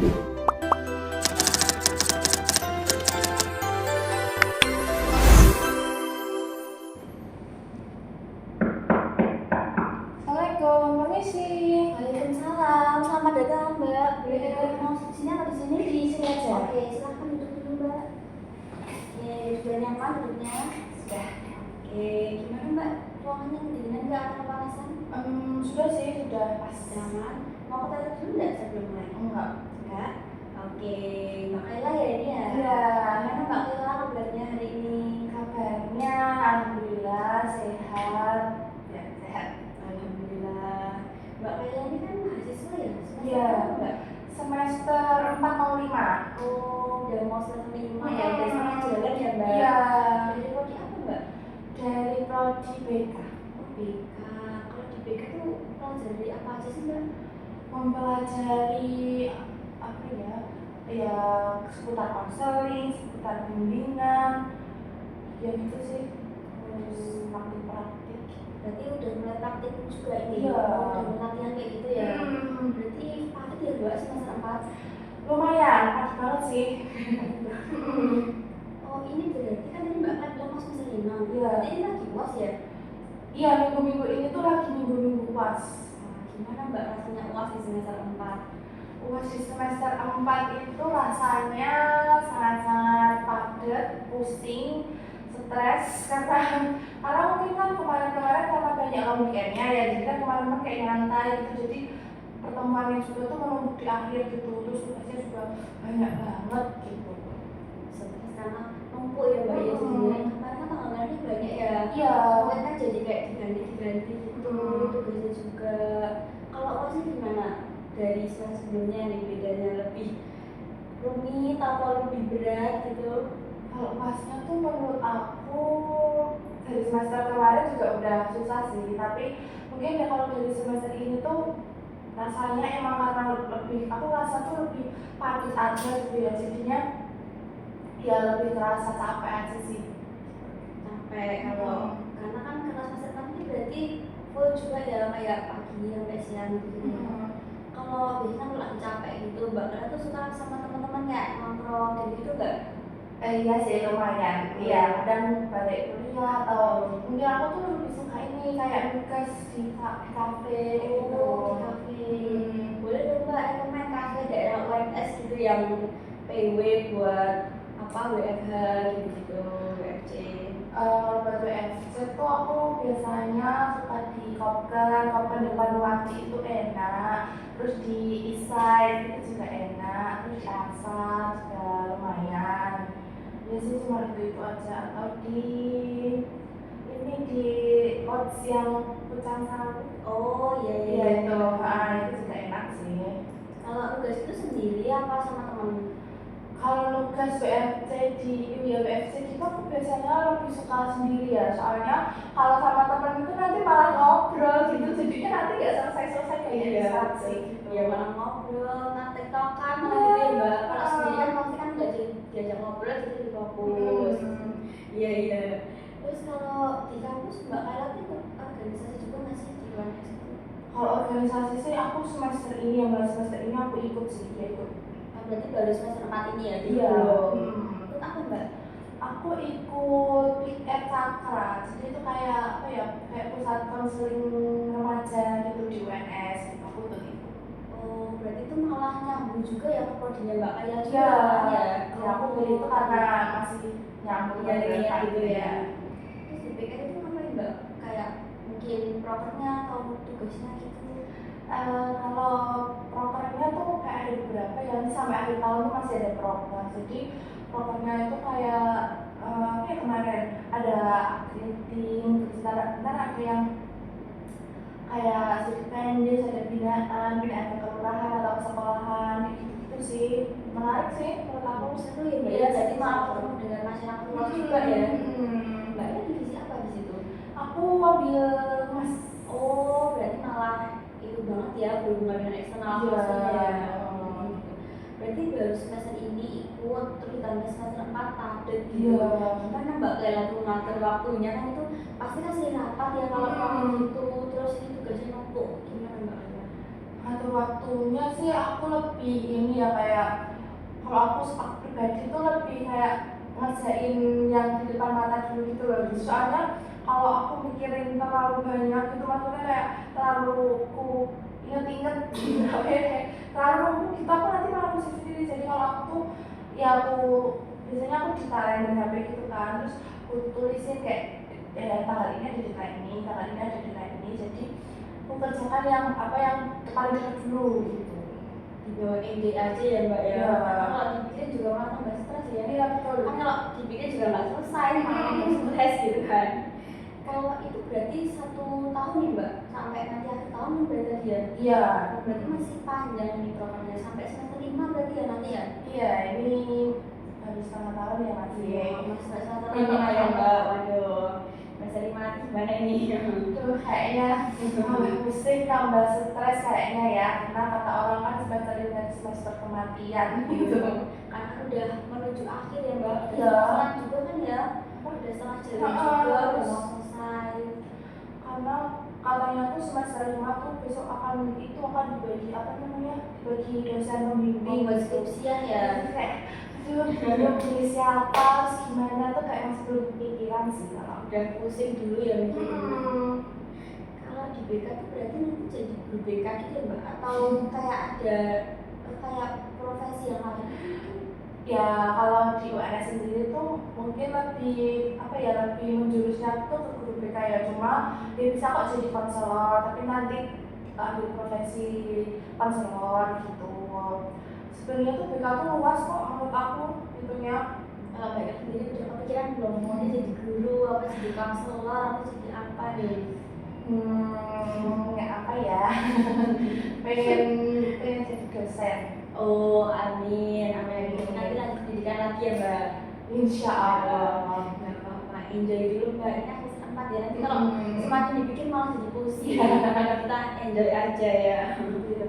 Assalamualaikum, permisi. Waalaikumsalam, selamat datang Mbak. Iya. Mau di sini atau di sini? Di sini aja. Oke, silahkan duduk dulu Mbak. Oke, sudah nyaman duduknya? Sudah. Oke, gimana Mbak? Ruangannya kedinginan nggak atau kepanasan? Sudah sih, sudah pas. Nyaman. Mau ke toilet dulu nggak sebelum mulai? Enggak. Enggak. Oke, Mbak Kaila ya ini ya? Iya. Gimana Mbak Kaila kabarnya hari ini? Kabarnya alhamdulillah sehat. Ya, sehat. Alhamdulillah. Mbak Kaila ini kan mahasiswa ya? Semester Iya. berapa, Mbak? Semester 4 mau 5. Oh, udah mau semester 5 ya? Udah setengah jalan ya Mbak? Iya. Dari prodi apa Mbak? Dari prodi BK. Oh BK. Kalau di BK tuh pelajari apa aja sih Mbak? Mempelajari apa ya? Ya, seputar konseling, seputar bimbingan. Ya gitu sih. Terus praktik-praktik. Berarti udah mulai praktik juga ini? Iya. Oh, udah mulai latihan kayak gitu ya? Hmm. Berarti padat ya Mbak semester 4? Lumayan, padat banget sih. Oh ini berarti kan tadi Mbak kan bilang mau semester 5. Iya. Berarti ini lagi UAS ya? Iya, minggu-minggu ini tuh lagi minggu-minggu UAS. Gimana Mbak rasanya UAS di semester 4? UAS di semester 4 itu rasanya sangat-sangat padat, pusing, stres karena mungkin kan kemarin-kemarin karena banyak long weekend-nya ya, jadi kan kemarin kayak nyantai gitu, jadi pertemuannya juga tuh menumpuk di akhir gitu, terus tugasnya juga banyak banget gitu. Stres karena numpuk ya Mbak ya jadinya. Kemarin kan tanggal-tanggalnya banyak ya? Iya. Soalnya kan jadi kayak diganti-ganti gitu, tugasnya juga. Kalau UASnya gimana? Dari semester sebelumnya nih bedanya lebih rumit atau lebih berat gitu? Kalau UASnya tuh menurut aku dari semester kemarin juga udah susah sih, tapi mungkin ya kalau dari semester ini tuh rasanya emang karena lebih, aku rasa tuh lebih padat aja gitu ya, jadinya ya lebih terasa capek aja sih. Sampai kalau karena kan kelas semester 6 ini berarti full juga ya, kayak pagi sampai siang gitu ya. Kalau biasanya kalau lagi capek gitu Mbak Kara tuh suka sama teman-teman kayak nongkrong kayak gitu nggak? Iya sih lumayan, iya kadang balik kuliah atau mungkin aku tuh lebih suka ini kayak nugas di kafe gitu. Oh, di kafe. Boleh dong Mbak rekomen kafe daerah UMS gitu yang PW buat apa WFH gitu, WFC. Buat WFC tuh aku biasanya suka di Kopken depan Wati itu enak, terus di Eastside itu juga enak, terus di Asa juga lumayan. Biasanya cuma itu aja, atau di ini di Oats yang Pucang Sawit. Oh iya Iya itu, itu juga enak sih. Kalau nugas itu sendiri apa sama teman? Kalau nugas WFC gitu aku biasanya lebih suka sendiri ya, soalnya kalau sama temen itu nanti malah ngobrol gitu, jadinya nanti nggak selesai-selesai kayak distraksi gitu. Ya malah ngobrol, tiktokan gitu ya Mbak. Kalau sendiri kan pasti kan nggak diajak ngobrol jadi lebih fokus. Iya. Terus kalau di kampus Mbak Kayla tuh ikut organisasi juga nggak sih di luar itu? Kalau organisasi sih aku semester ini aku ikut sih, ya ikut. Berarti baru semester 4 ini ya? Iya. Ikut apa Mbak? Aku ikut PIK Cakra, jadi itu kayak apa ya, kayak pusat konseling remaja gitu di UNS gitu, aku ikut itu. Oh, berarti itu malah nyambung juga ya ke prodinya Mbak Kayla juga Iya. ya? Ya aku pilih itu karena masih nyambung dengan gitu ya. Terus di PK itu ngapain Mbak? Kayak mungkin prokernya atau tugasnya gitu? Kalau prokernya tuh kayak ada beberapa ya, sampai akhir tahun tuh masih ada proker. Jadi prokernya itu kayak kayak kemarin ada akriting, terus ntar ada yang kayak studi pendis, ada binaan ke kelurahan atau ke sekolahan gitu sih. Menarik sih menurut aku. Seru ya Mbak ya, jadi malah ketemu dengan masyarakat luas juga ya. Mbaknya divisi apa di situ? Aku ambil mas. Oh, berarti malah itu banget ya, berhubungan dengan eksternal Iya. ya. Berarti baru semester ini ikut, terus ditambah semester 4 padat gitu. Iya. Gimana Mbak Lela tuh ngatur waktunya, kan itu pasti kan sering rapat ya kalau gitu, terus ini tugasnya numpuk. Gimana Mbak Lela? Ngatur waktunya sih aku lebih ini ya, kayak kalau aku pribadi tuh lebih kayak ngerjain yang di depan mata dulu gitu loh. Soalnya kalau aku mikirin terlalu banyak gitu, maksudnya kayak terlalu ku inget-inget gitu kayak terlalu numpuk gitu, aku nanti malah pusing sendiri. Jadi kalau aku tuh ya aku biasanya aku ditarain HP gitu kan, terus aku tulisin kayak tanggal ini ada deadline ini, tanggal ini ada deadline ini, jadi aku kerjakan yang apa yang paling dekat dulu gitu. Dibawa ide aja ya mbak ya. Iya. Karena kalau dibikin juga malah tambah stres ya. Iya betul. Kan kalau dibikin juga nggak selesai, stres gitu kan. Kalau itu berarti 1 tahun nih mbak, sampai nanti akhir tahun nih berarti ya? Iya. Berarti masih panjang nih programnya, sampai semester 5 berarti ya nanti ya? Iya, ini harus setengah tahun ya masih. Masih setengah tahun ya mbak, waduh. Semester 5 gimana ini? Tuh kayaknya tambah pusing, tambah stres kayaknya ya, karena kata orang kan semester 5 itu semester kematian gitu. Karena udah menuju akhir ya mbak, Iya. setengah juga kan ya, udah setengah jalan juga, udah mau selesai. Karena katanya tuh semester 5 tuh besok akan dibagi apa namanya, dibagi dosen pembimbing Buat skripsian ya. Kayak aduh, belum pilih siapa, terus gimana tuh kayak masih belum kepikiran sih kalau Udah pusing dulu ya mikirin. Kalau di BK tuh berarti nanti jadi guru BK gitu ya mbak, atau kayak ada kayak profesi yang lain? ya kalau di UNS sendiri tuh mungkin lebih apa ya, lebih menjurusnya tuh ke guru BK ya, cuma dia bisa kok jadi konselor, tapi nanti ambil profesi konselor gitu. Sebenarnya tuh BK tuh luas kok menurut aku itunya. Mbak sendiri udah kepikiran belum mau jadi guru, apa jadi konselor, atau jadi apa nih? Ya apa ya? pengen jadi dosen. Oh amin, amin. Nanti lanjut pendidikan lagi ya mbak. Insya Allah. Nggak apa-apa, enjoy dulu mbak. Ini aku sempat ya, nanti kalau semakin dibikin malah jadi pusing. Karena kita enjoy aja ya.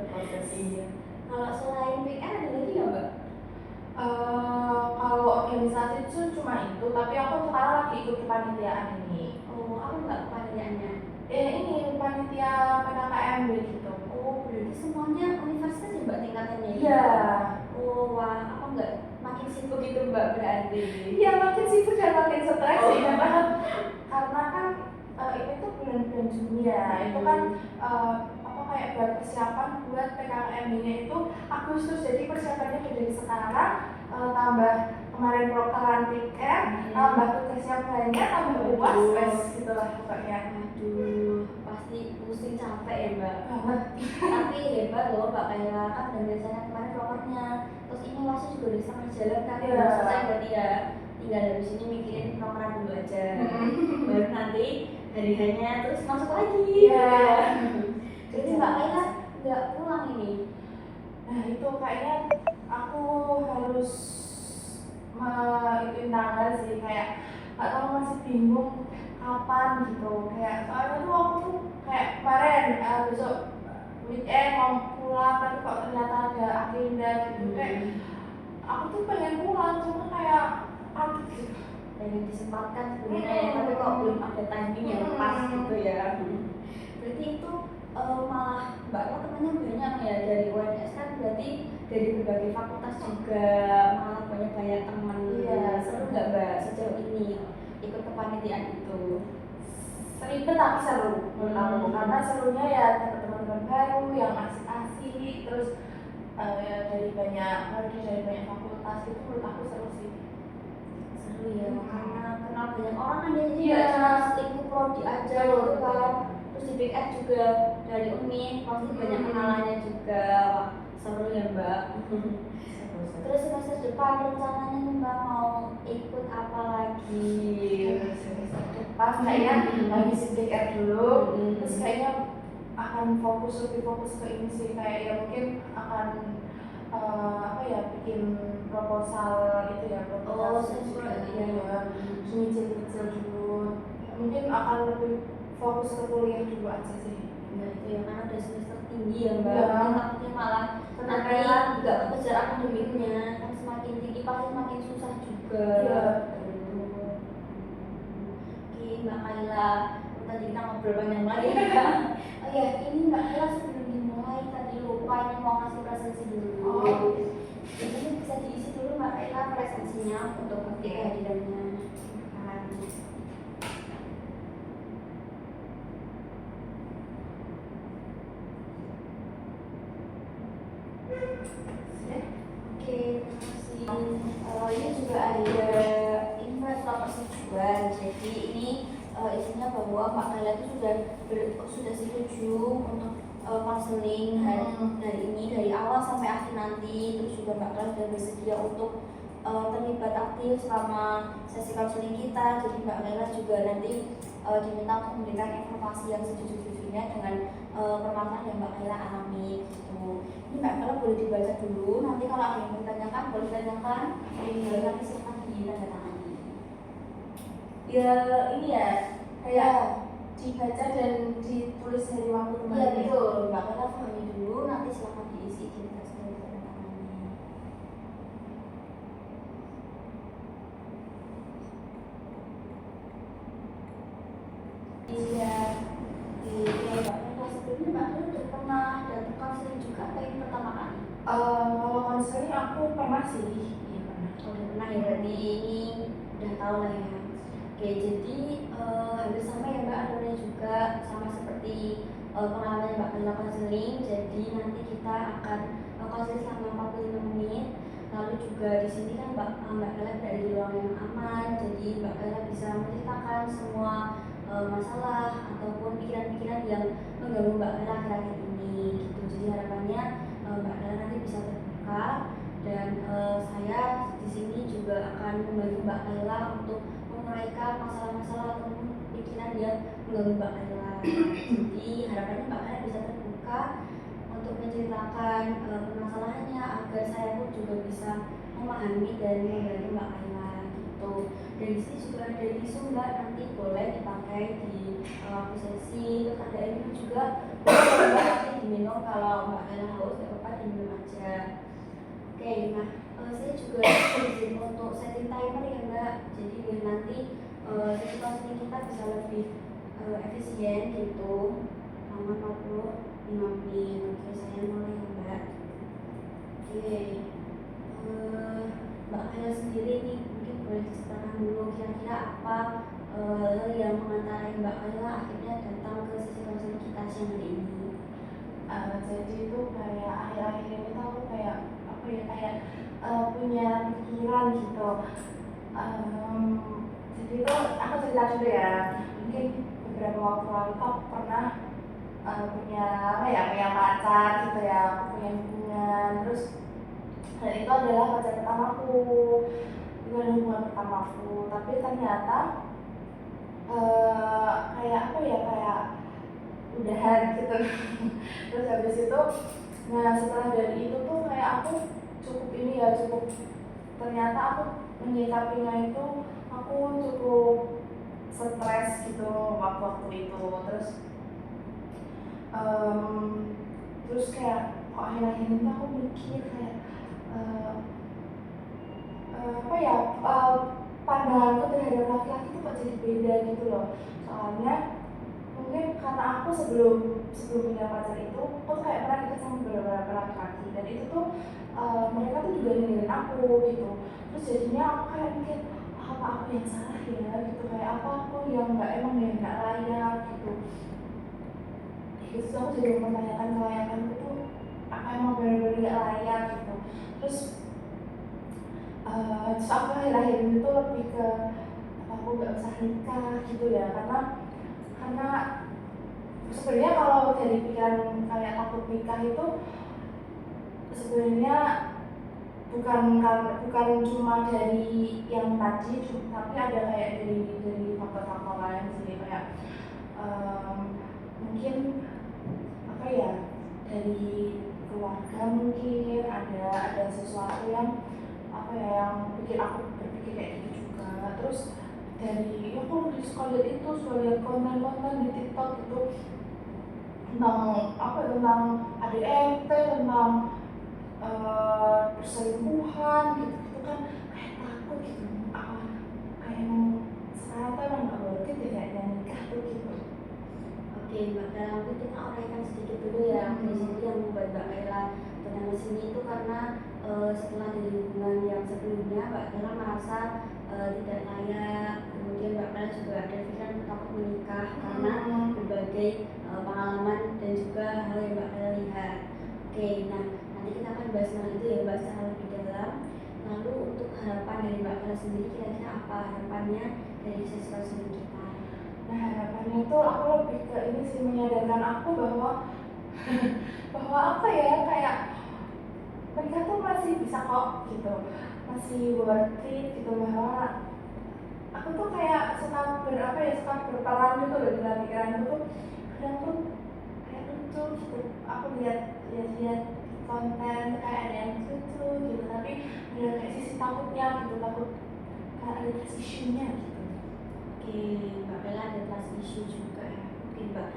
prosesnya. Kalau selain PR ada lagi nggak mbak? Kalau organisasi itu cuma itu, tapi aku sekarang lagi ikut kepanitiaan ini. Oh, apa mbak kepanitiaannya? Ini panitia PKKMB gitu. Oh, berarti semuanya universitas ya mbak tingkatannya? Iya. Oh, wah, apa nggak makin sibuk gitu mbak berarti? Iya, makin sibuk dan makin stres sih, karena kan ini tuh bulan-bulan Juni ya, itu kan apa kayak buat persiapan buat PKKMB-nya itu Agustus, jadi persiapannya dari sekarang, tambah kemarin prokeran tiket, tambah tugasnya banyak, tambah UAS, wes gitulah pokoknya. Aduh, pasti pusing capek ya mbak. Banget. Tapi hebat loh mbak Kayla, kan dan biasanya kemarin prokernya, terus ini masih juga udah setengah jalan kan, udah selesai berarti ya. Tinggal dari sini mikirin prokeran dulu aja, baru nanti hari-harinya terus masuk lagi. Iya. Jadi mbak Kayla nggak pulang ini? Nah itu kayaknya aku harus ituin tanggal sih, kayak nggak tahu, masih bingung kapan gitu. Kayak soalnya tuh aku tuh kayak kemarin besok weekend mau pulang, tapi kok ternyata ada agenda gitu. Kayak aku tuh pengen pulang, cuma kayak gitu. Pengen disempatkan sebenarnya, tapi kok belum ada timing yang pas gitu ya. Berarti itu malah mbak lo temannya banyak ya dari UNS kan, berarti dari berbagai fakultas juga, malah banyak teman. Iya. Seru nggak mbak sejauh ini ikut kepanitiaan itu? Ribet tapi seru menurut aku, karena serunya ya dapat teman-teman baru yang asik-asik, terus dari banyak fakultas, itu menurut aku seru sih. Seru ya, karena kenal banyak orang kan ya, jadi Iya. nggak cuma lingkup prodi aja gitu kan. Terus di BKR juga dari UNI pasti banyak kenalannya juga. Wah, seru ya mbak. Terus semester depan rencananya nih mbak mau ikut apa lagi? Semester depan kayaknya lagi BKR dulu, terus kayaknya akan lebih fokus ke ini sih, kayak ya mungkin akan apa ya, bikin proposal itu ya, nyicil dulu. Mungkin akan lebih fokus ke kuliah dulu aja sih. Nah itu ya, karena udah semester tinggi ya mbak. Iya. Takutnya malah nanti nggak kejar akademiknya, kan semakin tinggi pasti semakin susah juga. Iya. Oke mbak Kayla, tadi kita ngobrol panjang lagi ya. Oh ya, ini mbak Kayla sebelum dimulai tadi lo bukannya mau ngasih presensi dulu. Oh. Jadi bisa diisi dulu Mbak Ella presensinya untuk bukti kehadirannya. Oke, terima kasih. Ini juga ada ini Mbak surat persetujuan. Jadi ini isinya bahwa Mbak Ella itu sudah setuju untuk konseling hari ini dari awal sampai akhir nanti. Terus juga Mbak Ella sudah bersedia untuk terlibat aktif selama sesi konseling kita. Jadi Mbak Ella juga nanti diminta untuk memberikan informasi yang sejujur-jujurnya dengan permasalahan yang Mbak Ella alami gitu. Ini Mbak Ella boleh dibaca dulu, nanti kalau ada yang mau ditanyakan boleh ditanyakan, nanti silahkan ditandatangani. Ya ini ya kayak dibaca dan ditulis dari waktu kemarin. Iya betul, Mbak Ella pahami dulu, nanti silahkan diisi identitas dan ditandatangani. Iya. Mbak Ella sebelumnya Mbak Ella udah pernah datang konseling juga atau ini pertama kali? Kalau konseling aku pernah sih. Iya pernah. Udah pernah ya, berarti ini udah tahu lah ya. Oke, jadi hampir sama ya Mbak alurnya juga sama seperti pengalaman Mbak Ella konseling. Jadi nanti kita akan konseling selama 45 menit. Lalu juga di sini kan Mbak Ella berada di ruang yang aman. Jadi Mbak Ella bisa menceritakan semua masalah ataupun pikiran-pikiran yang mengganggu Mbak Ella akhir-akhir ini gitu. Jadi harapannya Mbak Ella nanti bisa terbuka dan saya di sini juga akan membantu Mbak Ella untuk menguraikan masalah-masalah ataupun pikiran yang mengganggu Mbak Ella. Jadi harapannya Mbak Ella bisa terbuka untuk menceritakan permasalahannya agar saya pun juga bisa memahami dan membantu Mbak Ella gitu. Dan di sini juga ada tisu Mbak, nanti boleh dipakai di sesi. Terus ada ini juga boleh nanti diminum kalau Mbak Ella haus, gak apa-apa diminum aja. Oke, nah saya juga izin untuk setting timer ya Mbak. Jadi biar nanti sesi konseling kita bisa lebih efisien gitu. Lama 45 menit. Oke, saya mulai ya Mbak. Oke, Mbak Ella sendiri nih mungkin boleh diceritakan dulu kira-kira apa hal yang mengantarkan Mbak Ella akhirnya datang ke sesi konseling kita siang hari ini. Jadi itu kayak akhir-akhir ini tuh aku kayak apa ya kayak punya pikiran gitu. Jadi itu aku cerita dulu ya. Mungkin beberapa waktu lalu tuh aku pernah punya apa ya punya pacar gitu ya. Aku punya hubungan terus dan itu adalah pacar pertamaku. Itu adalah hubungan pertamaku. Tapi ternyata kayak apa ya kayak udahan gitu. Terus habis itu nah setelah dari itu tuh kayak aku cukup ini ya cukup ternyata aku menyikapinya itu aku cukup stres gitu waktu itu terus kayak kok akhir-akhir ini aku mikir kayak apa ya pandanganku terhadap laki-laki itu kok jadi beda gitu loh. Soalnya mungkin karena aku sebelum punya pacar itu aku kayak pernah deket sama beberapa laki-laki dan itu tuh mereka tuh juga ninggalin aku gitu. Terus jadinya aku kayak mikir apa aku yang salah ya gitu kayak apa aku yang nggak layak gitu. Terus aku jadi mempertanyakan kelayakanku tuh apa emang benar-benar nggak layak gitu. Terus aku akhir-akhir ini tuh lebih ke apa aku nggak usah nikah gitu ya karena sebenarnya kalau dari pikiran kayak takut nikah itu sebenarnya bukan cuma dari yang tadi tapi ada kayak dari faktor-faktor lain sih kayak mungkin apa ya dari keluarga mungkin ada sesuatu yang apa ya yang bikin aku berpikir kayak gitu juga. Terus dari aku suka lihat itu suka lihat konten-konten di TikTok itu tentang ADRT tentang perselingkuhan gitu kan kayak takut gitu kayak emang sekarang tuh emang gak worth it ya nikah tuh gitu. Oke Mbak, dalam itu kita uraikan sedikit dulu ya. Jadi yang membuat Mbak Ella karena setelah dari hubungan yang sebelumnya Mbak Bella merasa tidak layak, kemudian Mbak Bella juga ada pikiran takut menikah karena berbagai pengalaman dan juga hal yang Mbak Bella lihat. Oke, nah nanti kita akan bahas hal itu ya Mbak secara lebih dalam. Lalu untuk harapan dari Mbak Bella sendiri, kira-kira apa harapannya dari sesi konseling kita? Nah, harapannya itu aku lebih ke ini sih, menyadarkan aku bahwa bahwa apa ya, kayak mereka tuh masih bisa kok gitu, masih worth it gitu, bahwa aku tuh kayak suka suka berperan gitu loh dalam pikiranku tuh. Kadang tuh kayak lucu gitu, aku lihat konten kayak ada yang lucu gitu, tapi ada kayak sisi takutnya gitu, takut kayak ada trust issue-nya gitu. Oke, Mbak Bella ada trust issue juga ya. Oke Mbak,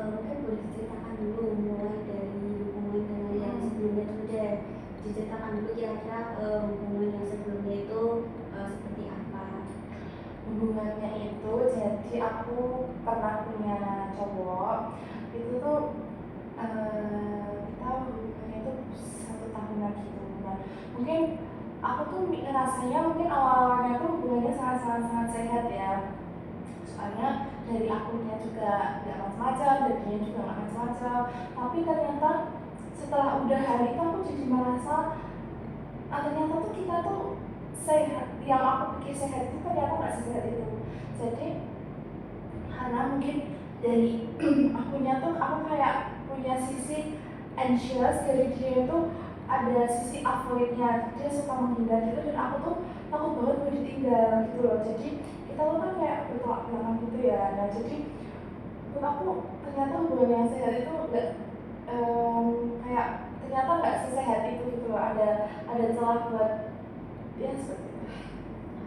mungkin boleh diceritakan dulu mulai dari hubungan dengan yang sebelumnya dulu deh. Diceritakan dulu kira-kira hubungan yang sebelumnya itu seperti apa? Hubungannya itu, jadi aku pernah punya cowok itu tuh kita hubungannya itu 1 tahunan gitu. Nah, mungkin aku tuh ngerasanya mungkin awal-awalnya tuh hubungannya sangat sehat ya, soalnya dari akunya juga gak macam-macam, dari dia juga gak macam-macam. Tapi ternyata setelah udah hari itu aku jadi merasa ternyata tuh kita tuh sehat, yang aku pikir sehat itu ternyata gak sehat itu. Jadi karena mungkin dari akunya tuh, aku kayak punya sisi anxious, dari dia itu ada sisi avoidnya, dia suka menghindar gitu, dan aku tuh takut banget gue ditinggal gitu loh. Jadi kita tuh kan kayak bertolak belakang gitu ya. Nah, jadi menurut aku ternyata hubungan yang sehat itu enggak, kayak ternyata nggak sesehat itu gitu loh, ada celah buat ya seperti itu.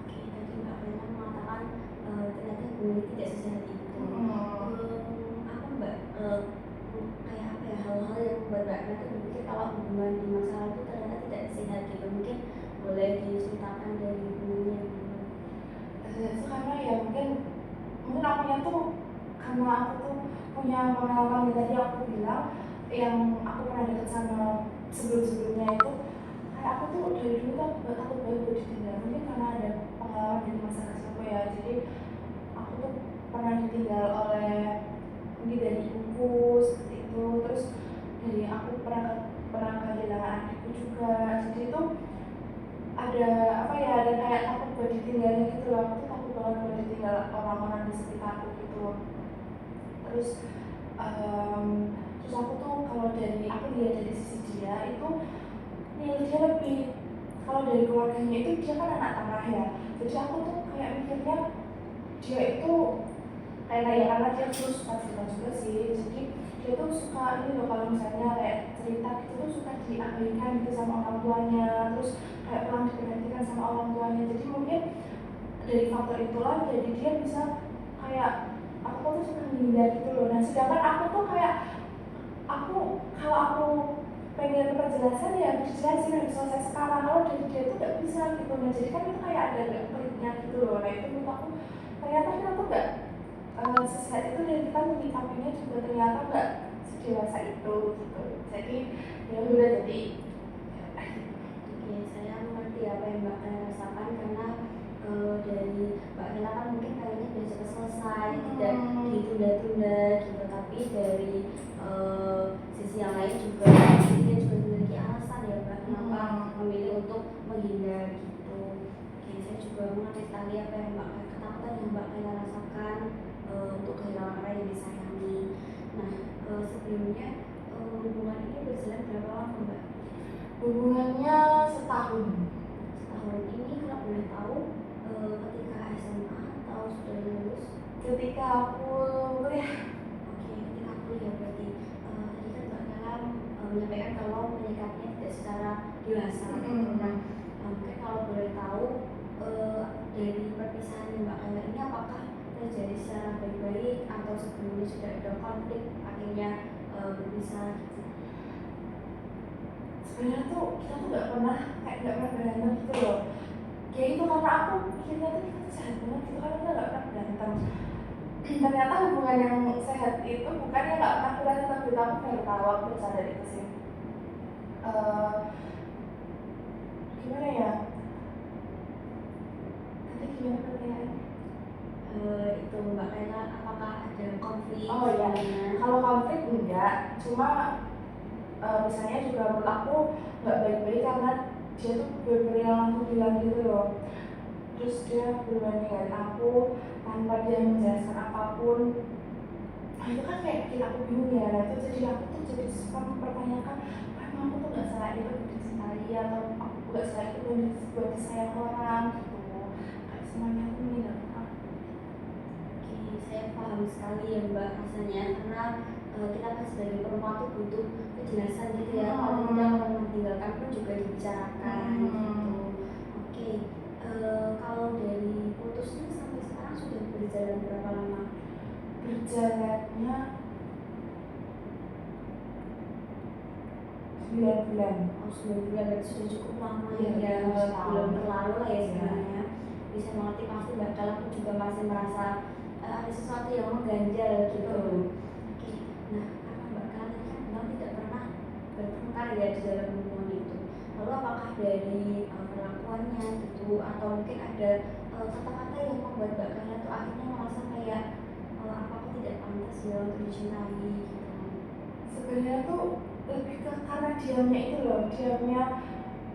Oke, tadi Mbak Bella mengatakan ternyata hubungan tidak sesehat itu. Apa Mbak, kayak apa ya, hal-hal yang membuat Mbak Bella berpikir kalau hubungan di masa lalu ternyata tidak sehat gitu? Mungkin boleh diceritakan dari hubungannya dulu. Itu karena ya mungkin akunya tuh, karena aku tuh punya pengalaman yang tadi aku bilang, yang aku pernah deket sama sebelumnya itu, kayak aku tuh dari dulu tuh takut banget buat ditinggal. Mungkin karena ada pengalaman dari masa kecilku ya, jadi aku tuh pernah ditinggal oleh mungkin dari ibuku seperti itu. Terus dari aku pernah kehilangan adikku juga, jadi itu ada ada kayak takut buat ditinggalin gitu loh. Aku tuh takut banget buat ditinggal orang-orang di sekitarku gitu. Terus terus aku tuh, kalau aku lihat dari sisi dia itu, nilai dia lebih, kalau dari keluarganya itu dia kan anak tengah ya, jadi aku tuh kayak mikirnya dia itu kayak karena dia tuh suka cerita juga sih, jadi dia tuh suka ini loh, kalau misalnya kayak cerita gitu tuh suka diabaikan gitu sama orang tuanya, terus kayak kurang diperhatikan sama orang tuanya. Jadi mungkin dari faktor itulah jadi dia bisa kayak, aku tuh suka menghindar gitu loh. Nah, sedangkan aku tuh kayak, kalau aku pengen penjelasan ya harus dijelasin, harus selesai sekarang. Kalau dari dia tuh gak bisa gitu. Nah, jadi kan itu kayak ada gak peliknya gitu loh. Nah, itu menurut aku ternyata kita tuh gak sesehat itu, dan kita menyikapinya juga ternyata gak sedewasa itu gitu. Jadi ya udah, jadi Oke, saya mengerti apa yang Mbak Bella rasakan karena dari Mbak Bella kan mungkin kayaknya biar cepat selesai, tidak ditunda-tunda gitu. Tapi dari sisi yang lain juga, dia juga memiliki alasan ya Mbak kenapa memilih untuk menghindar gitu. Oke, saya juga mengerti sekali apa yang ketakutan yang Mbak Bella rasakan untuk kehilangan orang yang disayangi. Nah, sebelumnya hubungan ini berjalan berapa lama Mbak? hubungannya setahun. Setahun ini kalau boleh tahu ketika SMA atau sudah lulus? Ketika aku kuliah. Oke, ketika kuliah berarti tadi kan Mbak Bella menyampaikan kalau menyikapinya tidak secara dewasa gitu. Nah, mungkin kalau boleh tahu dari perpisahan Mbak Bella ini apakah terjadi secara baik-baik atau sebelumnya sudah ada konflik akhirnya berpisah gitu? Sebenarnya tuh kita tuh nggak pernah berantem gitu loh. Kayak itu karena aku mikirnya tuh kita tuh sehat banget gitu, karena kita nggak pernah berantem. Ternyata hubungan yang sehat itu bukan yang nggak pernah berantem gitu. Aku baru tahu, aku baru sadar itu sih. cuma misalnya juga menurut aku nggak baik-baik karena dia tuh bener-bener yang langsung bilang gitu loh, terus dia bener-bener ninggalin aku tanpa dia menjelaskan apapun. Nah, itu kan kayak bikin aku bingung ya. Nah, itu jadi aku tuh jadi suka mempertanyakan, emang aku tuh nggak salah itu dicintai atau aku nggak salah itu buat disayang orang gitu, kayak semuanya tuh meninggalkan aku. Oke, saya paham sekali ya Mbak rasanya, karena kita kan sebagai perempuan tuh butuh kejelasan gitu ya. Kalau tidak orang meninggalkan pun juga dibicarakan gitu. Oke, kalau dari putusnya sampai sekarang sudah berjalan berapa lama? Berjalannya 9 bulan. Oh, 9 bulan berarti sudah cukup lama Iya, ya, setahun. belum terlalu lah ya Iya. sebenarnya. Bisa mengerti pasti Mbak Kala pun juga masih merasa ada sesuatu yang mengganjal gitu. Oke, nah karena Mbak Kala tadi kan bilang tidak pernah bertengkar ya di dalam hubungan itu. Lalu apakah dari perlakuannya gitu atau mungkin ada kata-kata yang membuat Mbak Kala tuh akhirnya merasa kayak apa aku tidak pantas ya untuk dicintai gitu. Sebenarnya tuh lebih ke karena diamnya itu loh, diamnya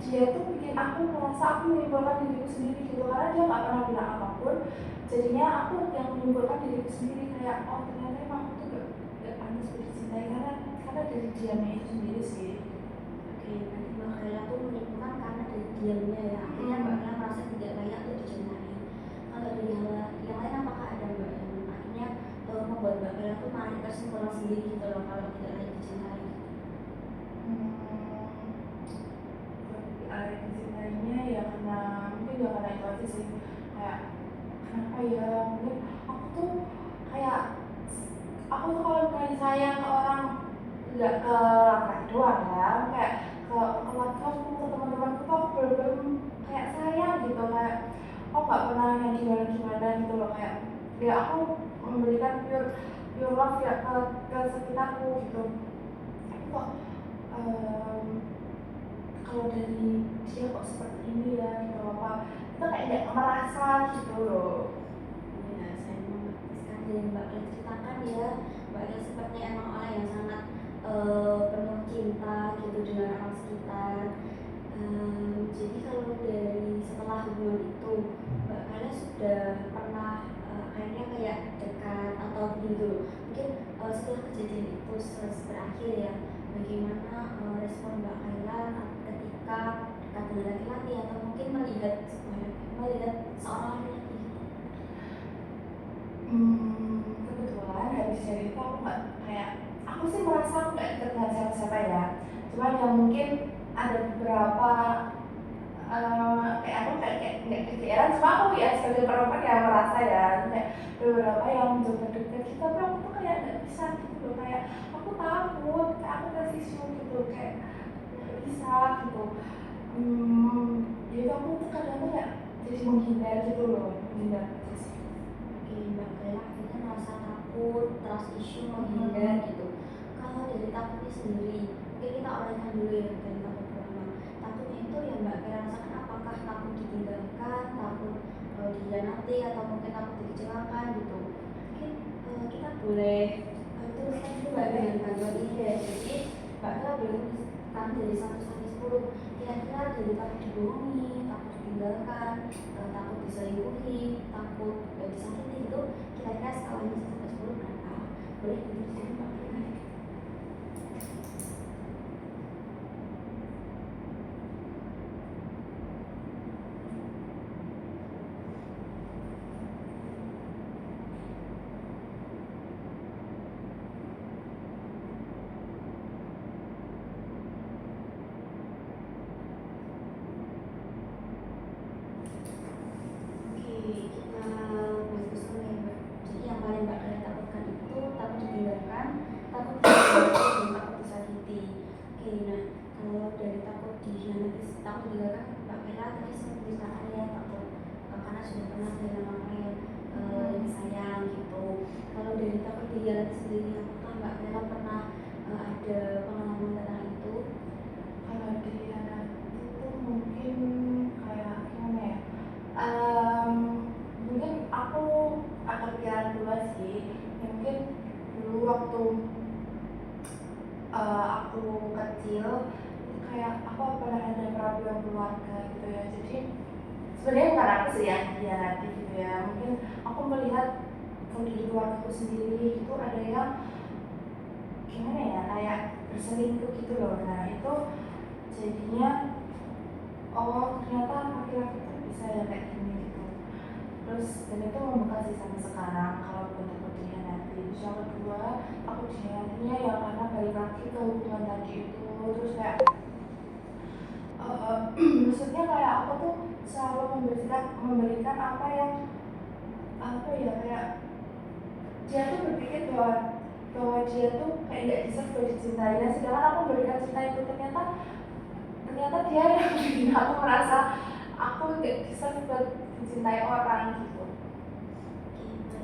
dia tuh bikin aku merasa aku menyimpulkan diriku sendiri gitu, karena dia nggak pernah bilang apapun, jadinya aku yang menyimpulkan diriku sendiri kayak oh ternyata emang aku tuh gak pantas untuk dicintai karena dari diamnya itu sendiri sih. Oke, nanti Mbak Kala tuh menyimpulkan karena dari diamnya ya, akhirnya Mbak Kala merasa tidak layak untuk dicintai. Kalau dari hal yang lain apakah ada Mbak yang akhirnya membuat Mbak Kala tuh menarik kesimpulan sendiri gitu loh kalau tidak layak dicintai? Lebih dicintainya ya karena mungkin ya karena itu aja sih, kayak kenapa ya, mungkin aku tuh kayak aku tuh kalau misalnya sayang ke orang nggak ke laki-laki doang ya, kayak ke keluargaku, ke teman-temanku tuh aku bener-bener kayak sayang gitu, kayak aku nggak pernah yang gimana-gimana gitu loh, kayak ya aku memberikan pure love ya ke sekitarku gitu. Tapi kok kalau dari dia kok seperti ini ya gitu apa, itu kayak nggak merasa gitu loh. Ya, saya mengerti sekali yang Mbak Kala ceritakan ya. Mbak Kala sepertinya emang orang yang sangat penuh cinta gitu dengan orang sekitar. Jadi kalau dari setelah hubungan itu Mbak Kala sudah pernah akhirnya kayak dekat atau gitu, mungkin setelah kejadian itu berakhir ya, bagaimana respon Mbak Kala ketika dekat dengan laki-laki atau mungkin melihat seorang laki-laki? Kebetulan habis dari itu aku nggak kayak, aku sih merasa aku nggak deket dengan siapa-siapa ya, cuman yang mungkin ada beberapa kayak aku kayak nggak kepikiran, cuma aku ya sebagai perempuan ya merasa ya kayak beberapa yang mencoba deket gitu, tapi aku tuh kayak nggak bisa gitu loh, kayak aku takut, kayak aku tersisu gitu, kayak nggak bisa gitu. Jadi aku tuh kadang tuh kayak jadi menghindar gitu loh, menghindar aja sih. Oke, Mbak Kala akhirnya merasa takut, trust issue, menghindar gitu. Kalau dari takutnya sendiri, mungkin kita uraikan dulu ya dari takut pertama. Takutnya itu yang Mbak Kala rasakan apakah takut ditinggalkan, takut dikhianati, atau mungkin takut dikecewakan gitu. Mungkin kita boleh tuliskan dulu Mbak dengan bantuan ini ya. Jadi Mbak Kala boleh tuliskan dari 1 sampai 10. Kira-kira dari takut dibohongi, takut ditinggalkan, takut diselingkuhi, takut disakiti itu, kira-kira skalanya 1 sampai 10 berapa? Boleh ditulis dulu Mbak Kala. Kita bahas bersama ya Mbak. Jadi yang paling Mbak Kala takutkan itu takut ditinggalkan, takut dikhianati, dan takut disakiti. Oke, nah kalau dari takut dikhianati, takut ditinggalkan, Mbak Kala tadi sempat ceritakan ya takut karena sudah pernah kehilangan orang yang disayang gitu. Kalau dari takut dikhianati sendiri, apakah Mbak Kala pernah ada pengalaman tentang itu? Kalau dikhianati itu mungkin kayak gimana ya? Mungkin aku akan pikiran dulu sih. Ya, mungkin dulu waktu keluarga gitu ya. Jadi sebenarnya bukan aku sih yang nanti gitu ya, mungkin aku melihat di keluargaku sendiri itu ada yang gimana ya, kayak berselingkuh gitu loh. Nah itu jadinya oh ternyata laki-laki itu bisa ya kayak gini gitu. Terus dan itu membekas sih sampai sekarang kalau buat aku dikhianati. Terus yang kedua aku dikhianatinya ya karena balik lagi ke hubungan tadi itu. Terus kayak maksudnya kayak aku tuh selalu memberikan apa yang apa ya, kayak dia tuh berpikir bahwa dia tuh kayak nggak deserve buat dicintai. Nah sedangkan aku memberikan cinta itu ternyata dia yang bikin aku merasa aku nggak deserve buat dicintai orang gitu. Gitu.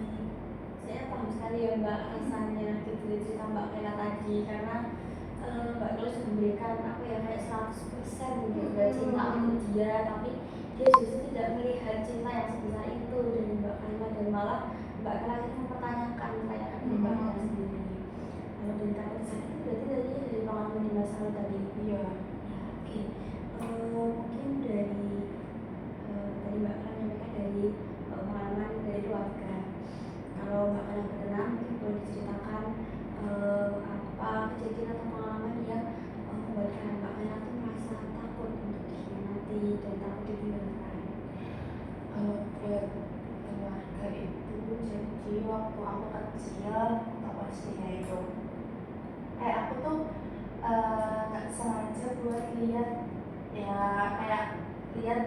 Saya paham sekali ya Mbak rasanya gitu cerita Mbak Kela tadi, karena Mbak Kela sudah memberikan apa ya kayak 100% gitu dari cinta untuk dia, tapi dia justru tidak melihat cinta yang sebesar itu dari Mbak Kela, dan malah Mbak Kela itu mempertanyakan Mbak Kela sendiri. Kalau dari takut sakit itu berarti dari pengalaman di masa lalu tadi. Iya. Oke. Mungkin dari tadi Mbak Kela menyampaikan dari pengalaman dari keluarga. Kalau Mbak Kela berkenan mungkin boleh diceritakan apa kejadian atau pengalaman yang membuatkan Mbak Kela tuh merasa takut untuk dikhianati dan takut ditinggalkan. Kalau buat keluarga itu jadi waktu aku kecil atau SD-nya itu kayak aku tuh nggak sengaja buat lihat ya, kayak lihat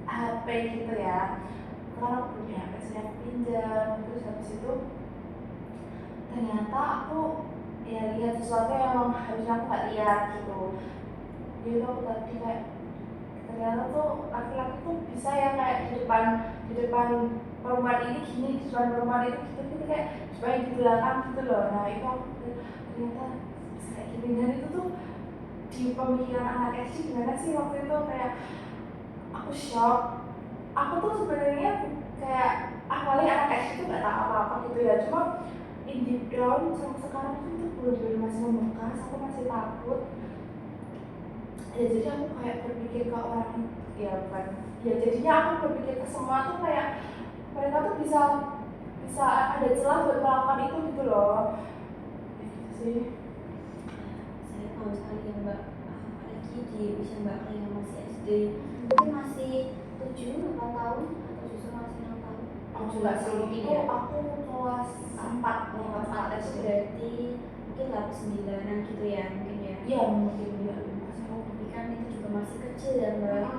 HP gitu ya, karena aku punya HP sering pinjam. Terus habis itu ternyata aku ya lihat sesuatu yang emang harusnya aku nggak lihat gitu. Jadi aku tadi kayak ternyata tuh laki-laki tuh bisa ya kayak di depan perempuan ini gini, di depan perempuan itu gitu kayak supaya di belakang gitu loh. Nah itu aku ternyata bisa kayak gini. Dan itu tuh di pemikiran anak SD gimana sih waktu itu, kayak aku shock. Aku tuh sebenarnya kayak awalnya anak SD tuh nggak tahu apa-apa gitu ya, cuma in deep down sampai sekarang itu benar-benar masih membekas. Aku masih takut. Ya jadi aku kayak berpikir ke orang ya bukan ya, jadinya aku berpikir ke semua tuh kayak mereka tuh bisa ada celah buat melakukan itu gitu loh. Gitu sih. Saya paham sekali ya Mbak, apalagi di usia Mbak Kela yang masih SD, mungkin masih 7-8 tahun atau justru masih 6 tahun. Aku juga sebelum itu aku kelas 4 itu berarti mungkin 9-an gitu ya mungkin ya. Iya mungkin ya. Tapi kan itu juga masih kecil ya Mbak.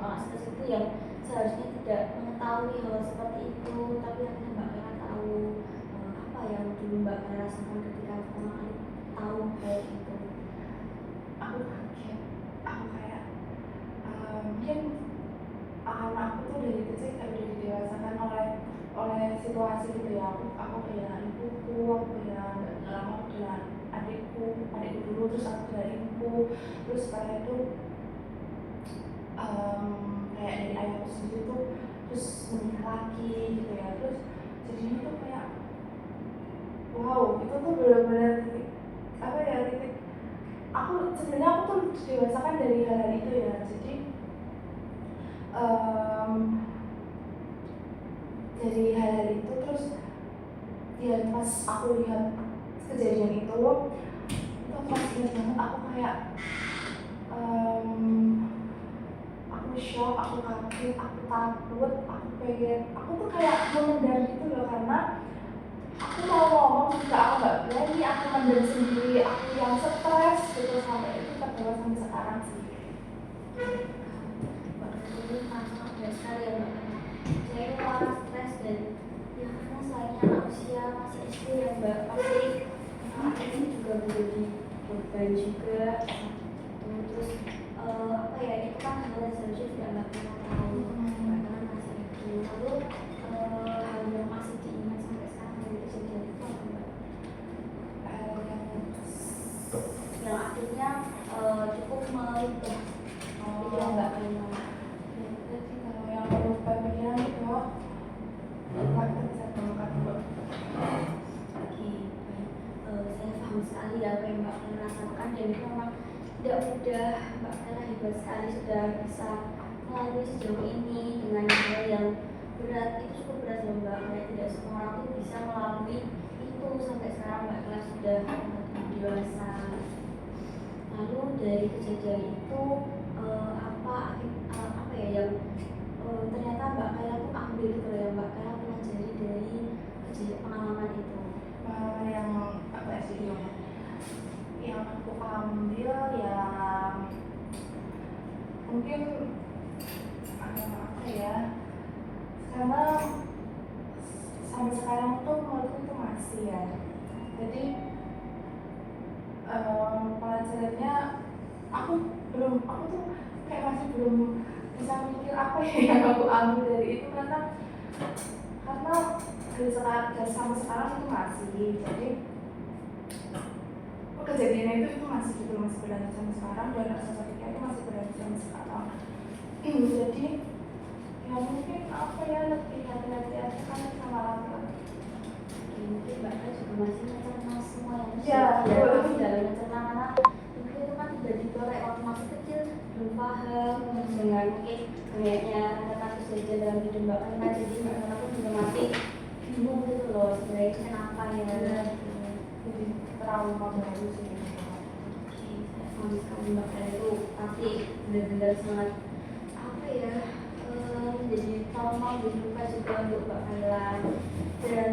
Masih kecil itu yang seharusnya tidak mengetahui hal seperti itu, tapi akhirnya Mbak Kela tahu apa yang dulu Mbak Kela rasakan ketika pertama kali tahu hal itu. Aku kaget, aku kayak mungkin karena aku tuh dari kecil kayak udah didewasakan oleh situasi gitu ya. Aku kehilangan ibuku, aku kehilangan lama aku kehilangan adikku dulu, terus aku kehilangan ibuku, terus setelah itu kayak dari ayahku sendiri tuh terus menikah lagi gitu ya. Terus jadinya tuh kayak wow, itu tuh benar-benar titik apa ya, titik aku sebenarnya aku tuh didewasakan dari hal-hal itu ya. Jadi dari hal-hal itu terus ya pas aku lihat kejadian itu aku masih ingat banget. Aku kayak aku shock, aku kaget, aku takut, aku tuh kayak memendam gitu loh, karena aku mau ngomong juga aku nggak berani, aku mendem sendiri, aku yang stres gitu sampai itu terbawa sampai sekarang sih. Ini sangat besar ya Mbak. Saya malah stres dan ya karena selain anak usia masih SD ya Mbak, pasti akhirnya juga menjadi beban juga. Terus apa ya, itu kan hal yang seharusnya tidak Mbak Kela tahu. Mbak Kela masih itu. Lalu hal yang masih diingat sampai sekarang dari kejadian itu apa Mbak? Yang akhirnya cukup merubah pikiran Mbak Kela. Jadi kalau yang merubah pikiran itu kita bisa temukan dulu. Oke, baik. Saya paham sekali ya apa yang Mbak Kela rasakan, dan itu memang tidak mudah. Mbak Kayla hebat sekali sudah bisa melalui sejauh ini dengan hal yang berat. Itu cukup berat ya Mbak, kayak tidak semua orang tuh bisa melalui itu. Sampai sekarang Mbak Kayla sudah dewasa. Lalu dari kejadian itu apa ya yang ternyata Mbak Kayla tuh ambil gitu ya, Mbak Kayla pelajari dari kejadian pengalaman itu. Yang apa sih yang aku ambil ya mungkin apa ya, karena sampai sekarang tuh menurutku itu masih ya, jadi pelajarannya aku tuh kayak masih belum bisa mikir apa ya yang aku ambil dari itu, karena dari sekarang dari sampai sekarang itu masih, jadi kejadiannya itu masih gitu, masih berlanjut sampai sekarang, dan rasa sakitnya itu masih berlanjut sampai sekarang. Jadi ya mungkin apa ya, lebih hati-hati aja kan sama laki-laki. Mungkin Mbak Kayla juga masih mencerna semua yang Ya, masih dalam mencerna, karena mungkin itu kan tiba-tiba kayak waktu masih kecil belum paham dengan mungkin banyaknya kasus kejadian dalam hidup Mbak Kayla, jadi Mbak Kayla pun juga masih bingung gitu loh sebenarnya itu kenapa ya. Jadi trauma baru sih. Sama sekali Mbak Kayla itu pasti benar-benar sangat apa ya, jadi trauma, jadi luka juga untuk Mbak Kayla. Dan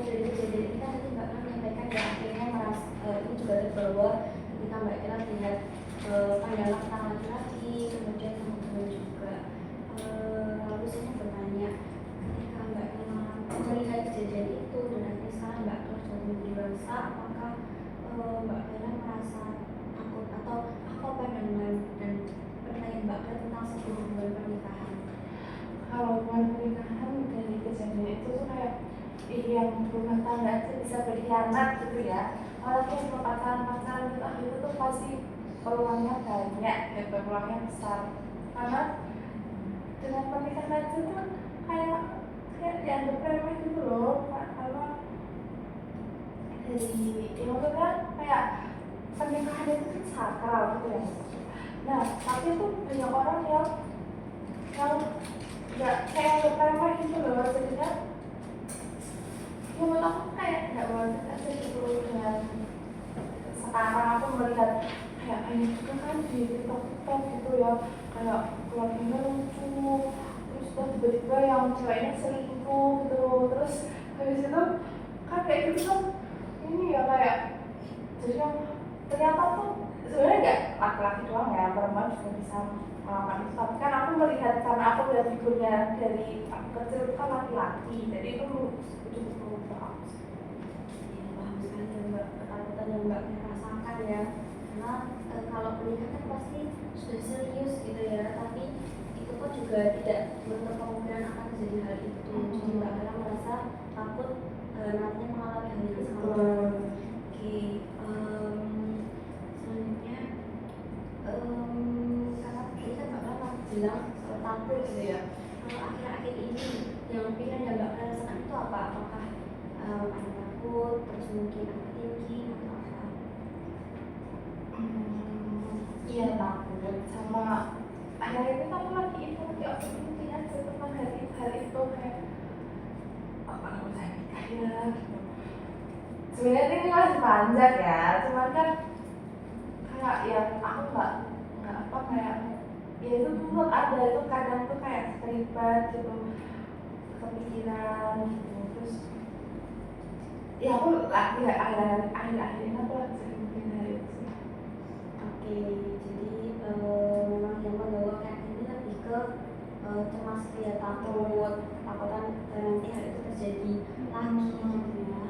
dari kejadian ini kan tadi Mbak Kayla menyampaikan ya akhirnya merasa ini juga terbawa ketika Mbak Kayla melihat pandangan tentang laki-laki, kemudian teman-teman juga. Lalu saya bertanya, ketika Mbak Kayla melihat kejadian itu dan akhirnya sekarang Mbak Kayla sudah menjadi dewasa, apakah Mbak Kayla merasa takut atau apa pandangan dan penilaian Mbak Kayla tentang sebuah hubungan pernikahan? Kalau hubungan pernikahan dari kejadian itu tuh kayak yang rumah tangga itu bisa berkhianat gitu ya, walaupun cuma pacaran itu tuh pasti peluangnya banyak gitu, peluangnya besar, karena dengan pernikahan itu tuh kayak dianggap remeh gitu loh, karena dari ya maksudnya kayak pernikahan itu kan sakral gitu ya. Nah tapi tuh banyak orang yang nggak kayak remeh gitu loh, jadinya ya menurut aku kayak nggak worth it aja gitu. Dan sekarang aku melihat kayak ini juga kan di TikTok gitu ya, kayak keluarganya lucu, terus tiba-tiba yang ceweknya selingkuh gitu, terus habis itu kan kayak gitu kan ini ya kayak jadi yang ternyata tuh sebenarnya nggak laki-laki doang ya, perempuan juga bisa melakukan itu, tapi kan aku melihat karena aku lihat figurnya dari aku kecil itu kan laki-laki, jadi itu cukup berubah. Ya, paham sekali ya Mbak, ketakutan yang Mbak rasakan ya, karena kalau menikah kan pasti sudah serius gitu ya, tapi itu pun juga tidak menutup kemungkinan akan terjadi hal itu. Jadi Mbak Kayla merasa takut nantinya mengalami hal yang sama. Oke, selanjutnya karena tadi kan Mbak Kayla bilang soal takut gitu ya, akhir-akhir ini yang pilihan yang Mbak Kayla rasakan itu apa? Apakah ada takut, terus mungkin overthinking atau apa? Iya takut, sama akhir-akhir itu aku lagi overthinking aja tentang hal itu kayak apa aku saya nikah ya gitu. Sebenarnya ini masih panjang ya, cuman kan kayak ya aku nggak apa kayak ya itu tuh ada itu kadang tuh kayak terlibat gitu, kepikiran gitu, terus ya aku lagi akhir-akhir ini aku lagi sering mikirin hal itu sih. Oke, jadi memang yang membawa kayak ini lebih ke cemas ya, takut, ketakutan nanti hal itu terjadi lagi gitu ya.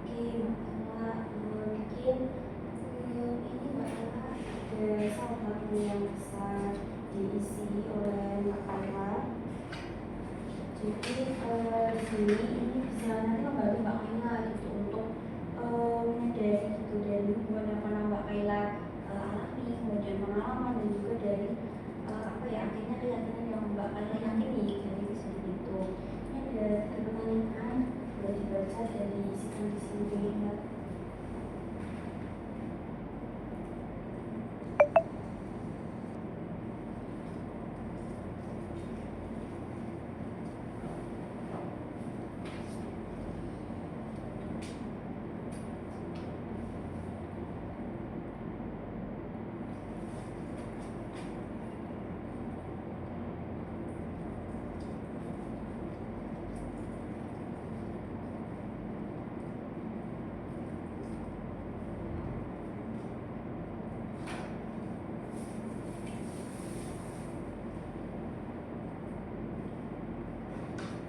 Oke, Mbak Kayla, mungkin ini Mbak Kayla ada salah satu yang bisa diisi oleh Mbak Kayla. Jadi di sini ini bisa nanti membantu Mbak Kayla gitu untuk menyadari gitu dari hubungan yang pernah Mbak Kayla alami, kemudian pengalaman dan juga dari apa ya akhirnya keyakinan yang Mbak Kayla yakini dari kejadian itu. Ini ada pertanyaan boleh dibaca dari sikan di sini Mbak.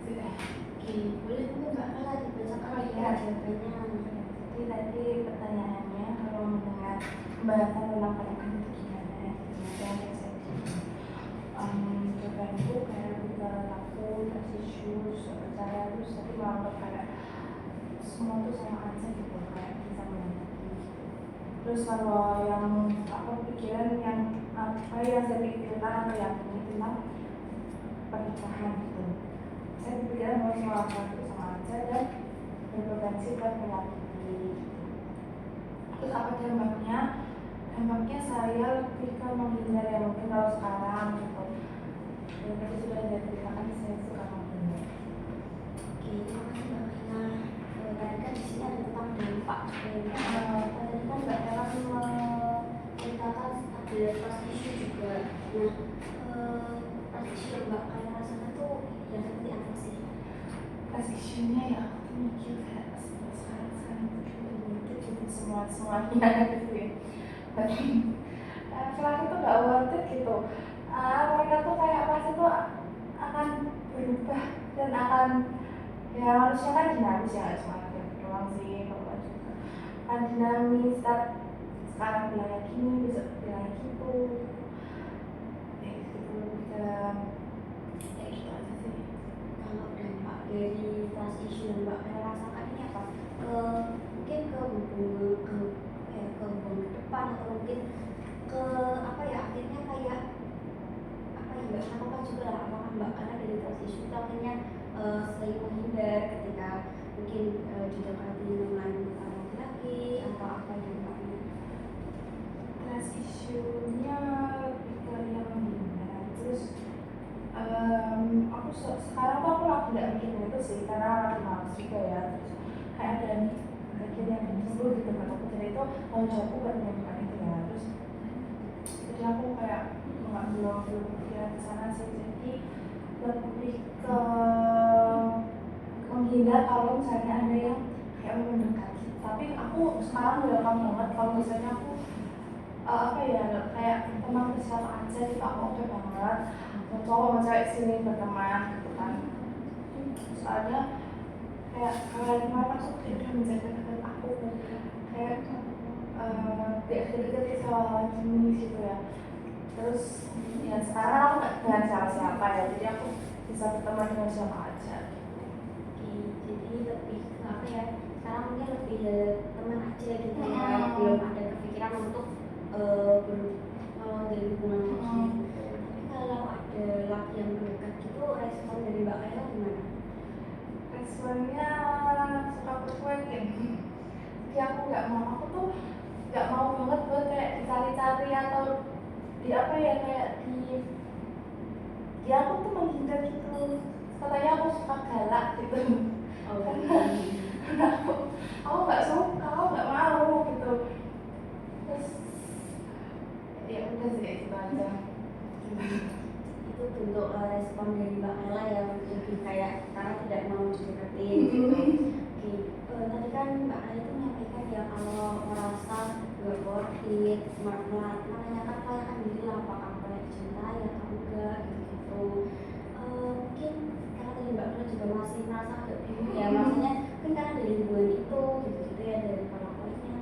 Oke, boleh mungkin Mbak Kala dibacakan Oh, juga iya. jawabannya. Jadi tadi pertanyaannya kalau mendengar pembahasan tentang pernikahan itu gimana? Gimana yang saya jawabanku kayak lebih ke laku, trust issues, percaya terus tapi menganggap kayak semua tuh sama aja gitu, kayak bisa mengerti. Terus kalau yang apa pikiran yang apa yang saya pikirkan atau yakini tentang pernikahan gitu, saya pikirkan bahwa semua laki-laki sama aja dan berpotensi buat menyakiti. Terus apa dampaknya? Dampaknya saya lebih ke menghindar ya mungkin kalau sekarang gitu. Dan tadi sudah saya ceritakan saya suka menghindar. Oke, terima kasih Mbak Kala. Tadi kan di sini ada tentang dampak. Tadi kan Mbak Kala menceritakan ada trust issue juga. Nah, trust issue yang Mbak Kala rasakan tuh yang seperti apa sih? Pas isunya ya aku tuh mikir kayak sekarang itu semuanya gitu ya. Tapi laki-laki tuh gak worth it gitu. Mereka tuh kayak pasti tuh akan berubah dan akan ya manusia kan dinamis ya nggak cuma laki-laki doang sih perempuan juga kan dinamis sekarang bilangnya gini besok bilangnya gitu kayak gitu kayak gitu aja sih. Kalau dampak dari trust issue yang Mbak Kala rasakan ini apa? Mungkin ke hubungan ke hubungan depan atau mungkin ke apa ya akhirnya kayak apa yang Mbak lakukan juga lah, apakah Mbak karena dari trust issue itu akhirnya sering menghindar ketika mungkin didekati dengan laki-laki atau apa dampaknya? Trust issue-nya lebih ke yang menghindar terus aku sekarang tuh aku lagi gak mikirin itu sih karena lagi males juga ya terus kayak ada nih bagian yang dulu gitu kan aku jadi itu tanggung jawabku buat menyembuhkan itu ya terus jadi aku kayak belum pikiran ke sana sih jadi lebih ke menghindar kalau misalnya ada yang kayak mendekati tapi aku sekarang welcome banget kalau misalnya aku apa ya kayak teman bersama aja gitu aku oke banget mau cowok mau cewek sini berteman gitu kan soalnya kayak kalau kemarin aku udah menjaga deket aku kayak deket-deket sama gini gitu ya terus ya sekarang aku nggak dengan siapa-siapa ya jadi aku bisa berteman dengan siapa aja Oke, jadi lebih ke apa ya? Sekarang mungkin lebih teman aja gitu ya, Hmm. belum ada kepikiran untuk dari hubungan lagi. Tapi kalau ada laki yang mendekat gitu, respon dari Mbak Kayla gimana? responnya suka berkuekin jadi aku tuh nggak mau banget buat kayak dicari-cari atau di apa ya kayak di ya aku tuh menghindar gitu katanya aku suka galak gitu Oh, karena aku nggak suka aku nggak mau gitu terus ya udah sih kayak gitu aja itu bentuk respon dari Mbak Kayla yang lebih kayak karena tidak mau dideketin gitu. Oke, tadi kan Mbak Kayla itu menyampaikan ya kalau merasa gak worth it, menanyakan kelayakan diri lah apakah layak dicintai atau enggak gitu. Mungkin karena tadi Mbak Kayla juga masih merasa agak bingung ya, maksudnya mungkin karena dari hubungan itu gitu-gitu ya dari para poinnya.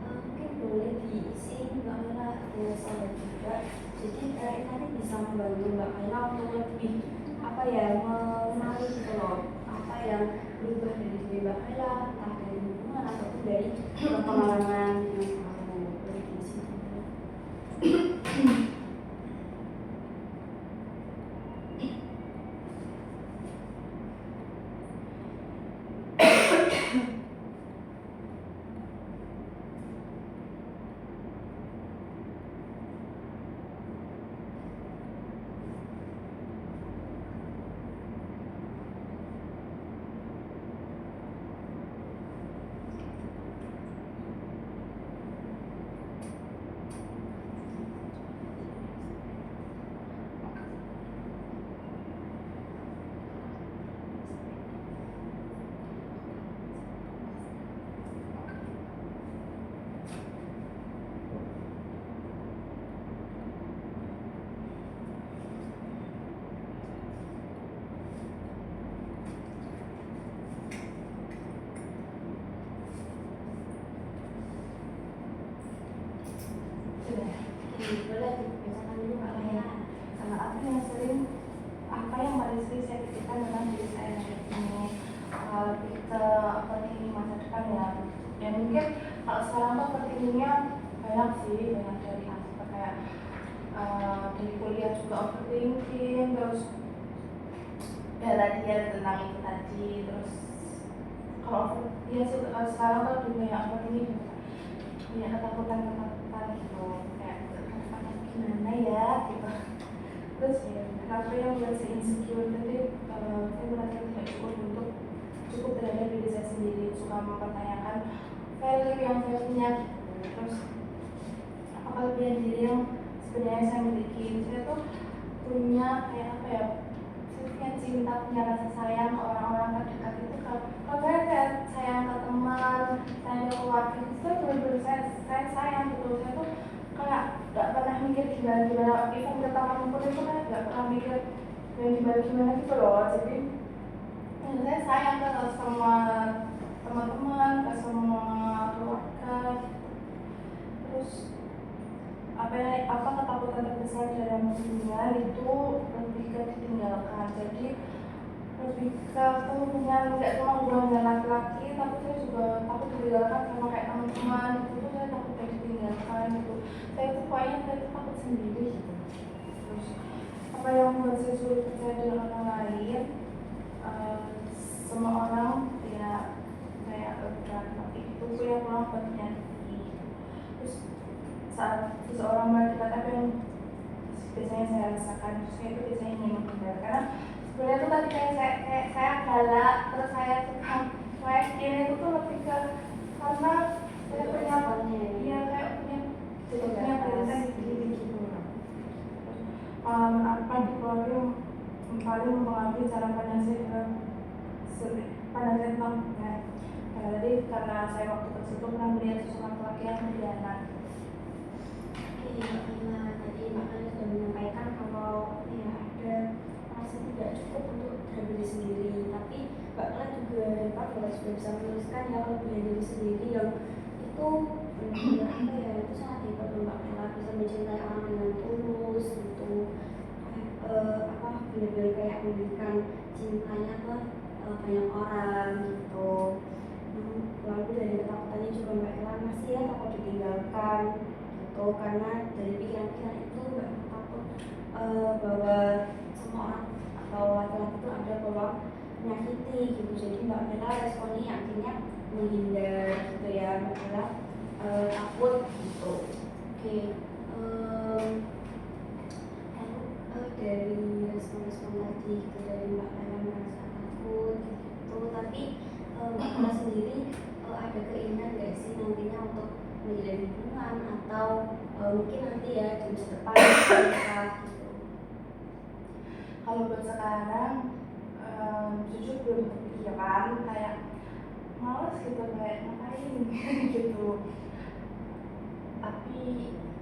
Mungkin boleh diisi Mbak Kayla ada saran juga. Jadi nanti bisa membantu Mbak Kayla untuk lebih apa ya mengenali gitu loh apa yang berubah dari diri Mbak Kayla entah dari hubungan ataupun dari pengalaman yang lalu. Boleh diisi dulu. juga overthinking, terus ya tadi ya tentang itu tadi, terus kalau ya sih kalau sekarang tuh dunia overthinking juga punya ketakutan gitu, kayak ketakutan gimana ya gitu. Terus apa yang buat saya insecure tadi, saya merasa tidak cukup terhadap diri saya sendiri, suka mempertanyakan value yang saya punya gitu. Terus apa kelebihan diri yang sebenarnya saya miliki. Saya tuh punya kayak apa ya, saya punya cinta, punya rasa sayang ke orang-orang terdekat itu. Kalau saya kayak sayang ke teman, sayang ke keluarga, itu benar-benar saya sayang gitu. Saya tuh kayak gak pernah mikir gimana even ke teman pun itu kan gak pernah mikir gimana gitu loh. Jadi saya sayang ke semua teman-teman, ke semua keluarga gitu. Terus apa ketakutan terbesar dalam dunia itu lebih ke ditinggalkan. Jadi lebih ke kemungkinan nggak cuma hubungan laki-laki, tapi saya juga takut ditinggalkan sama kayak teman-teman itu. Saya takut ditinggalkan gitu. Saya tuh takut sendiri gitu. Terus apa yang membuat saya sulit percaya dengan orang lain, semua orang ya kayak tapi itu yang orang bernyati. Terus saat seseorang melakukan apa yang biasanya saya rasakan, saya itu biasanya ingin menghindar, karena sebenarnya itu tadi kayak saya galak, terus saya tukang cuekin, itu tuh lebih ke karena saya punya ya kayak punya perasaan diri gitu. Apa di keluarga paling mempengaruhi cara pandang saya tentang jadi karena saya waktu kecil tuh pernah melihat sosok laki-laki yang berkhianat. Karena tadi Mbak Kali sudah menyampaikan kalau ya ada rasa tidak cukup untuk terhadap diri sendiri, tapi Mbak Kali juga dapat kalau sudah bisa menuliskan ya kalau punya diri sendiri yang itu apa ya, itu sangat hebat Mbak Kali bisa mencintai orang dengan tulus gitu, benar-benar kayak memberikan cintanya ke banyak orang gitu. Lalu dari ketakutannya juga Mbak Ella masih ya takut ditinggalkan gitu, karena dari pikiran-pikiran itu Mbak takut bahwa semua orang atau laki-laki itu ada peluang menyakiti gitu. Jadi Mbak Ella responnya akhirnya menghindar gitu ya, Mbak Ella takut gitu. Oke, dari respon-respon tadi gitu, dari Mbak Ella merasa takut gitu, tapi Mbak Ella sendiri ada keinginan nggak sih nantinya untuk menjalin hubungan atau mungkin nanti ya di masa depan menikah gitu? Kalau buat sekarang jujur belum terpikirkan, kayak males gitu, kayak ngapain gitu. Tapi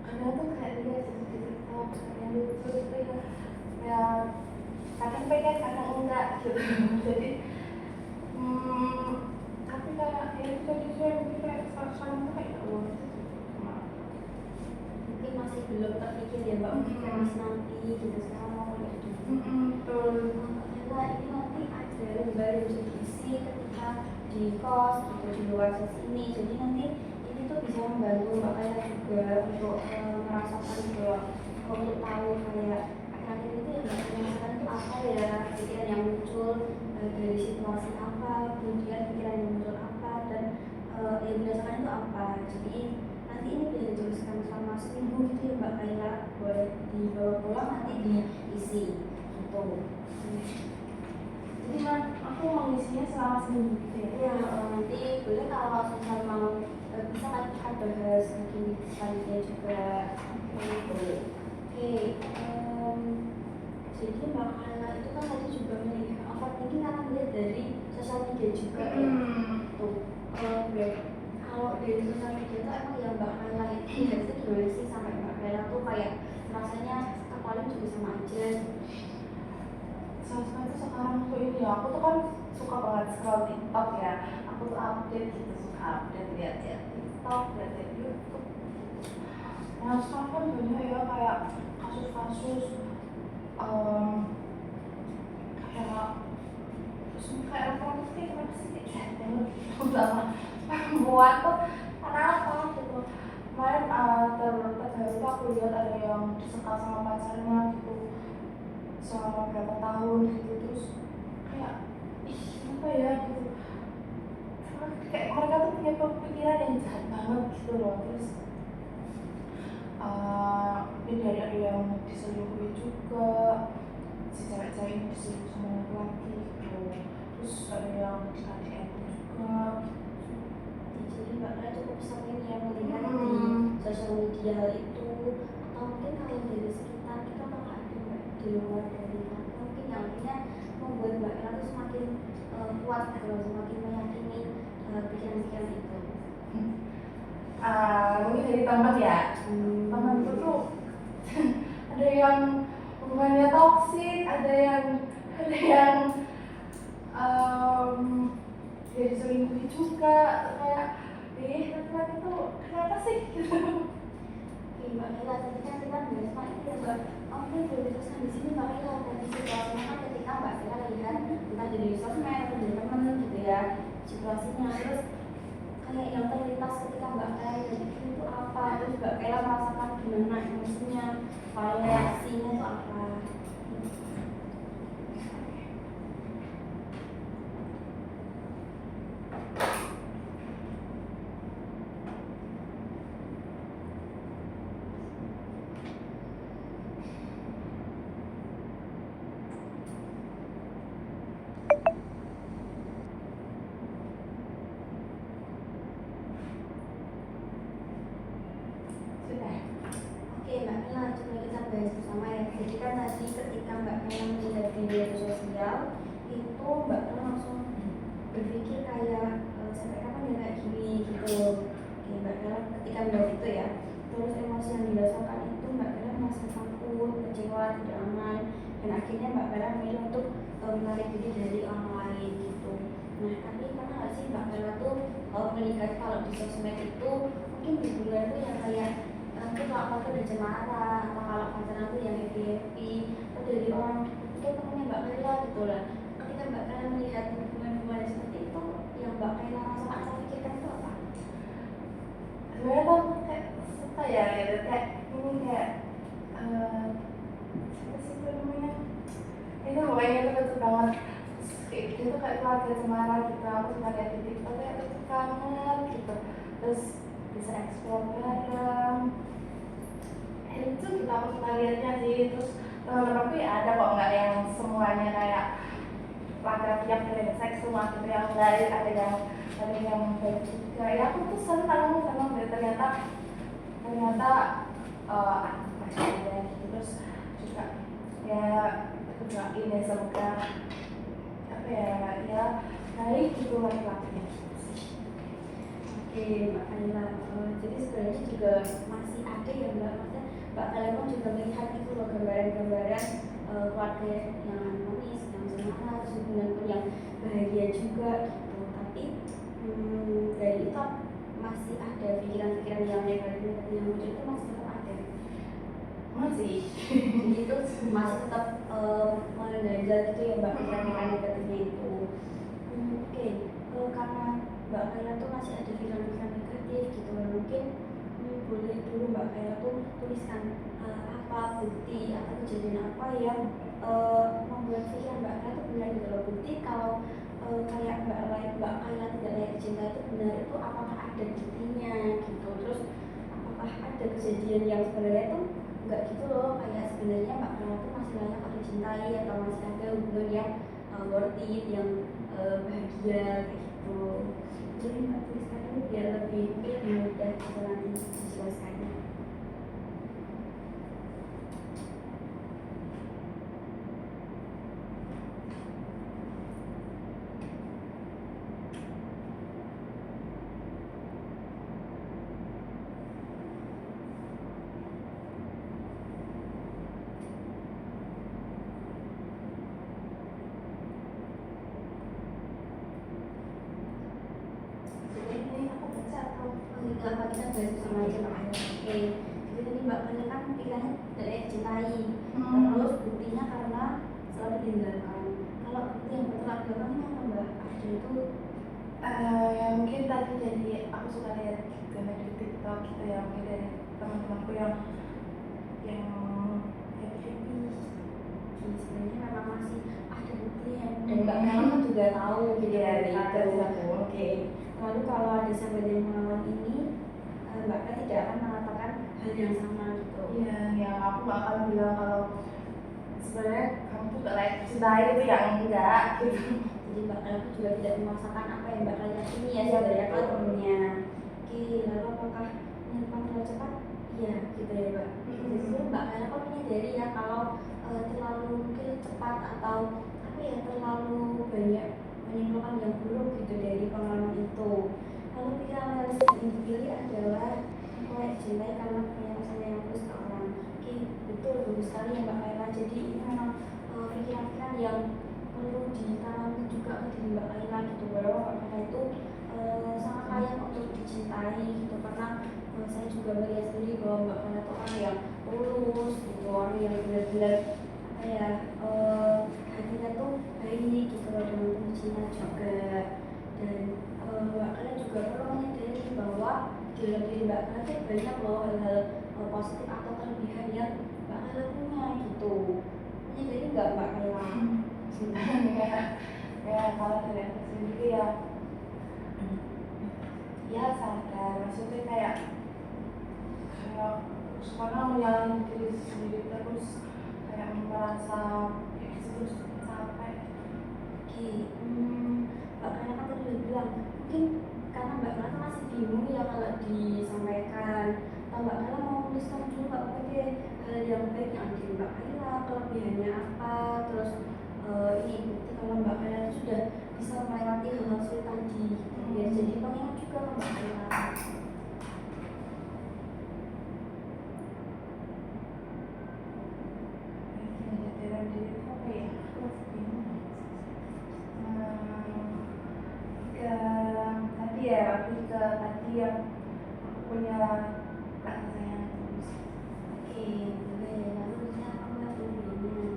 kadang tuh kayak dia cerita yang lucu itu ya kadang pengen kadang enggak gitu. Jadi tapi kayak ya itu tadi saya mungkin kayak sekarang tuh kayak Mungkin masih belum terpikir ya Mbak, mungkin masih nanti gitu, sekarang mau kuliah dulu. betul. Ternyata ini nanti ada lembar yang bisa diisi ketika di kos gitu, di luar sesi ini. Jadi nanti ini tuh bisa membantu Mbak Kaya juga untuk merasakan bahwa untuk tahu kayak akhir-akhir itu yang Mbak Kaya rasakan itu apa ya, pikiran yang muncul dari situasi apa, kemudian pikiran yang muncul apa, dan yang dirasakan itu apa. Jadi nanti ini bisa dituliskan selama seminggu gitu ya Mbak Kayla, boleh dibawa pulang nanti diisi gitu. Jadi aku mau ngisinya selama seminggu gitu ya? Ya, nanti boleh kalau misalnya mau bisa kan kita bahas lagi selanjutnya juga. Boleh. Oke, jadi Mbak Kayla itu kan tadi juga melihat overthinking karena melihat dari sosial media juga ya. Tuh, kalau dari sosial media itu emang yang Mbak Kayla itu gimana sih sampai Mbak Kayla tuh kayak rasanya paling juga sama aja. Sosmed tuh sekarang tuh ini ya, aku tuh kan suka banget scroll TikTok ya. Aku tuh update gitu, suka update lihat TikTok, lihat YouTube. Nah sekarang kan banyak ya kayak kasus-kasus kayak orang tuh kenapa sih kayak banget sama perempuan tuh kenapa gitu. Kemarin terbaru tuh aku lihat ada yang disekal sama pacarnya gitu. selama berapa tahun gitu, terus kayak ih apa ya gitu. Kayak mereka tuh punya pemikiran yang jahat banget gitu loh. Terus ini ada yang diselingkuhi juga, si cewek-cewek ini diselingkuhi sama laki-laki gitu. Terus ada yang di KDRT juga. Jadi Mbak Kala cukup sering ya melihat di sosial media hal itu, atau mungkin kalau dari sekitar kita apakah ada Mbak di luar dari Kala mungkin yang akhirnya membuat Mbak Kala tuh semakin kuat gitu, semakin meyakini pikiran-pikiran itu. Mungkin dari teman ya. Temanku tuh ada yang hubungannya toksik, ada yang jadi selingkuhi juga, kayak laki-laki tuh kenapa sih gitu. Oke Mbak Kala, tapi kan kita bahas Mbak itu juga mungkin boleh diteruskan di sini Mbak Kala, dari situasinya kan ketika Mbak Kala lihat entah dari sosmed atau dari teman gitu ya situasinya, terus kayak yang terlintas ketika Mbak Kala itu apa, terus Mbak Kala merasakan gimana emosinya, kalau reaksinya itu apa? Oke Mbak Mila, coba kita bahas bersama ya. Jadi kan tadi ketika Mbak Mila melihat video sosial itu Mbak Mila langsung berpikir kayak sampai kapan ya kayak gini gitu. Oke Mbak Mila ketika melihat itu ya, terus emosi yang dirasakan itu Mbak Mila merasa takut, kecewa, tidak aman, dan akhirnya Mbak Mila memilih untuk menarik diri dari orang lain gitu. Nah tapi pernah nggak sih Mbak Mila tuh melihat kalau di sosmed itu mungkin di bulan tuh yang kayak nanti kalau aku tuh cemara atau kalau pacaran tuh yang happy atau dari orang mungkin temennya Mbak Kayla gitu lah. Ketika Mbak Kayla melihat hubungan-hubungan seperti itu, yang Mbak Kayla rasakan atau pikirkan itu apa? Sebenarnya tuh kayak suka ya gitu, kayak ini kayak siapa sih itu namanya, itu pokoknya itu lucu banget. Itu tuh kayak keluarga cemara gitu, aku suka lihat di TikTok kayak lucu banget gitu. Terus bisa explore bareng, itu kita aku suka lihatnya sih. Terus teman-temanku ya ada kok, nggak yang semuanya kayak laki-laki yang beda seks semua gitu, yang enggak, ada yang baik juga ya. Aku tuh senang deh, ternyata masih ada gitu. Terus juga ya aku doain ya semoga apa ya baik gitu laki-lakinya. Oke Mbak Kayla, jadi sebenarnya juga masih ada ya Mbak Kayla pun juga melihat itu loh gambaran-gambaran keluarga yang harmonis, yang semangat, terus hubungan pun yang bahagia juga gitu. Tapi dari itu masih ada pikiran-pikiran yang negatif yang muncul itu masih tetap ada. Masih. Jadi itu masih tetap mengganjal gitu ya Mbak, pikiran-pikiran negatifnya itu. Oke, karena Mbak Kayla tuh masih ada pikiran-pikiran negatif gitu, mungkin boleh dulu Mbak Kayla tuh tuliskan apa bukti atau kejadian apa yang membuat pikiran Mbak Kayla tuh benar gitu loh. Bukti kalau kayak Mbak Kayla tidak layak cinta itu benar, itu apakah ada buktinya gitu. Terus apakah ada kejadian yang sebenarnya tuh enggak gitu loh, kayak sebenarnya Mbak Kayla tuh masih layak untuk dicintai atau masih ada hubungan yang worth it, yang bahagia kayak gitu. Jadi Mbak tuliskan dulu biar lebih mudah kita nanti menjelaskannya. Apa kita bahas bersama aja Mbak Kayla. Oke, jadi tadi Mbak Kayla kan pikirannya tidak layak cintai, terus buktinya karena selalu ditinggalkan. Kalau bukti yang bertolak belakang ini apa Mbak? Ada itu Ya mungkin tadi jadi aku suka lihat gambar di TikTok gitu ya, mungkin dari teman-temanku yang happy. sebenarnya juga tahu gitu Iya, dari ada itu. satu. Oke. Lalu kalau ada sahabat yang mengalami ini, Mbak Eka tidak akan mengatakan hal yang sama gitu. Iya, yang aku gak akan bilang kalau sebenarnya kamu tuh gak layak cintai, itu yang enggak gitu. Jadi Mbak Eka juga tidak memaksakan apa yang Mbak Eka yakini ya Iya, sebenarnya betul. kalau temennya. Oke, lalu apakah menyimpan terlalu cepat? Iya, gitu ya Mbak. Jadi Mbak Eka kok menyadari ya kalau terlalu mungkin cepat atau apa ya terlalu banyak menyimpulkan yang buruk gitu dari pengalaman itu. Lalu pikiran realistis yang dipilih adalah layak cintai karena punya rasanya yang tulus ke orang. Oke, betul bagus sekali ya Mbak Kaila. Jadi ini memang pikiran-pikiran yang perlu ditanamkan juga ke diri Mbak Kaila gitu, bahwa Mbak Kaila itu sangat layak untuk dicintai gitu, karena saya juga melihat sendiri bahwa Mbak Kaila itu orang yang tulus gitu, orang yang benar-benar apa ya hatinya tuh baik gitu loh dengan penuh cinta juga. Dan Mbak Kaila juga perlu menyadari bahwa di dalam diri Mbak Kaila tuh banyak loh hal-hal positif atau kelebihan yang Mbak Kaila punya gitu. Menyadari nggak Mbak Kaila? Ya kalau dari aku sendiri ya sadar, maksudnya kayak sekarang menyalahin diri sendiri terus kayak merasa terus capek. Oke, Mbak Kaila kan tadi udah bilang mungkin karena Mbak Kaila masih bingung ya kalau disampaikan. Mbak Kaila mau tuliskan dulu Mbak Kaila hal yang baik yang ada di Mbak Kaila, kelebihannya apa, terus ini bukti kalau Mbak Kaila sudah bisa melewati hal-hal sulit tadi ya, jadi pengingat juga ke Mbak Kaila. Dalam diri apa ya? Tadi ya lebih ke tadi yang aku punya rasa sayang tulus. Oke, boleh. Lalu bisa apa Mbak kelebihannya?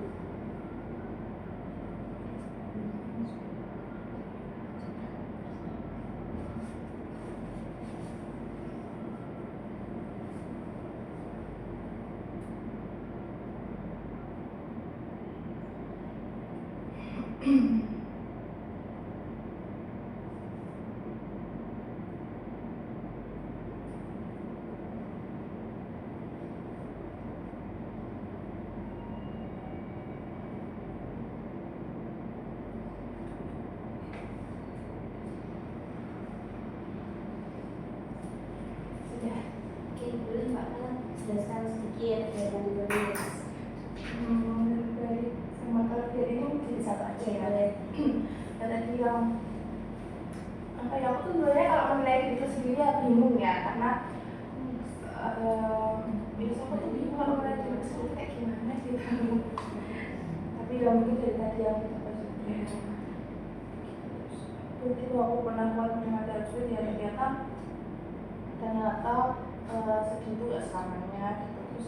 Oke, boleh Mbak Kaila jelaskan sedikit dari yang ditulis. Dari sama kelebihan ini jadi satu aja ya. Dan tadi yang apa ya, aku tuh sebenarnya kalau menilai diriku sendiri ya bingung ya, karena biasa aku tuh bingung kalau menilai diriku sendiri kayak gimana gitu. Tapi ya mungkin dari tadi yang kita bahas begitu aku pernah buat menyadari ya ternyata sedih itu gak selamanya gitu. Terus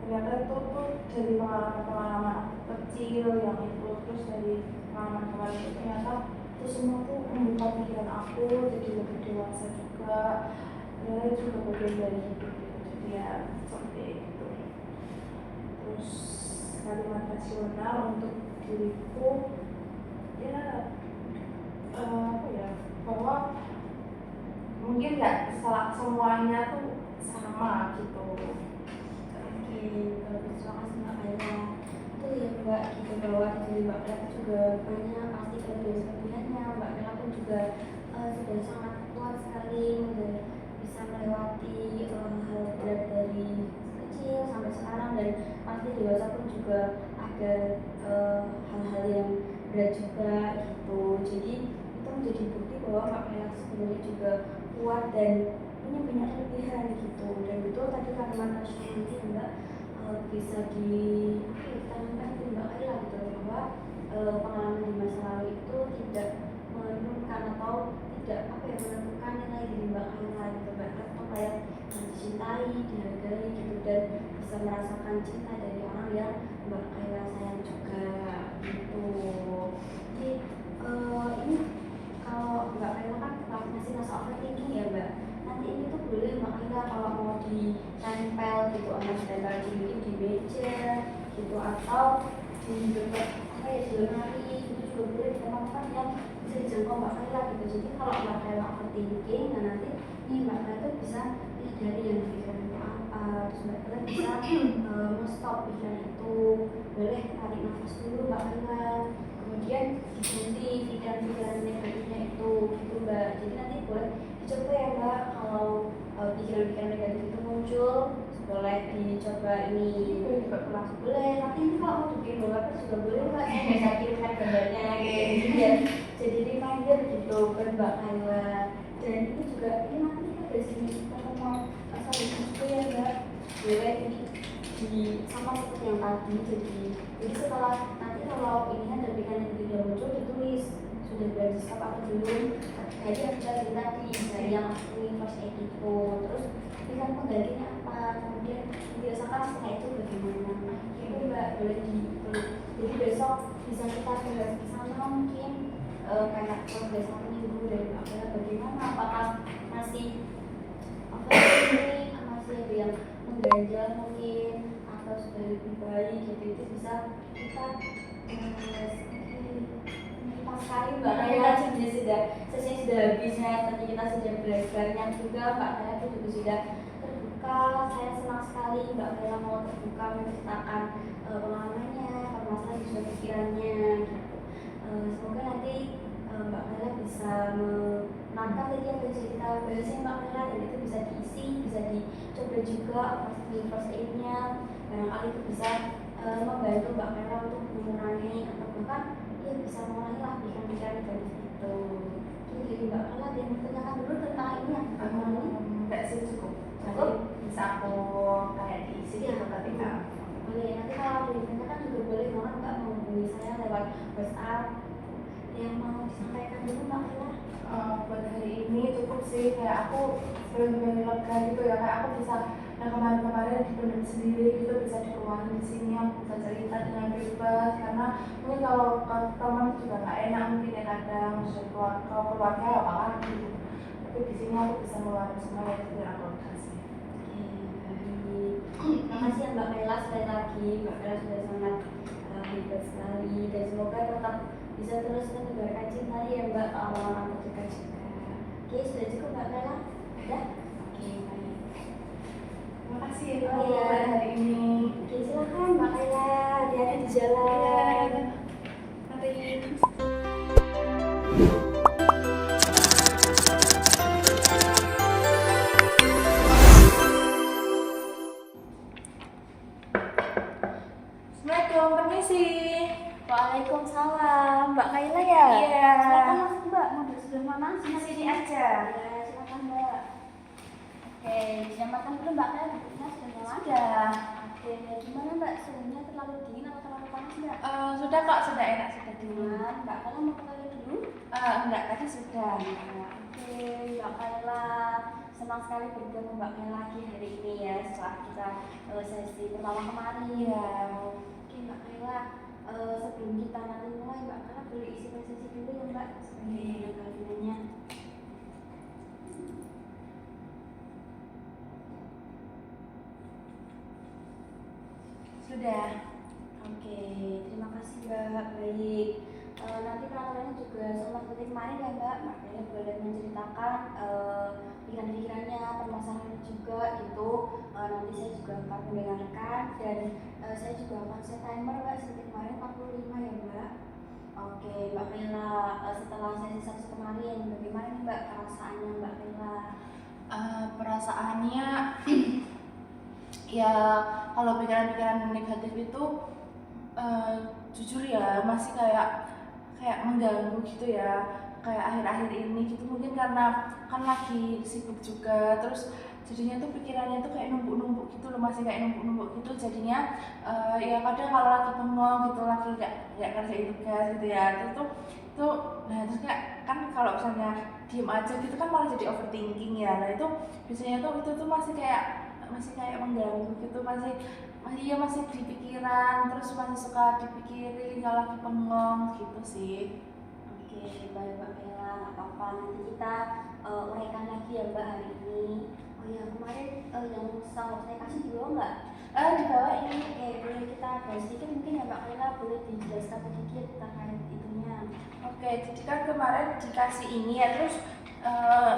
ternyata itu tuh dari pengalaman aku kecil yang itu, terus dari pengalaman kemarin itu ternyata itu semua tuh membuka pikiran aku jadi lebih dewasa juga, ternyata juga bagian dari hidup gitu. Jadi ya seperti itu. Terus kalimat rasional untuk diriku ya apa ya, bahwa mungkin nggak semuanya tuh sama gitu. Oke, bagus, terima kasih Mbak Kaila. Itu ya Mbak, gitu bahwa dari Mbak Kaila juga banyak pasti kelebihan-kelebihannya. Mbak Kaila pun juga sudah sangat kuat sekali bisa melewati hal berat dari kecil sampai sekarang, dan pasti dewasa pun juga ada hal-hal yang berat juga gitu. Jadi itu menjadi bukti bahwa Mbak Kaila sebenarnya juga kuat dan punya banyak kelebihan gitu. Dan betul tadi kalimat rasional itu Mbak bisa ditanamkan di Mbak Kaila gitu, bahwa pengalaman di masa lalu itu tidak menentukan atau tidak menentukan nilai diri Mbak Kaila gitu. Mbak Kaila tetap layak dicintai, dihargai gitu, dan bisa merasakan cinta dari orang yang Mbak Kaila sayang juga gitu. Jadi ini kalau Mbak Kaila kan masih masa overthinking ya Mbak, nanti ini tuh boleh Mbak Kaila kalau mau ditempel gitu, ditempel di meja gitu, atau di dekat di lemari itu juga boleh di tempat-tempat yang bisa dijangkau Mbak Kaila gitu. Jadi kalau Mbak Kaila overthinking, nah nanti nih Mbak Kaila tuh bisa dari yang pikirannya apa, terus Mbak Kaila bisa stop pikiran itu, boleh tarik nafas dulu Mbak Kaila, kemudian diganti pikiran-pikiran negatifnya itu gitu Mbak. Jadi nanti boleh dicoba ya Mbak, kalau pikiran-pikiran negatif itu muncul, boleh dicoba ini juga pulang. boleh, tapi ini kalau mau dikirim bapak juga boleh Mbak, saya bisa kirimkan gambarnya gitu ya, jadi reminder gitu ke Mbak Kaila. Dan ini juga, ini nanti kita dari sini kita mau saling itu ya Mbak, boleh ini di sama seperti yang tadi, jadi setelah nanti kalau ini ada pikiran yang tidak muncul ditulis sudah berani stop atau belum. Jadi yang kita tadi dari yang ini first aid itu, terus pilihan penggantinya apa, kemudian dirasakan setelah itu bagaimana itu Mbak, boleh di jadi besok bisa kita bahas di sana mungkin kayak progres satu minggu dari Mbak Kaila bagaimana, apakah masih apa ini masih ada yang mengganjal mungkin atau sudah lebih baik gitu, itu bisa kita pas sekali Mbak Kaila jadi sudah sesi sudah habisnya, tadi kita sudah belajar yang juga Mbak Kaila itu juga sudah terbuka. Saya senang sekali Mbak Kaila mau terbuka menceritakan pengalamannya, permasalahan juga pikirannya gitu. Semoga nanti Mbak Kaila bisa menangkap tadi yang bisa kita bahas Mbak Kaila, dan itu bisa diisi, bisa dicoba juga pasti first aid-nya, barangkali itu bisa membantu Mbak Kaila untuk mengurangi atau bahkan ya bisa mengurangi lah pikiran-pikiran negatif itu. Jadi Mbak Kaila ada yang bertanyakan dulu tentang ini ya? Enggak sih, cukup. Nanti bisa aku kayak diisi gitu ketika. Boleh, nanti kalau ada yang bertanyakan juga boleh banget Mbak menghubungi saya lewat WhatsApp. Yang mau disampaikan dulu Mbak Kaila? Buat hari ini cukup sih, kayak aku benar-benar lega gitu ya, kayak aku bisa yang kemarin-kemarin dipendam sendiri gitu bisa dikeluarin di sini, aku bisa cerita dengan bebas, karena mungkin kalau teman juga nggak enak mungkin ya kadang kalau keluarga ya apa gitu, tapi di sini aku bisa ngeluarin semua yang itu aku kasih. Terima kasih ya Mbak Kaila sekali lagi. Mbak Kaila sudah sangat hebat sekali, dan semoga tetap bisa terus menebarkan cinta ya Mbak ke orang-orang terdekat juga. Oke, sudah cukup Mbak Kaila? Sudah? Oke, baik. Terima kasih ya Oh iya, hari ini. Oke, silakan Mbak Kaila, hati-hati di jalan. Nanti. Assalamualaikum, permisi. Waalaikumsalam, Mbak Kaila ya? Iya. Silakan masuk Mbak, mau duduk sebelah mana? Di sini aja. Ya, silakan Mbak. Oke, sudah makan belum Mbak Kaila? Duduknya sudah nyaman? Sudah. Oke, gimana Mbak? Suhunya terlalu dingin atau terlalu panas Mbak? Sudah kok, sudah enak, sudah dulu. Aman. Mbak Kaila mau ke toilet dulu? Enggak, tadi sudah. Oke, Mbak Kaila, senang sekali bertemu Mbak Kaila lagi hari ini ya, setelah kita sesi pertama kemarin. Iya. Oke Mbak Kaila, sebelum kita nanti mulai Mbak Kaila boleh isi sesi dulu ya Mbak, sebagai kabinetnya. Sudah. Oke, terima kasih Mbak. Baik, nanti peraturannya juga sama seperti kemarin ya Mbak. Mbak Kaila boleh menceritakan pikiran-pikirannya, permasalahan juga gitu. Nanti saya juga akan mendengarkan, dan saya juga akan set timer Mbak, seperti kemarin 45 ya Mbak. Oke Mbak Kaila, setelah sesi kemarin bagaimana nih Mbak perasaannya Mbak Kaila? Perasaannya ya kalau pikiran-pikiran negatif itu jujur ya masih kayak mengganggu gitu ya, kayak akhir-akhir ini gitu, mungkin karena kan lagi sibuk juga, terus jadinya tuh pikirannya tuh kayak numpuk-numpuk gitu loh, masih kayak numpuk-numpuk gitu, jadinya ya kadang kalau lagi bengong gitu, lagi nggak ngerjain tugas gitu ya, itu nah terus kayak kan kalau misalnya diem aja gitu kan malah jadi overthinking ya, nah itu biasanya tuh itu tuh masih kayak mengganggu gitu, masih di pikiran, terus masih suka dipikirin kalau lagi bengong gitu sih. Oke, baik Mbak Kaila, nggak apa-apa, nanti kita uraikan lagi ya Mbak hari ini. Oh ya, kemarin yang saya kasih di bawah nggak? Di bawah ini. Oke, boleh kita bahas sedikit mungkin ya Mbak Kaila, boleh dijelaskan sedikit terkait itunya. Oke, jadi kan kemarin dikasih ini ya, terus eh,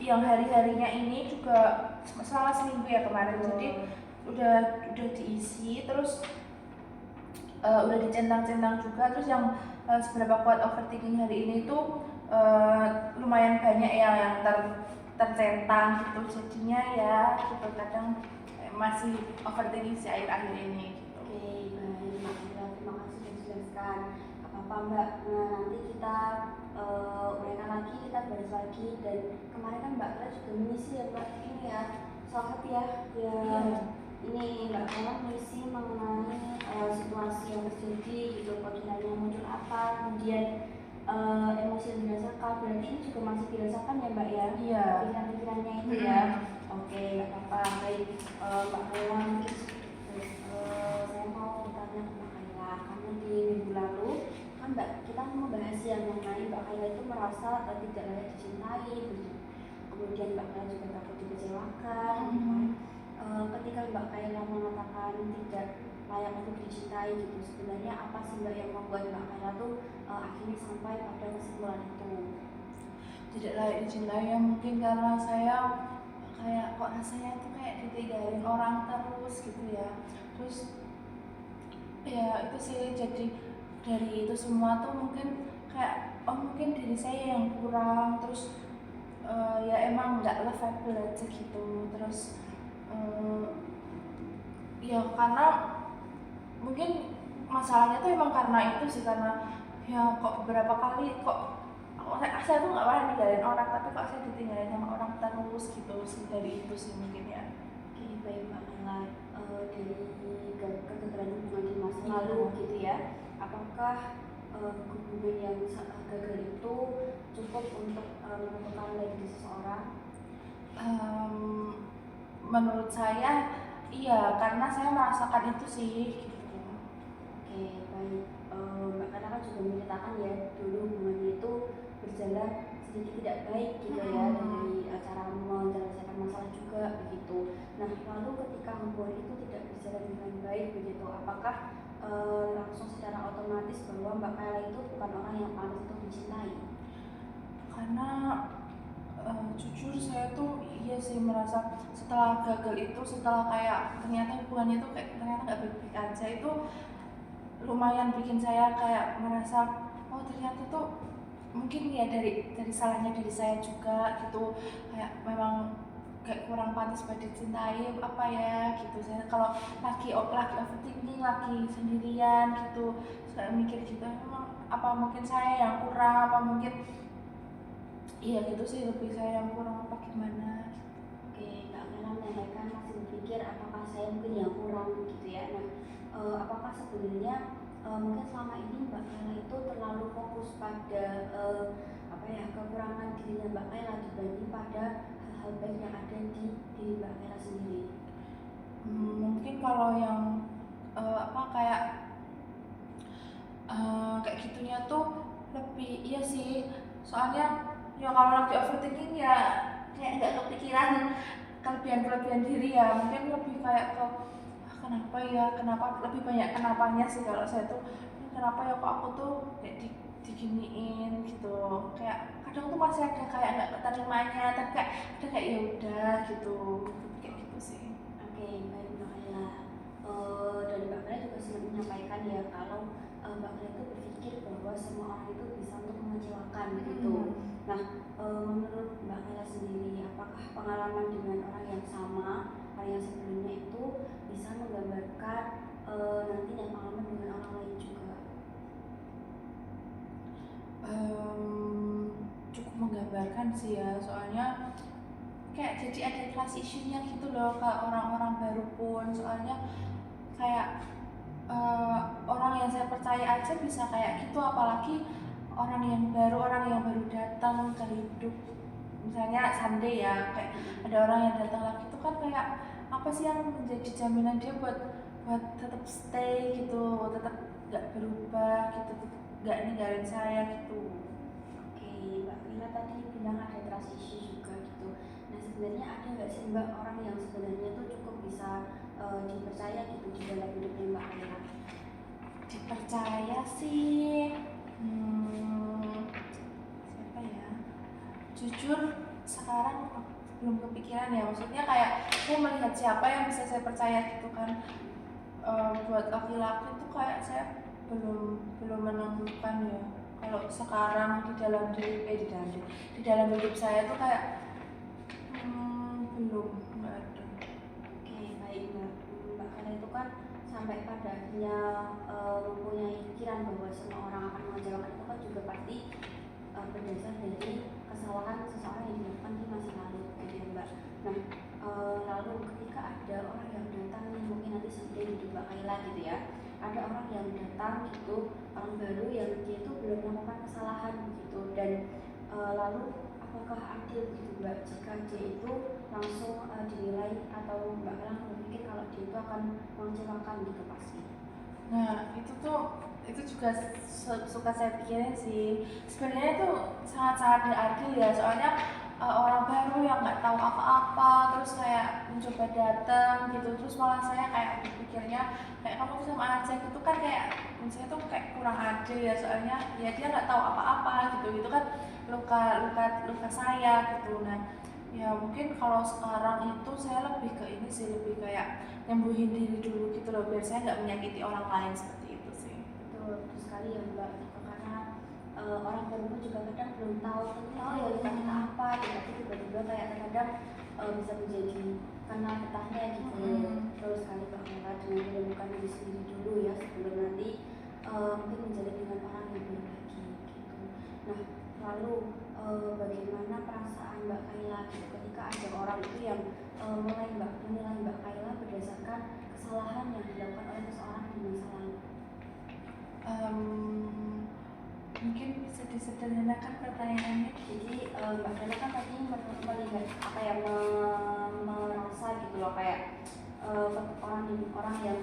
yang hari-harinya ini juga selama seminggu ya kemarin, jadi udah diisi, terus udah dicentang-centang juga, terus yang seberapa kuat overthinking hari ini tuh lumayan banyak ya yang tercentang gitu, jadinya ya gitu kadang masih overthinking si akhir-akhir ini gitu. Oke, baik Mbak Ella, terima kasih sudah dijelaskan. Apa-apa Mbak, nah nanti kita uraikan lagi, kita bahas lagi. Dan kemarin kan Mbak Ella juga mengisi ya Mbak, ini ya, salah satu ya, Iya. ini Mbak Ella mengisi mengenai situasi yang terjadi gitu, keinginannya muncul apa, kemudian emosi yang dirasakan. Berarti ini juga masih dirasakan ya Mbak ya? Iya. Pikiran-pikirannya itu ya. Oke, nggak apa-apa. Baik, Mbak Ella mungkin saya mau bertanya ke Mbak Kayla, karena di minggu lalu kan kita membahas yang mengenai Mbak Kayla itu merasa tidak layak dicintai, gitu. Kemudian Mbak Kayla juga takut dikecewakan. Ketika Mbak Kayla mengatakan tidak layak untuk dicintai gitu, sebenarnya apa sih Mbak yang membuat Mbak Kayla tuh akhirnya sampai pada kesimpulan itu? Tidak layak dicintai ya mungkin karena saya kayak kok rasanya tuh kayak ditinggalin orang terus gitu ya, terus ya itu sih, jadi dari itu semua tuh mungkin kayak mungkin diri saya yang kurang, terus ya emang nggak lovable aja gitu, terus ya karena mungkin masalahnya tuh emang karena itu sih, karena ya kok beberapa kali kok saya tuh nggak pernah ninggalin orang, tapi kok saya ditinggalin sama orang terus gitu sih, dari itu sih mungkin ya. Oke, baik Mbak Ella, dari kegagalan hubungan di masa lalu gitu ya, apakah hubungan yang gagal itu cukup untuk menentukan legacy seseorang? Menurut saya iya, karena saya merasakan itu sih gitu. Oke, baik. Mbak Kana kan juga menceritakan ya dulu hubungannya itu berjalan sedikit tidak baik gitu ya, dari cara menyelesaikan masalah juga begitu. Nah, lalu ketika hubungan itu tidak berjalan dengan baik begitu, apakah langsung secara otomatis bahwa Mbak Kayla itu bukan orang yang pantas untuk dicintai? Karena jujur saya tuh iya sih merasa setelah gagal itu, setelah kayak ternyata hubungannya itu kayak ternyata nggak baik-baik aja, itu lumayan bikin saya kayak merasa ternyata tuh mungkin ya dari salahnya diri saya juga gitu, kayak memang kayak kurang pantas buat dicintai apa ya gitu. Saya kalau lagi overthinking, lagi sendirian gitu, saya mikir gitu, emang apa mungkin saya yang kurang, apa mungkin iya gitu sih, lebih saya yang kurang apa gimana. Oke, Kak Mela menanyakan masih berpikir apakah saya mungkin yang kurang gitu ya. Nah, apakah sebenarnya mungkin selama ini Mbak Mela itu terlalu fokus pada kekurangan dirinya Mbak Mela dibanding pada hal-hal baik yang ada di diri Mbak Mela sendiri? Mungkin kalau yang kayak gitunya tuh lebih iya sih, soalnya ya kalau lagi overthinking ya kayak nggak kepikiran kelebihan diri ya, mungkin lebih kayak ke kenapa lebih banyak kenapanya sih kalau saya tuh, kenapa ya kok aku tuh kayak diginiin gitu, kayak kadang tuh masih ada kayak nggak keterimanya, tapi kayak ada kayak ya udah gitu, kayak gitu sih. Oke, baik Mbak Mela. Dan Mbak Mela juga sudah menyampaikan ya kalau Mbak Mela itu berpikir bahwa semua orang itu bisa untuk mengecewakan gitu. Nah, menurut Mbak Mela sendiri, apakah pengalaman dengan orang yang sama, orang yang sebelumnya itu bisa menggambarkan nantinya pengalaman dengan orang lain juga? Cukup menggambarkan sih ya, soalnya kayak jadi ada trust issue-nya gitu loh ke orang-orang baru pun, soalnya kayak orang yang saya percaya aja bisa kayak gitu, apalagi orang yang baru datang ke hidup, misalnya Sunday ya, kayak ada orang yang datang lagi itu kan kayak apa sih yang menjadi jaminan dia buat tetap stay gitu, tetap nggak berubah gitu, tetap nggak ninggalin saya gitu. Oke, Mbak Mila tadi bilang ada trust issue juga gitu. Nah, sebenarnya ada nggak sih Mbak orang yang sebenarnya tuh cukup bisa dipercaya gitu di dalam hidupnya Mbak Mila? Dipercaya sih Jujur sekarang belum kepikiran ya, maksudnya kayak saya melihat siapa yang bisa saya percaya gitu kan. Buat laki-laki tuh kayak saya belum menemukan ya. Kalau sekarang di dalam hidup saya tuh kayak belum, nggak ada. Oke, baik Mbak. Mbak Kala itu kan sampai pada akhirnya mempunyai pikiran bahwa semua orang akan mengecewakan itu kan juga pasti berdasar dari kesalahan seseorang yang dilakukan di masa lalu, gitu ya Mbak. Nah, lalu ketika ada orang yang datang nih, mungkin nanti seperti di Mbak Kaila gitu ya, ada orang yang datang gitu, orang baru yang dia itu belum melakukan kesalahan gitu, dan lalu apakah adil gitu Mbak jika dia itu langsung dinilai atau Mbak Kaila berpikir kalau dia itu akan mengecewakan gitu pasti? Nah itu juga suka saya pikirin sih. Sebenarnya itu sangat-sangat tidak adil ya, soalnya orang baru yang nggak tahu apa-apa terus kayak mencoba datang gitu, terus malah saya kayak berpikirnya kayak kamu tuh sama aja gitu kan, kayak saya tuh kayak kurang adil ya, soalnya ya dia nggak tahu apa-apa gitu kan, luka saya gitu. Nah ya mungkin kalau sekarang itu saya lebih ke ini sih, lebih kayak nyembuhin diri dulu gitu loh, biar saya nggak menyakiti orang lain, seperti itu sih. Betul sekali ya Mbak, gitu. Karena orang baru pun juga kadang belum tahu ya luka kita apa, tapi tiba-tiba kayak terkadang bisa menjadi kena getahnya gitu. Terus sekali Mbak Mela dengan menemukan diri sendiri dulu ya sebelum nanti mungkin menjalin dengan orang yang baru lagi gitu. Nah lalu bagaimana perasaan Mbak Kaila gitu ketika ada orang itu yang menilai Mbak Kaila berdasarkan kesalahan yang dilakukan oleh seseorang di masa lalu? Mungkin bisa disederhanakan pertanyaannya. Jadi Mbak Kaila kan tadi melihat apa ya, merasa gitu loh kayak orang yang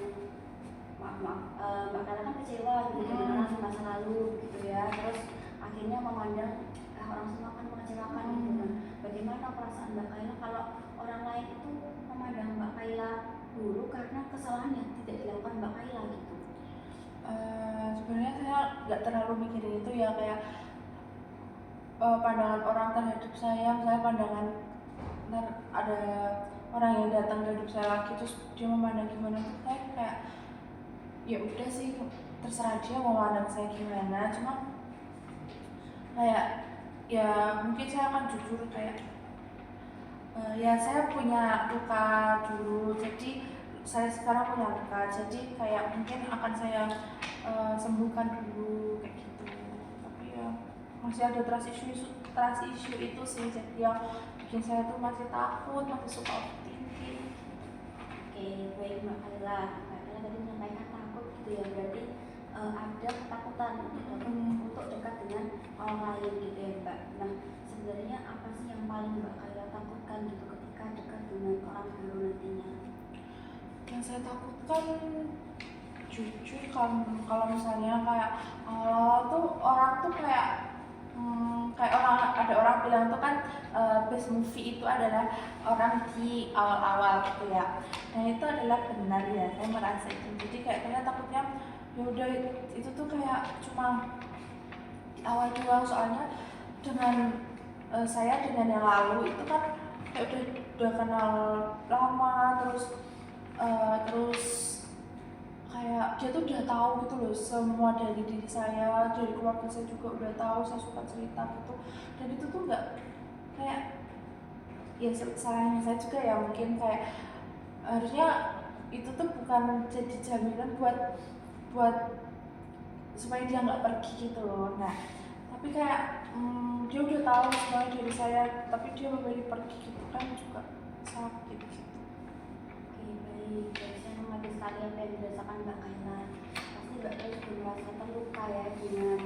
Mbak Kaila kan kecewa gitu dengan orang di masa lalu gitu ya, terus akhirnya memandang orang semua kan mengecewakan gitu kan. Bagaimana perasaan Mbak Kaila kalau orang lain itu memandang Mbak Kaila dulu karena kesalahan yang tidak dilakukan Mbak Kaila gitu? Sebenarnya saya nggak terlalu mikirin itu ya, kayak pandangan orang terhadap saya, misalnya pandangan ada orang yang datang ke hidup saya lagi terus dia memandang gimana tuh, kayak ya udah sih terserah dia mau memandang saya gimana. Cuma kayak ya mungkin saya akan jujur kayak ya saya punya luka dulu, jadi saya sekarang punya luka, jadi kayak mungkin akan saya sembuhkan dulu kayak gitu. Tapi ya masih ada trust issue itu sih, jadi yang bikin saya tuh masih takut, masih suka overthinking. Oke, baik Mbak Kaila. Mbak Kaila tadi menyampaikan takut gitu ya, berarti ada ketakutan untuk dekat dengan orang lain gitu ya Mbak. Nah sebenarnya apa sih yang paling Mbak Kaila takutkan gitu ketika dekat dengan orang baru nantinya? Yang saya takutkan jujur kalau misalnya kayak tuh orang tuh kayak ada orang bilang tuh kan best movie itu adalah orang di awal-awal gitu ya. Nah itu adalah benar ya, saya merasa itu. Jadi kayak saya takutnya ya udah itu tuh kayak cuma di awal doang, soalnya dengan saya dengan yang lalu itu kan kayak udah kenal lama, terus kayak dia tuh udah tahu gitu loh semua dari diri saya, dari keluarga saya juga udah tahu saya suka cerita gitu. Dan itu tuh nggak kayak ya salahnya saya juga ya, mungkin kayak harusnya itu tuh bukan jadi jaminan buat supaya dia nggak pergi gitu loh. Nah tapi kayak dia udah tahu semuanya dari saya tapi dia memilih pergi gitu kan juga sakit gitu. Oke, baik. Saya mengerti sekali apa yang dirasakan Mbak Kaila. Pasti Mbak Kaila juga merasa terluka ya dengan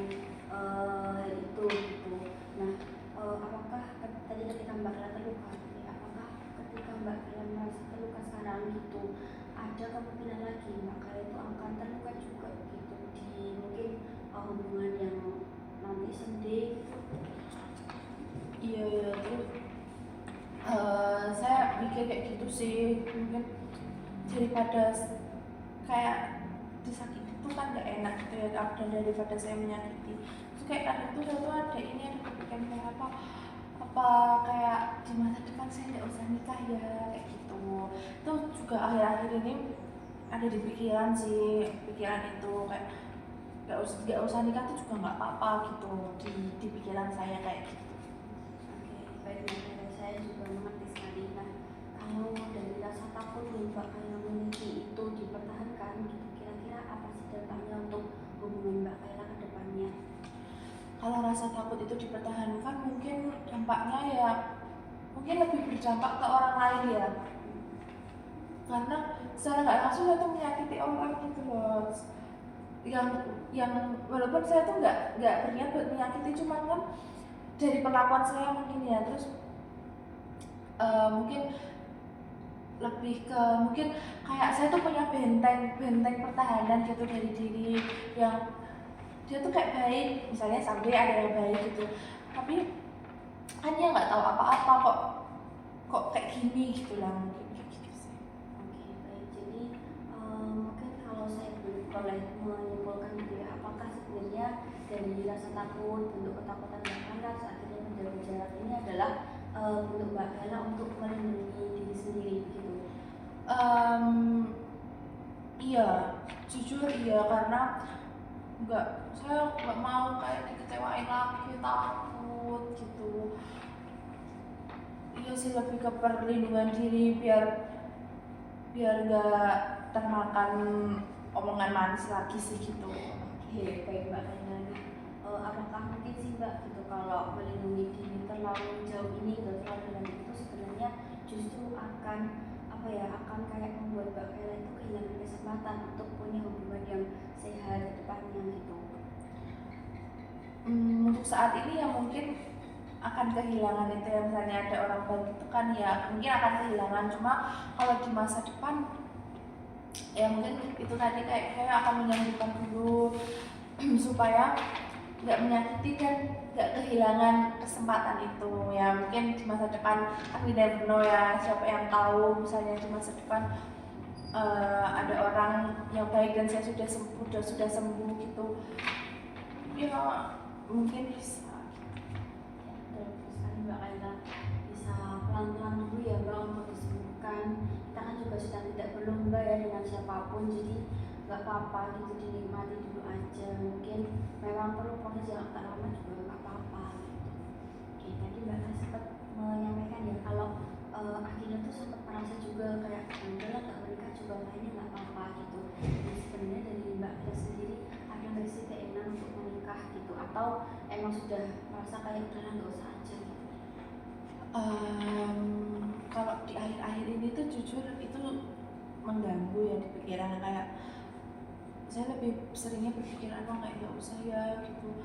hal itu gitu. Nah, apakah tadi ketika Mbak Kaila terluka, apakah ketika Mbak Kaila merasa terluka sekarang gitu, ada kemungkinan lagi Mbak Kaila itu akan terluka juga gitu di mungkin hubungan yang nanti someday gitu? Iya terus saya mikir kayak gitu sih, mungkin daripada kayak disakiti itu kan gak enak gitu ya, dan daripada saya menyakiti itu kayak kadang tuh saya tuh ada kepikiran kayak apa apa kayak di masa depan saya nggak usah nikah ya kayak gitu. Itu juga akhir-akhir ini ada di pikiran sih, pikiran itu kayak nggak usah nikah tuh juga nggak apa-apa gitu di pikiran saya kayak gitu. Oke, baik Mbak, saya juga mengerti sekali. Nah, kalau dari rasa takut nih Mbak Kaila memiliki itu dipertahankan gitu, kira-kira apa sih dampaknya untuk hubungan Mbak Kaila ke depannya? Kalau rasa takut itu dipertahankan mungkin dampaknya ya mungkin lebih berdampak ke orang lain ya, karena secara nggak langsung itu menyakiti orang gitu loh, yang walaupun saya tuh nggak berniat buat menyakiti, cuman kan dari perlakuan saya mungkin ya, terus mungkin lebih ke mungkin kayak saya tuh punya benteng pertahanan gitu dari diri yang dia tuh kayak baik, misalnya sampai ada yang baik gitu, tapi kan dia nggak tahu apa-apa kok kayak gini gitu lah, mungkin kayak gitu sih. Oke, baik. Jadi mungkin kalau saya boleh menyimpulkan gitu ya, apakah sebenarnya dari rasa takut, bentuk ketakutan Mbak Kaila saat ini menjaga jarak ini adalah bentuk Mbak Kaila untuk melindungi diri sendiri gitu? Iya, jujur iya, karena saya nggak mau kayak dikecewain lagi, takut gitu. Iya sih, lebih ke perlindungan diri biar nggak termakan omongan manis lagi sih gitu. Oke, baik Mbak Kaila. Apakah mungkin sih Mbak gitu kalau melindungi diri terlalu jauh ini gitu, terlalu dalam itu sebenarnya justru akan apa ya, akan kayak membuat Mbak Kaila itu kehilangan kesempatan untuk punya hubungan yang sehat ke depannya gitu? Untuk saat ini ya mungkin akan kehilangan itu ya, misalnya ada orang baik itu kan ya mungkin akan kehilangan, cuma kalau di masa depan ya mungkin itu tadi kayak akan menyambutkan dulu supaya nggak menyakiti dan nggak kehilangan kesempatan itu ya. Mungkin di masa depan we never know ya, siapa yang tahu misalnya di masa depan ada orang yang baik dan saya sudah sembuh gitu ya, mungkin bisa. Terus sekali Mbak Kaila, bisa pelan-pelan dulu ya Mbak untuk disembuhkan. Kita kan juga sudah tidak berlomba ya dengan siapapun, jadi nggak apa-apa gitu, dinikmati dulu aja. Mungkin memang perlu proses yang agak lama juga nggak apa-apa gitu. Oke, tadi Mbak Kaila sempat menyampaikan ya kalau akhirnya tuh sempat merasa juga kayak udahlah nggak menikah juga kayaknya nggak apa-apa gitu. Jadi sebenarnya dari Mbak Kaila sendiri ada nggak sih keinginan untuk menikah gitu, atau emang sudah merasa kayak udahlah nggak usah aja gitu? Kalau di akhir-akhir ini tuh jujur itu mengganggu ya di pikiran, kayak saya lebih seringnya berpikiran kayak nggak usah ya gitu.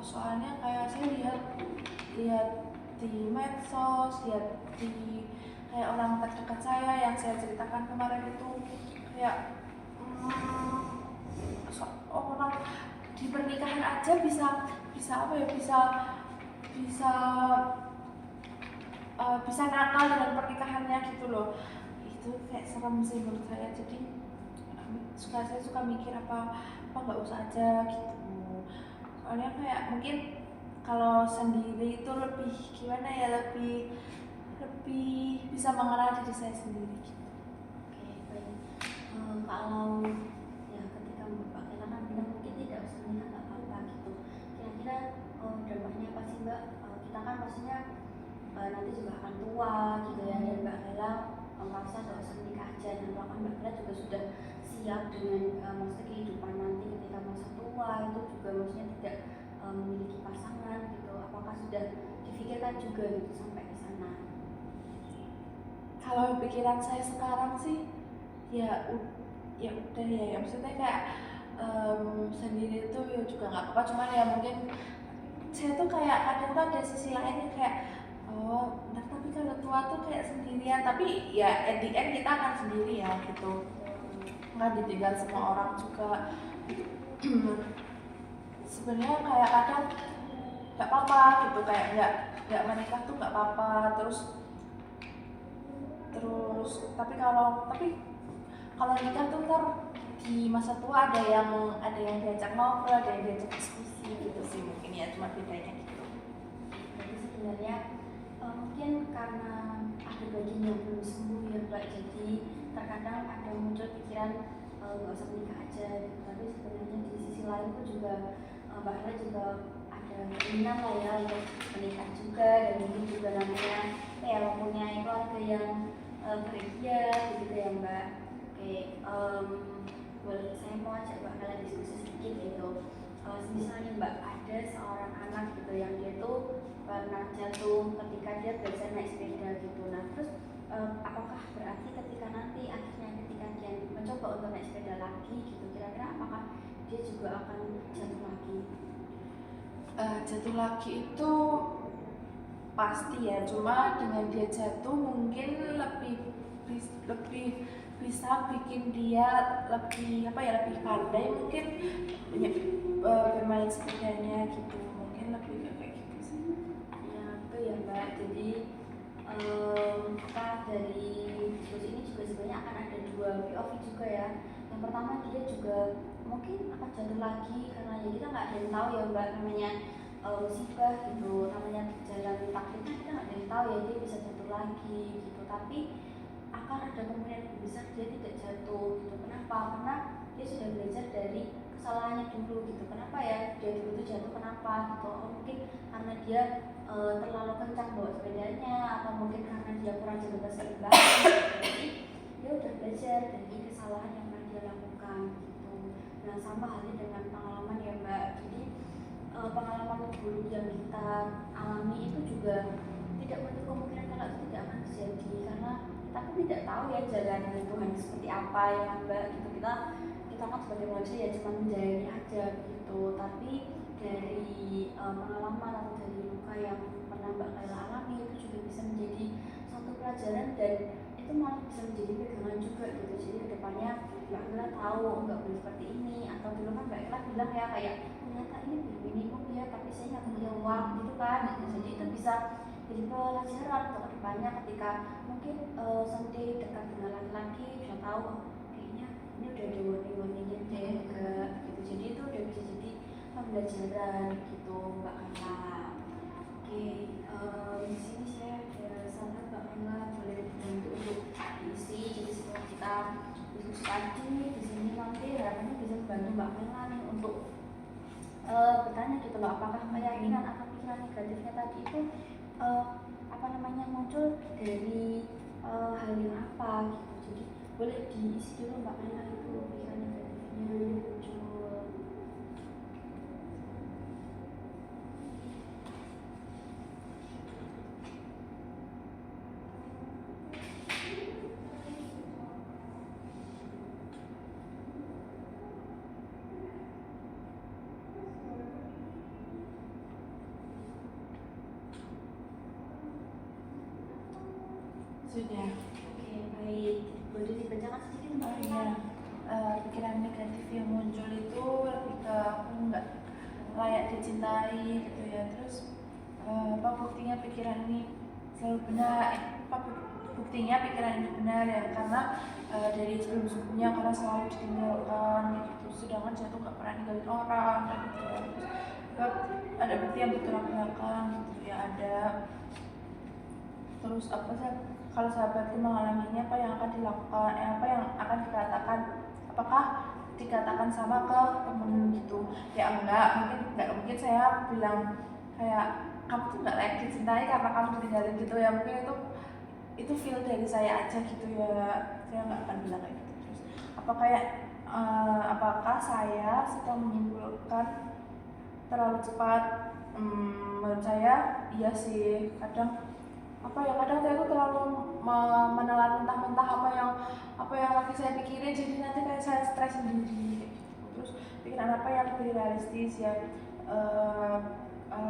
Soalnya kayak saya lihat di medsos, lihat di kayak orang terdekat saya yang saya ceritakan kemarin itu kayak orang di pernikahan aja bisa apa ya, bisa bisa nakal dengan pernikahannya gitu loh. Itu kayak serem sih menurut saya, jadi saya suka mikir apa nggak usah aja gitu. Soalnya kayak mungkin kalau sendiri itu lebih gimana ya, lebih bisa mengenal diri saya sendiri gitu. Oke, baik. Kalau ya ketika Mbak Kaila kan bilang mungkin tidak usah menikah nggak apa-apa gitu, kira-kira dampaknya apa sih Mbak? Kita kan pastinya nanti juga akan tua gitu ya, dan Mbak Kaila merasa nggak usah menikah aja, dan bahkan Mbak Kaila juga sudah siap dengan maksudnya kehidupan nanti ketika masa tua itu juga maksudnya tidak memiliki pasangan gitu. Apakah sudah difikirkan juga gitu sampai ke sana? Kalau pikiran saya sekarang sih ya udah ya, maksudnya kayak sendiri itu ya juga nggak apa-apa, cuman ya mungkin saya tuh kayak kadang tuh ada sisi lainnya kayak ntar tapi kalau tua tuh kayak sendirian, tapi ya at the end kita akan sendiri ya gitu, nggak ditinggal semua orang juga. Sebenarnya kayak kadang nggak apa-apa gitu, kayak nggak menikah tuh nggak apa-apa, terus tapi kalau nikah tuh ntar di masa tua ada yang diajak ngobrol, ada yang diajak diskusi gitu sih, mungkin ya cuma bedanya gitu. Berarti sebenarnya mungkin karena ada bagian yang belum sembuh ya Mbak, jadi terkadang ada muncul pikiran nggak usah menikah aja gitu. Tapi sebenarnya di sisi lain pun juga Mbak Ella juga ada keinginan lah ya untuk menikah juga, dan mungkin juga namanya ya mempunyai keluarga yang bahagia begitu ya Mbak. Oke, boleh saya mau ajak Mbak Ella diskusi sedikit gitu. Misalnya Mbak ada seorang anak gitu yang dia tuh pernah jatuh ketika dia belajar naik sepeda gitu. Nah terus apakah berarti ketika nanti akhirnya ketika dia mencoba untuk naik sepeda lagi gitu, kira-kira apakah dia juga akan jatuh lagi? Jatuh lagi itu pasti ya, cuma dengan dia jatuh mungkin lebih bisa bikin dia lebih lebih pandai mungkin bermain sepedanya gitu, mungkin lebih kayak gitu sih. Ya itu ya Mbak, jadi kita dari diskusi ini juga sebenarnya akan ada dua POV juga ya. Yang pertama dia juga mungkin akan jatuh lagi karena ya kita nggak ada yang tahu ya Mbak, namanya musibah gitu, namanya jalan takdirnya kita nggak ada yang tahu ya, dia bisa jatuh lagi gitu. Tapi akan ada kemungkinan besar dia tidak jatuh gitu. Kenapa? Karena dia sudah belajar dari kesalahannya dulu gitu. Kenapa ya dia dulu itu jatuh, kenapa gitu? Oh, mungkin karena dia terlalu kencang bawa sepedanya, atau mungkin karena dia kurang jaga keseimbangan gitu. Jadi dia udah belajar dari kesalahan yang pernah dia lakukan gitu. Nah sama halnya dengan pengalaman ya Mbak. Jadi pengalaman buruk yang kita alami itu juga tidak menutup kemungkinan kalau itu tidak akan terjadi, karena kita pun tidak tahu ya jalan Tuhan seperti apa ya kan Mbak gitu. Kita kan sebagai manusia ya cuma menjalani aja gitu. Tapi dari pengalaman atau dari luka yang pernah Mbak Ella alami itu juga bisa menjadi suatu pelajaran, dan itu malah bisa menjadi pegangan juga gitu. Jadi kedepannya Mbak Ella tahu nggak boleh seperti ini, atau dulu kan Mbak Ella bilang ya kayak ternyata ini minimum ya, tapi saya nggak punya uang gitu kan. Jadi itu bisa jadi pelajaran untuk kedepannya ketika mungkin someday dekat dengan laki-laki, bisa tahu kayaknya ini udah ada warning-warningnya deh enggak gitu. Jadi itu udah bisa jadi pembelajaran gitu Mbak Ella. Oke, di sini saya ada saran Mbak Ella, boleh dibantu untuk diisi. Jadi setelah kita diskusi tadi di sini, nanti harapannya bisa membantu Mbak Ella nih untuk bertanya gitu loh, apakah keyakinan atau pikiran negatifnya tadi itu muncul dari hal yang apa gitu. Jadi boleh diisi dulu Mbak Ella itu pikiran negatifnya muncul. Sudah. Oke, baik. Boleh dibacakan sedikit Mbak Ella? Pikiran negatif yang muncul itu lebih ke aku nggak layak dicintai gitu ya. Terus apa buktinya pikiran ini selalu benar? Buktinya pikiran ini benar ya, karena dari sebelum-sebelumnya karena selalu ditinggalkan gitu. Sedangkan saya tuh nggak pernah ninggalin orang kan gitu ya. Terus ada bukti yang bertolak belakang gitu ya, ada. Terus kalau sahabatku mengalaminya, apa yang akan dilakukan, apa yang akan dikatakan, apakah dikatakan sama ke temen gitu ya? Enggak mungkin saya bilang kayak kamu tuh nggak layak dicintai karena kamu ditinggalin gitu ya. Mungkin itu feel dari saya aja gitu ya, saya nggak akan bilang kayak gitu. Terus apakah saya sedang menyimpulkan terlalu cepat? Menurut saya iya sih, kadang kadang saya tuh terlalu menelan mentah-mentah apa yang lagi saya pikirin, jadi nanti kayak saya stres sendiri gitu. Terus pikiran apa yang lebih realistis ya,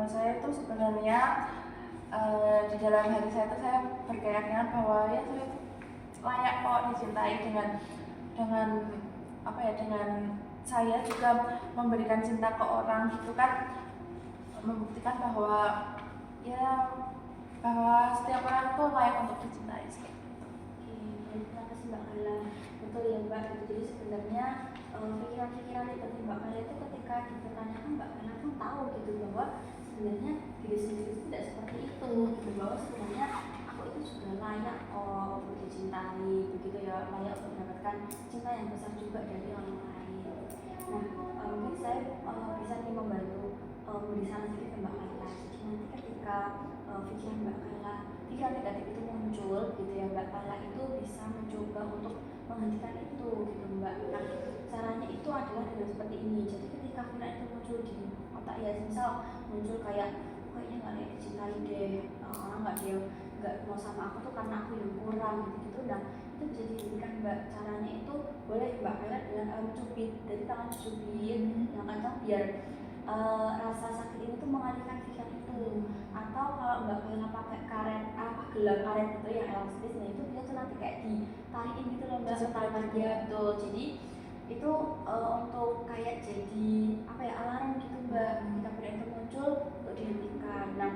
saya tuh sebenarnya di dalam hati saya tuh saya berkeyakinan bahwa ya saya tuh layak kok dicintai dengan dengan saya juga memberikan cinta ke orang gitu kan, membuktikan bahwa setiap orang tuh layak untuk dicintai seperti itu. Oke, terima kasih Mbak Ella. Betul ya Mbak, jadi sebenarnya pikiran-pikiran seperti Mbak Ella itu ketika dipertanyakan Mbak Ella pun tahu gitu bahwa sebenarnya diri sendiri itu tidak seperti itu gitu, bahwa sebenarnya aku itu juga layak kok untuk dicintai begitu ya, layak untuk mendapatkan cinta yang besar juga dari orang lain. Nah, mungkin saya bisa nih membantu memberi saran sedikit ke Mbak Kaila. Jadi nanti ketika pikiran Mbak Kaila, pikiran negatif itu muncul gitu ya, Mbak Kaila itu bisa mencoba untuk menghentikan itu gitu Mbak. Nah, caranya itu adalah dengan seperti ini. Jadi ketika pikiran itu muncul di otak ya, misal muncul kayak kayaknya nggak ada yang dicintai deh, orang nggak mau sama aku tuh karena aku yang kurang gitu. Nah, itu bisa dihentikan Mbak. Caranya itu boleh Mbak Kaila dengan mencubit dari tangan, cubit yang kencang biar rasa sakit ini tuh mengalihkan pikiran itu. Atau kalau Mbak Kaila pakai karet gelang karet itu yang elastis, nah itu dia tuh nanti kayak ditarikin gitu loh Mbak, tarikan dia betul. Jadi itu untuk kayak jadi apa ya, alarm gitu Mbak, ketika pikiran itu muncul untuk dihentikan. Nah,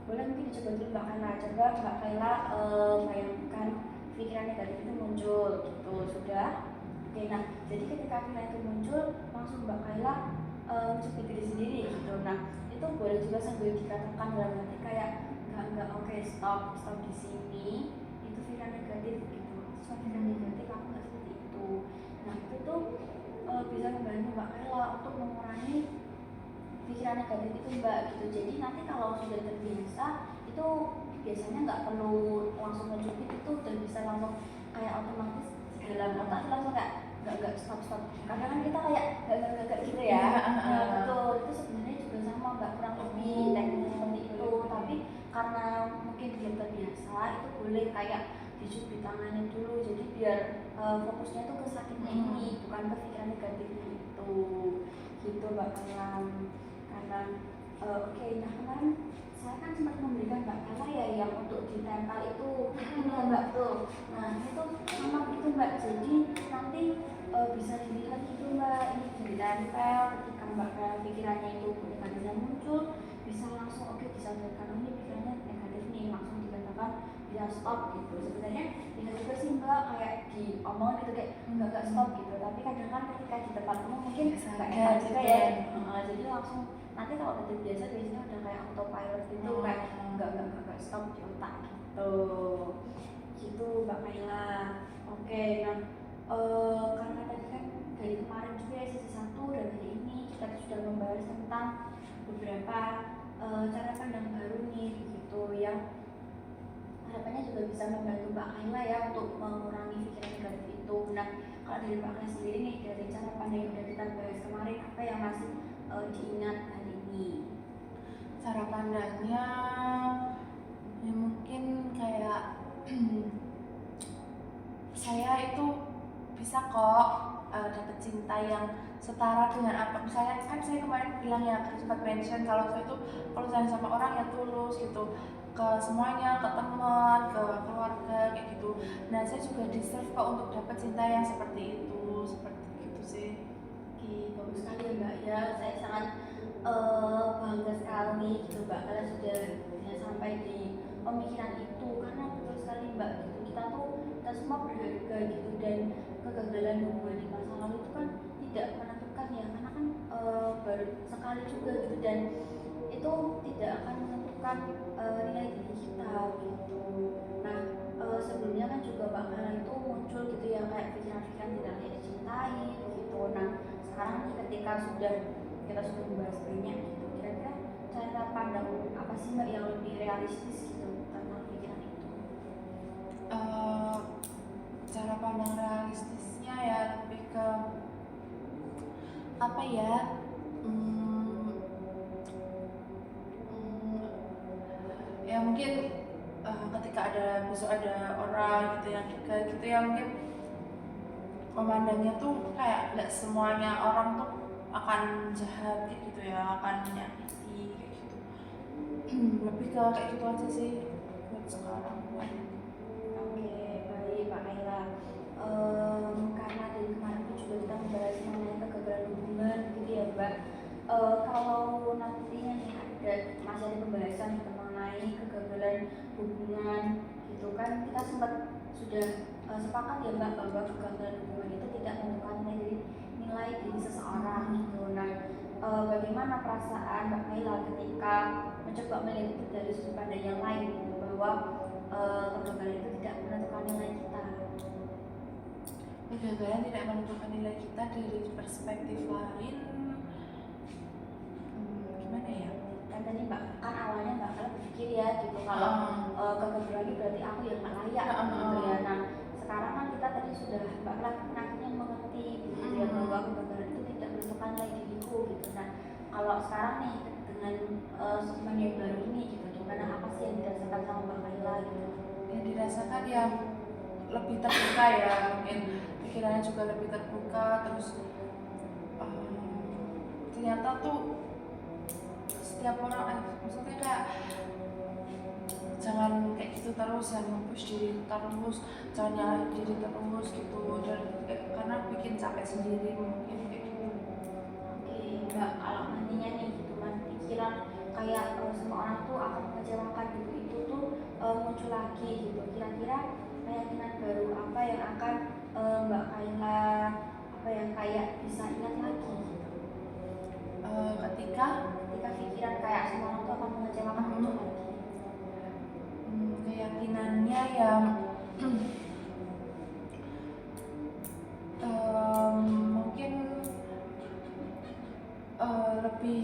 boleh mungkin dicoba dulu Mbak Kaila. Coba Mbak Kaila bayangkan pikiran negatif itu muncul gitu, sudah. Oke, nah jadi ketika pikiran itu muncul langsung Mbak Kaila mencubit diri sendiri gitu. Nah, itu boleh juga sambil dikatakan dalam hati kayak enggak, oke, stop di sini, itu pikiran negatif gitu. Terus pikiran negatif aku nggak seperti itu. Nah, itu tuh bisa membantu Mbak Kaila untuk mengurangi pikiran negatif itu Mbak gitu. Jadi nanti kalau sudah terbiasa itu biasanya nggak perlu langsung mencubit, itu udah bisa langsung kayak otomatis dalam otak langsung kayak nggak stop. Kadang kan kita kayak nggak gitu ya. Nah, betul, itu sebenarnya juga sama Mbak, kurang lebih tekniknya seperti itu. Tapi karena mungkin belum terbiasa, itu boleh kayak dicubit tangannya dulu, jadi biar fokusnya tuh ke sakitnya ini, bukan ke pikiran negatifnya itu gitu Mbak Kaila. Karena oke, nah kemarin saya kan sempat memberikan Mbak Kaila ya yang untuk ditempel itu Mbak tuh. Nah itu memang itu Mbak, jadi nanti bisa dilihat gitu Mbak, ini ditempel ketika Mbak Kaila pikirannya itu negatifnya muncul, bisa langsung oke disadarkan ini pikirannya negatif nih, langsung dikatakan bisa stop gitu. Sebenarnya bisa juga sih Mbak kayak diomong gitu kayak nggak stop gitu, tapi kadang kan ketika di tempat umum mungkin nggak enak juga ya. Jadi langsung nanti kalau udah terbiasa biasanya udah kayak autopilot gitu, kayak nggak stop di otak gitu Mbak Kaila. Oke, nah karena tadi kan dari kemarin juga ya sesi 1 dan hari ini kita sudah membahas tentang beberapa cara pandang baru nih gitu yang harapannya juga bisa membantu Mbak Kaila ya untuk mengurangi pikiran negatif itu. Nah, kalau dari Mbak Kaila sendiri nih, dari cara pandang yang sudah kita bahas kemarin, apa yang masih diingat hari ini? Cara pandangnya ya mungkin kayak saya itu bisa kok dapet cinta yang setara dengan apa, misalnya kan saya kemarin bilang ya, sempat mention kalau saya itu kalau sayang sama orang ya tulus gitu, ke semuanya, ke teman, ke keluarga kayak gitu. Nah saya juga deserve kok untuk dapat cinta yang seperti itu, seperti itu sih. Oke, bagus sekali ya Mbak ya, saya sangat bangga sekali gitu Mbak karena sudah sampai di pemikiran itu, karena betul sekali Mbak gitu, kita semua berharga gitu, dan kegagalan hubungan di masa lalu itu kan tidak menentukan ya, karena kan baru sekali juga gitu, dan itu tidak akan menentukan nilai diri kita gitu. Nah sebelumnya kan juga Mbak Kaila itu muncul gitu ya kayak pikiran-pikiran tidak layak dicintai gitu. Nah sekarang nih ketika kita sudah membahas banyak gitu, kira-kira cara pandang apa sih Mbak yang lebih realistis gitu tentang pikiran itu? Cara pandang realistisnya ya lebih ke apa ya, ya mungkin ketika besok ada orang gitu yang dekat gitu ya, mungkin memandangnya tuh kayak nggak semuanya orang tuh akan jahat gitu ya, akan menyakiti kayak gitu. Lebih ke kayak gitu aja sih buat sekarang. Oke, baik Mbak Kaila. Karena dari kemarin juga kita membahas mengenai kegagalan hubungan gitu ya Mbak. Kalau nantinya nih masih ada pembahasan mengenai kegagalan hubungan gitu kan, kita sudah sepakat ya Mbak bahwa kegagalan hubungan itu tidak menentukan nilai diri seseorang gitu. Nah bagaimana bagaimana perasaan Mbak Kaila ketika mencoba melihat itu dari sudut pandang yang lain gitu, bahwa kegagalan itu tidak menentukan nilai kita. Kegagalan tidak menentukan nilai kita dari perspektif lain. Gimana ya? Kan tadi Mbak, kan awalnya Mbak Kaila berpikir ya gitu, kalau kegagalan itu berarti aku yang nggak layak gitu ya. Nah sekarang kan kita tadi sudah Mbak Kaila akhirnya mengerti gitu ya, bahwa kegagalan itu tidak menentukan nilai diriku gitu. Nah kalau sekarang nih dengan segmen yang baru ini gitu, gimana, apa sih yang dirasakan sama Mbak Kaila gitu? Yang dirasakan ya lebih terbuka ya, mungkin pikirannya juga lebih terbuka, terus ternyata tuh setiap orang maksudnya kayak jangan kayak gitu terus, jangan nge-push diri terus, jangan nyalahin diri terus gitu, dan karena bikin capek sendiri mungkin kayak gitu. Oke Mbak, kalau nantinya nih gitu kan pikiran kayak semua orang tuh akan mengecewakan gitu, itu tuh muncul lagi gitu, kira-kira keyakinan baru apa yang akan Mbak Kaila apa yang kayak bisa ingat lagi gitu? Ketika Pikiran kayak semua orang tuh akan mengecewakan muncul lagi. Keyakinannya yang mungkin lebih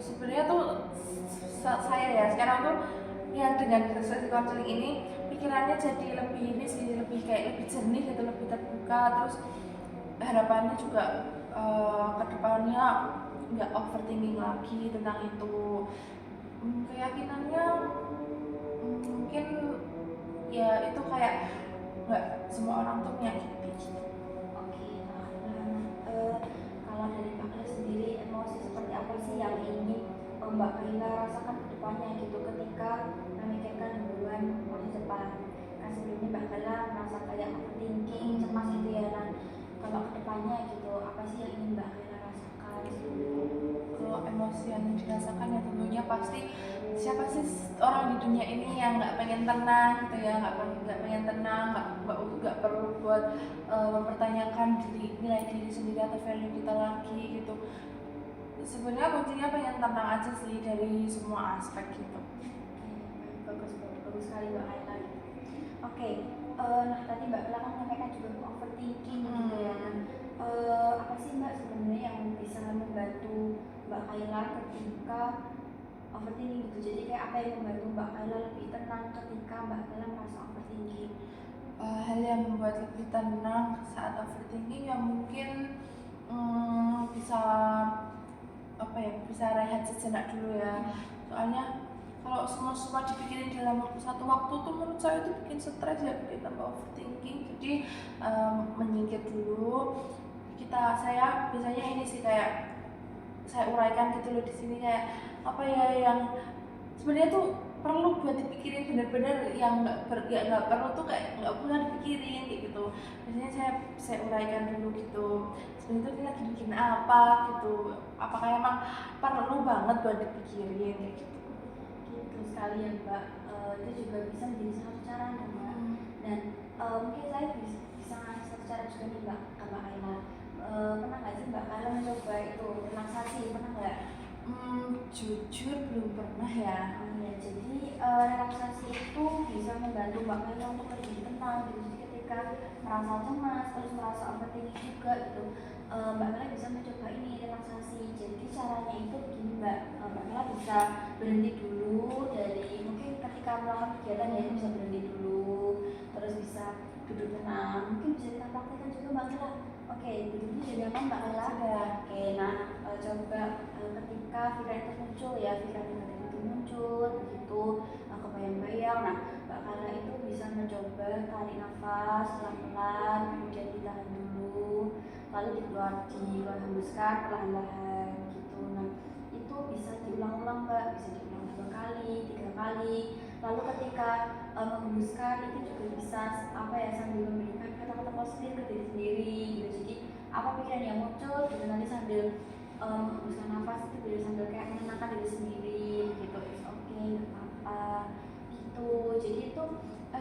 sebenarnya tuh saya ya sekarang tuh ya dengan sesi counseling ini pikirannya jadi lebih ini sih, lebih kayak lebih jernih gitu, lebih terbuka, terus harapannya juga kedepannya nggak overthinking lagi tentang itu. Keyakinannya mungkin ya itu kayak nggak semua orang tuh menyakiti. Oke, kalau dari Mbak Kaila sendiri, emosi seperti apa sih yang ingin Mbak Kaila rasakan ke depannya gitu ketika memikirkan hubungan masa depan? Kan sebelumnya Mbak Kaila merasa kayak overthinking, cemas gitu ya. Nah, kalau ke depannya gitu, apa sih yang ingin Mbak Kaila rasakan? Kalau emosi yang dirasakan ya tentunya pasti, siapa sih orang di dunia ini yang nggak pengen tenang gitu ya, nggak pengen tenang, nggak perlu buat mempertanyakan nilai diri sendiri atau value kita lagi gitu. Sebenarnya kuncinya pengen tenang aja sih dari semua aspek gitu. Bagus sekali Mbak Kaila. Oke, nah tadi Mbak Kaila kan menyampaikan juga overthinking gitu ya. Apa sih Mbak sebenarnya yang bisa membantu Mbak Kaila ketika overthinking gitu? Jadi kayak apa yang membantu Mbak Kaila lebih tenang ketika Mbak Kaila merasa overthinking? Hal yang membuat lebih tenang saat overthinking ya mungkin bisa apa ya, bisa rehat sejenak dulu ya. Soalnya kalau semua dipikirin dalam satu waktu tuh menurut saya itu bikin stres ya, bikin tambah overthinking. Jadi menyingkir dulu. Saya biasanya ini sih kayak saya uraikan gitu loh di sini, kayak apa ya yang sebenarnya tuh perlu buat dipikirin bener-bener, yang nggak perlu tuh kayak nggak pernah dipikirin kayak gitu. Biasanya saya uraikan dulu gitu, sebenarnya tuh kita lagi bikin apa gitu, apakah emang perlu banget buat dipikirin kayak gitu. Gitu sekali ya Mbak, itu juga bisa menjadi satu cara kan Mbak. Dan mungkin saya bisa ngasih satu cara juga nih Mbak ke Mbak Kaila. Pernah nggak sih Mbak Kaila mencoba itu relaksasi, pernah nggak? Jujur belum pernah ya. Ya, jadi relaksasi itu bisa membantu Mbak Kaila untuk lebih tenang gitu. Jadi ketika merasa cemas, terus merasa overthinking juga gitu, Mbak Kaila bisa mencoba ini relaksasi. Jadi caranya itu begini Mbak Kaila bisa berhenti dulu dari mungkin ketika melakukan kegiatan ya, bisa berhenti dulu, terus bisa duduk tenang. Mungkin bisa kita praktekkan juga Mbak Kaila. Oke, duduknya jadi apa Mbak Kaila? Oke, nah coba ketika pikiran itu muncul ya, pikiran negatif itu muncul begitu, kebayang-bayang. Nah Mbak Kaila itu bisa mencoba tarik nafas pelan-pelan, kemudian ditahan dulu, lalu dihembuskan perlahan-lahan gitu. Nah itu bisa diulang-ulang Mbak, bisa diulang 2 kali, 3 kali. Lalu ketika menghembuskan itu juga bisa apa ya, sambil memberikan kata-kata positif ke diri sendiri gitu. Jadi apa pikiran yang muncul gitu, nanti sambil menghembuskan nafas itu biar sambil kayak menenangkan diri sendiri gitu. Oke, nggak apa-apa gitu. Jadi itu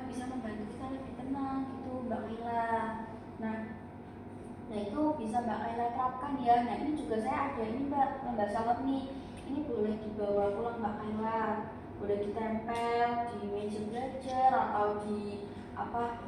bisa membantu kita lebih tenang gitu Mbak Kaila. Nah Nah itu bisa Mbak Kaila terapkan ya. Nah ini juga saya ada ini Mbak, lembar salad nih. Ini boleh dibawa pulang Mbak Kaila, boleh ditempel di meja belajar atau di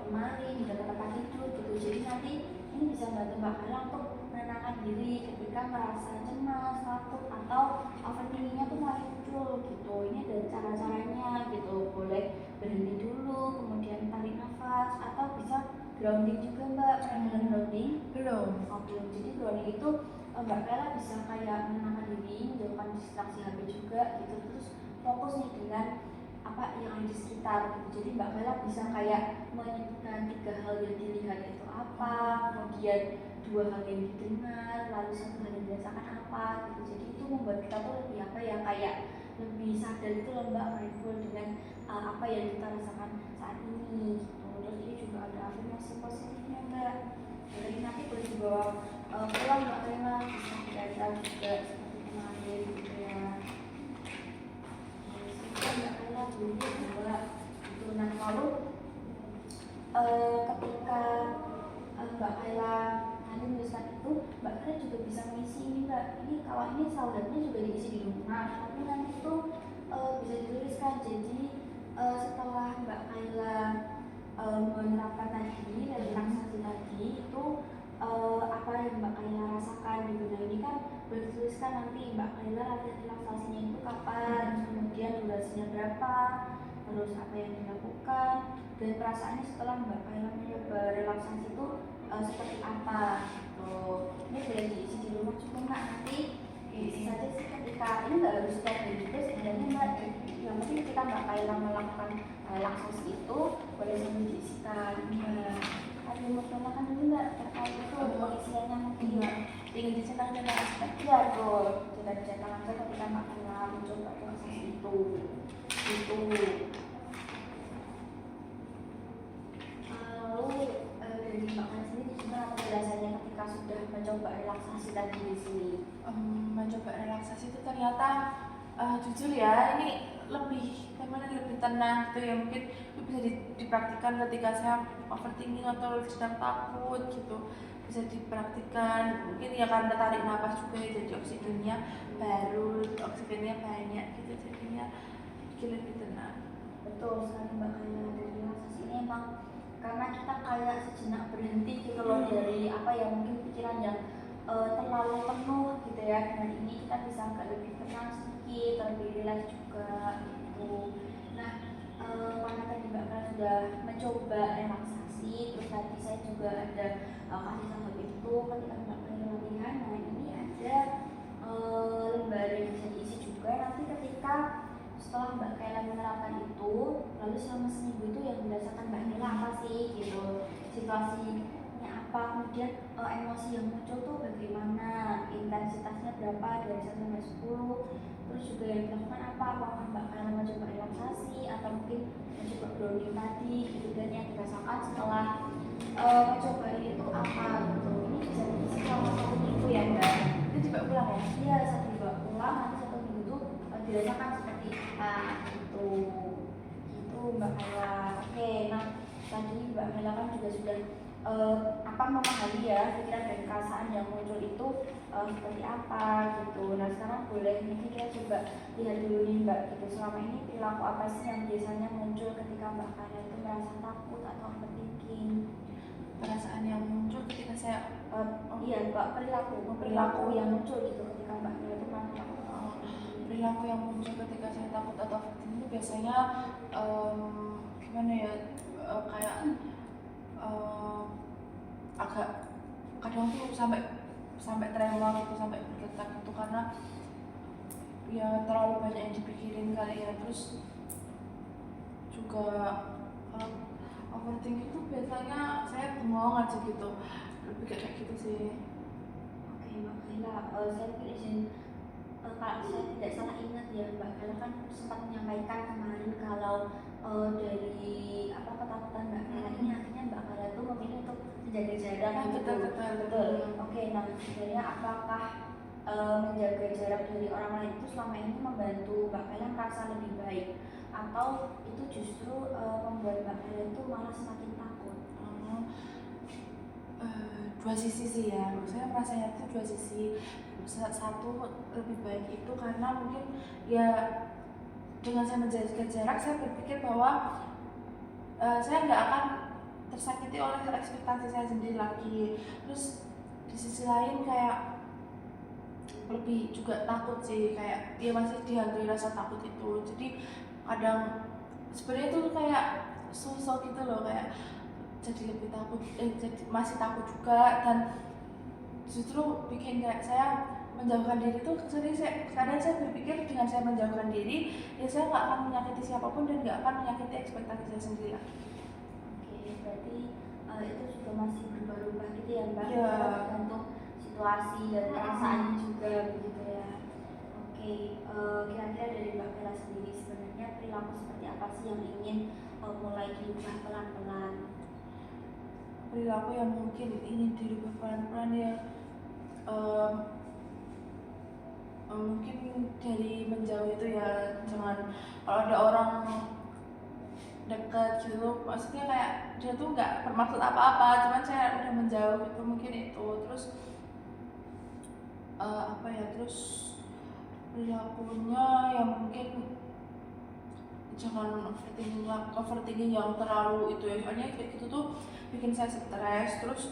lemari di dekat tempat tidur gitu. Jadi nanti ini bisa bantu Mbak Kaila untuk menenangkan diri ketika merasa cemas, takut atau overthinkingnya tuh mulai muncul gitu. Ini ada cara-caranya gitu. Boleh berhenti dulu, kemudian tarik nafas, atau bisa grounding juga Mbak. Pernah grounding? Belum. Oh belum. Jadi grounding itu Mbak Kaila bisa kayak menenangkan diri, menjauhkan distraksi HP juga gitu. Terus fokus nih dengan apa yang ada di sekitar gitu. Jadi Mbak Kaila bisa kayak menyebutkan 3 hal yang dilihat itu apa, kemudian 2 hal yang didengar, lalu 1 hal yang dirasakan apa gitu. Jadi itu membuat kita tuh lebih apa ya, kayak lebih sadar itu loh Mbak, mindful dengan apa yang kita rasakan saat ini gitu. Terus ini juga ada afirmasi positifnya Mbak. Jadi nanti boleh dibawa pulang Mbak Kaila, bisa dibaca juga seperti kemarin gitu ya. Mbak Kaila dulu bahwa itu nah lalu ketika Mbak Kaila nanti menuliskan itu, Mbak Kaila juga bisa mengisi ini Mbak. Ini kalau ini sahabatnya juga diisi di rumah, tapi nanti itu bisa dituliskan. Jadi setelah Mbak Kaila menerapkan tadi dan relaksasi tadi itu apa yang Mbak Kaila rasakan gitu. Nah ini kan boleh dituliskan nanti Mbak Kaila latihan relaksasinya itu kapan, kemudian durasinya berapa, terus apa yang dilakukan, dan perasaannya setelah Mbak Kaila mencoba relaksasi itu seperti apa gitu. Ini boleh diisi di rumah juga Mbak, nanti diisi saja sih ketika ini nggak harus setiap hari juga sebenarnya Mbak. Yang penting ketika Mbak Kaila melakukan relaksasi itu boleh sambil diisikan. Ada yang mau tanyakan dulu Mbak terkait itu pengisiannya mungkin ya? Ingin dicetak dan aspek. Iya tuh, tidak dicetak aja ketika Mbak Kaila mencoba relaksasi itu. Itu. Lalu dari Mbak Kaila sendiri gimana penjelasannya ketika sudah mencoba relaksasi tadi di sini? Mencoba relaksasi itu ternyata jujur ya, ini lebih tenang gitu ya. Mungkin itu bisa dipraktikkan ketika saya overthinking atau sedang takut gitu, bisa dipraktikkan. Mungkin ya karena tarik nafas juga ya, jadi oksigennya banyak gitu, jadinya bikin lebih tenang. Betul sekali Mbak Kaila, dari relaksasi ini emang karena kita kayak sejenak berhenti gitu loh dari apa ya, mungkin pikiran yang terlalu penuh gitu ya. Dengan ini kita bisa agak lebih tenang sedikit, lebih rileks juga gitu. Nah karena tadi Mbak Kaila sudah mencoba relaksasi, terus tadi saya juga ada kasih sahabat itu ketika Mbak Kaila latihan. Nah ini ada lembar yang bisa diisi juga nanti ketika setelah Mbak Kaila menerapkan itu, lalu selama seminggu itu yang dirasakan Mbak Kaila apa sih gitu, situasinya apa, kemudian emosi yang muncul tuh bagaimana, intensitasnya berapa dari 1 sampai 10, terus juga yang dilakukan apa, apakah Mbak Kaila mencoba relaksasi atau mungkin mencoba grounding tadi gitu, dan yang dirasakan setelah mencoba itu apa gitu. Ini bisa diisi selama 1 minggu ya Mbak. Itu dibawa pulang ya? Iya, saat dibawa pulang nanti 1 minggu itu dirasakan seperti apa gitu. Itu Mbak Kaila. Oke, nah tadi Mbak Kaila kan juga sudah memahami ya pikiran dan perasaan yang muncul itu seperti apa gitu. Nah sekarang boleh nih kita coba lihat dulu nih Mbak gitu, selama ini perilaku apa sih yang biasanya muncul ketika Mbak Kaila itu merasa takut atau overthinking? Perasaan yang muncul ketika saya iya Mbak, perilaku yang muncul gitu ketika Mbak Kaila itu merasa takut. Perilaku yang muncul ketika saya takut atau overthinking itu biasanya gimana ya, kayak agak kadang tuh sampai tremor gitu, sampai bergetar gitu, karena ya terlalu banyak yang dipikirin kali ya. Terus juga overthinking itu biasanya saya bengong aja gitu, lebih kayak gitu sih. Oke Mbak Kaila, saya izin kalau saya tidak salah ingat ya Mbak Kaila kan sempat menyampaikan kemarin kalau dari ketakutan Mbak Kaila ini akhirnya Mbak Kaila itu memilih untuk menjaga jarak gitu. Betul. Oke, nah sebenarnya apakah menjaga jarak dari orang lain itu selama ini membantu Mbak Kaila merasa lebih baik, atau itu justru membuat Mbak Kaila itu malah semakin takut? dua sisi sih ya, saya merasanya itu dua sisi. Satu lebih baik itu karena mungkin ya dengan saya menjaga jarak saya berpikir bahwa saya nggak akan tersakiti oleh ekspektasi saya sendiri lagi. Terus di sisi lain kayak lebih juga takut sih, kayak dia masih dihantui rasa takut itu. Jadi kadang sebenarnya itu kayak sosok gitu loh, kayak jadi lebih takut, jadi masih takut juga, dan justru bikin kayak saya menjauhkan diri tuh kadang saya berpikir dengan saya menjauhkan diri ya saya nggak akan menyakiti siapapun dan nggak akan menyakiti ekspektasi saya sendiri lagi. Oke, berarti itu juga masih berubah-ubah gitu ya Mbak, Iya. tergantung situasi dan perasaannya juga begitu ya. Oke, kira-kira dari Mbak Bella sendiri sebenarnya perilaku seperti apa sih yang ingin mulai diubah pelan-pelan? Perilaku yang mungkin ingin dirubah pelan-pelan ya mungkin dari menjauh itu ya, jangan kalau ada orang dekat gitu maksudnya kayak dia tuh nggak bermaksud apa-apa cuman saya udah menjauh itu, mungkin itu. Terus apa ya, terus perilakunya yang mungkin jangan overthinking yang terlalu itu ya, soalnya kayak gitu tuh bikin saya stres. Terus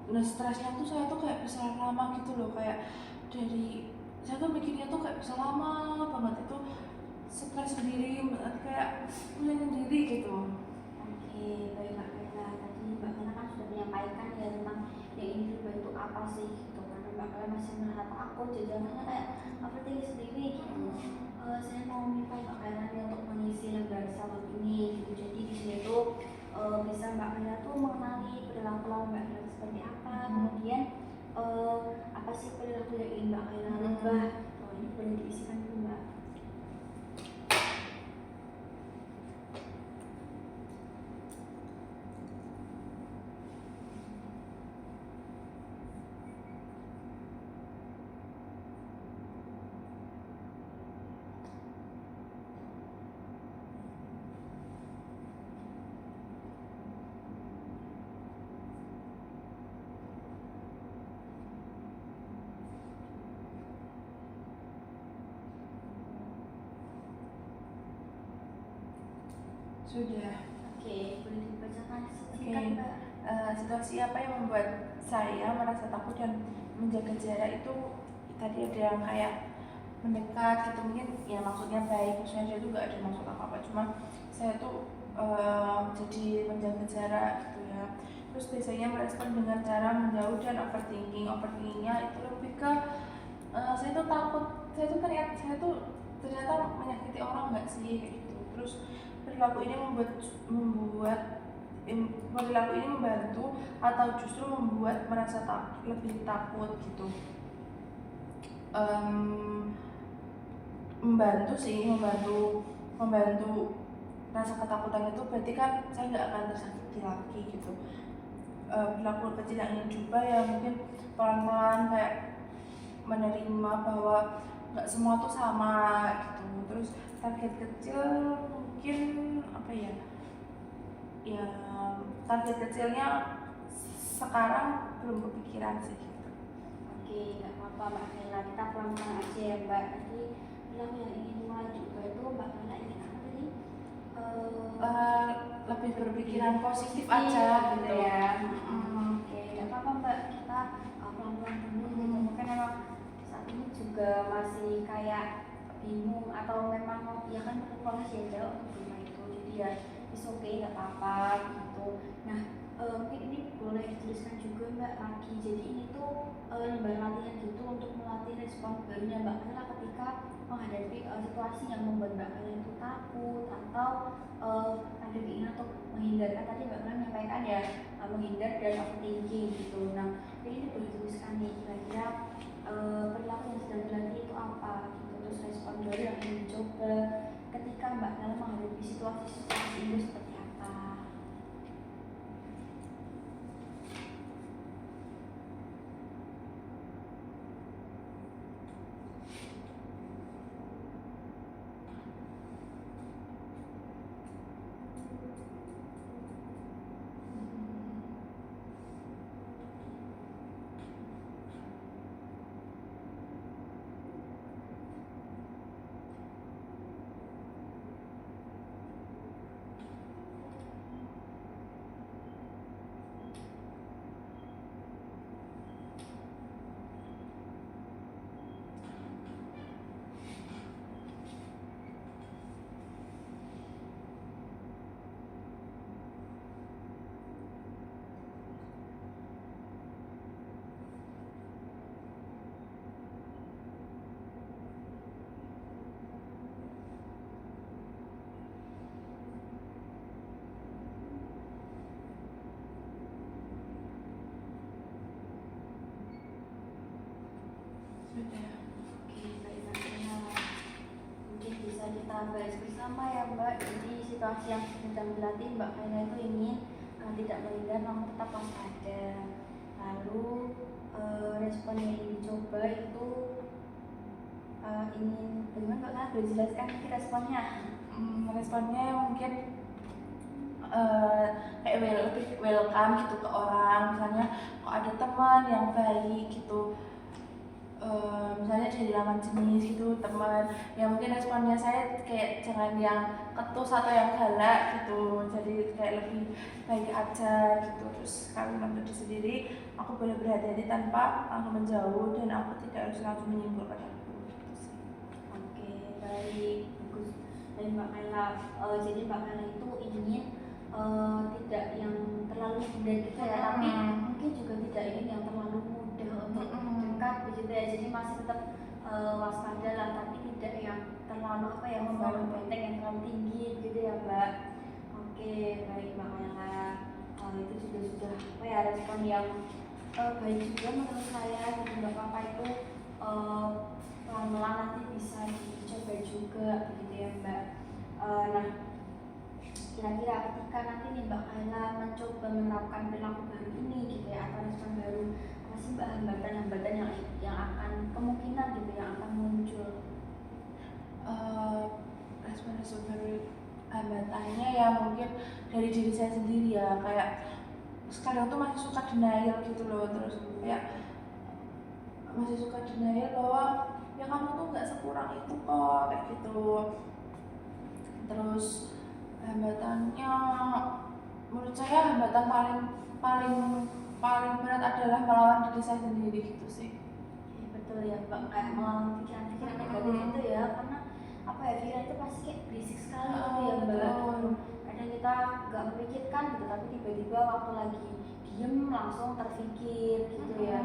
nah stresnya tuh saya tuh kayak bisa lama gitu loh, kayak dari saya tuh mikirnya tuh kayak bisa lama banget, itu stres sendiri kayak pusing sendiri gitu. Oke, baik Mbak Bella. Tadi Mbak Bella kan sudah menyampaikan ya tentang yang ingin diubah itu apa sih gitu. Karena Mbak Bella masih merasa takut, jajanannya kayak overthinking sendiri gitu. Saya mau minta Mbak Bella nih untuk mengisi lembar salam ini gitu. Jadi di sini tuh bisa Mbak Bella tuh mengenali perilaku Mbak Bella seperti apa, kemudian apa sih perilaku yang ingin Mbak Bella ubah. Ini boleh diisikan dulu Mbak. Sudah. Oke, boleh dibacakan Oke. singkat Mbak. Situasi apa yang membuat saya merasa takut dan menjaga jarak itu tadi ada yang kayak mendekat gitu, mungkin ya maksudnya baik, maksudnya saya juga ada maksud apa-apa, cuma saya tuh jadi menjaga jarak gitu ya. Terus biasanya merespon dengan cara menjauh dan overthinkingnya itu lebih ke saya tuh takut, saya tuh ternyata menyakiti orang nggak sih kayak gitu. Terus perilaku ini perilaku ini membantu atau justru membuat merasa lebih takut gitu. Membantu sih, membantu rasa ketakutan itu berarti kan saya nggak akan tersakiti lagi gitu. Perilaku kecil yang ingin coba ya mungkin pelan-pelan kayak menerima bahwa nggak semua tuh sama gitu. Terus target kecil mungkin apa ya, target kecilnya sekarang belum kepikiran sih gitu. Oke, nggak apa-apa Mbak Bella, kita pelan-pelan aja ya Mbak. Tadi bilang yang ingin mulai juga itu Mbak Bella ingin apa tadi? Lebih berpikiran positif aja gitu ya. Oke, nggak apa-apa Mbak, kita pelan-pelan dulu gitu. Mungkin memang saat ini juga masih kayak bingung atau memang ya kan proses yang jauh untuk rumah itu, jadi ya it's okay, nggak apa-apa gitu. Nah, mungkin ini boleh dituliskan juga Mbak lagi. Jadi ini tuh lembar latihan gitu untuk melatih respon barunya Mbak Bella ketika menghadapi situasi yang membuat Mbak Bella itu takut atau ada keinginan untuk menghindarkan. Tadi Mbak Bella menyampaikan ya menghindar dan overthinking gitu. Nah, ini boleh dituliskan nih kira-kira perilaku yang sedang dilatih itu apa gitu. Terus respon baru yang ingin dicoba ketika Mbak Bella menghadapi situasi itu seperti apa. Sudah. Oke, baik Mbak Ina. Mungkin bisa kita bahas bersama ya Mbak. Jadi situasi yang sedang dilatih Mbak Kaila itu ingin tidak melingkar namun tetap waspada. Lalu respon yang ingin dicoba itu ingin bagaimana Mbak Kaila boleh jelaskan responnya? Responnya mungkin kayak welcome gitu ke orang, misalnya kok ada teman yang baik gitu, misalnya dari lawan jenis gitu teman, ya mungkin responnya saya kayak jangan yang ketus atau yang galak gitu, jadi kayak lebih baik aja gitu. Terus kalau untuk diri sendiri aku boleh berhati-hati tanpa langsung menjauh dan aku tidak harus langsung menyimpul padaku gitu sih. Oke, baik, bagus. Dari Mbak Kaila, jadi Mbak Kaila itu ingin tidak yang terlalu mudah gitu ya, tapi mungkin juga tidak ingin yang terlalu mudah untuk dekat begitu ya. Jadi masih tetap waspada lah, tapi tidak yang terlalu apa ya, membangun benteng yang terlalu tinggi begitu ya Mbak. Oke, baik Mbak Kaila. Itu juga sudah apa ya, respon yang baik juga menurut saya. Jadi Mbak Papa itu pelan-pelan nanti bisa dicoba juga begitu ya Mbak. Nah, kira-kira ketika nanti nih Mbak Kaila mencoba menerapkan perilaku baru ini gitu ya, atau respon baru, apa sih Mbak hambatan-hambatan yang akan kemungkinan gitu yang akan muncul? Respon baru, hambatannya ya mungkin dari diri saya sendiri ya, kayak sekarang tuh masih suka denial gitu loh, terus kayak masih suka denial bahwa ya kamu tuh nggak sekurang itu kok kayak gitu. Terus hambatannya menurut saya hambatan paling berat adalah melawan diri saya sendiri gitu sih. Betul ya Mbak, kayak melawan pikiran-pikiran negatif itu ya, karena apa ya, pikiran itu pasti kayak berisik sekali gitu ya Mbak. Kadang kita nggak memikirkan gitu, tapi tiba-tiba waktu lagi diem langsung terpikir gitu ya.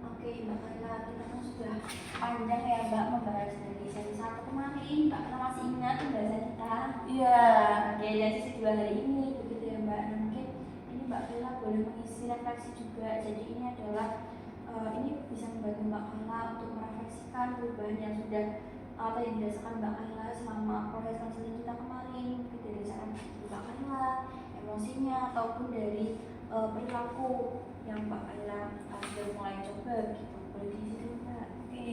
Oke Mbak Kaila, kita kan sudah panjang ya Mbak membahas dari sesi 1 kemarin. Mbak Kaila masih ingat pembahasan kita? Iya. Oke, dan sesi 2 hari ini begitu ya Mbak. Nah, mungkin ini Mbak Kaila boleh mengisi refleksi juga. Jadi ini adalah ini bisa membantu Mbak Kaila untuk merefleksikan perubahan yang sudah atau yang dirasakan Mbak Kaila selama proses konseling kita kemarin, dari saran Mbak Kaila, emosinya ataupun dari perilaku yang Mbak Kaila sudah mulai coba gitu. Boleh diisi dulu Mbak. Oke.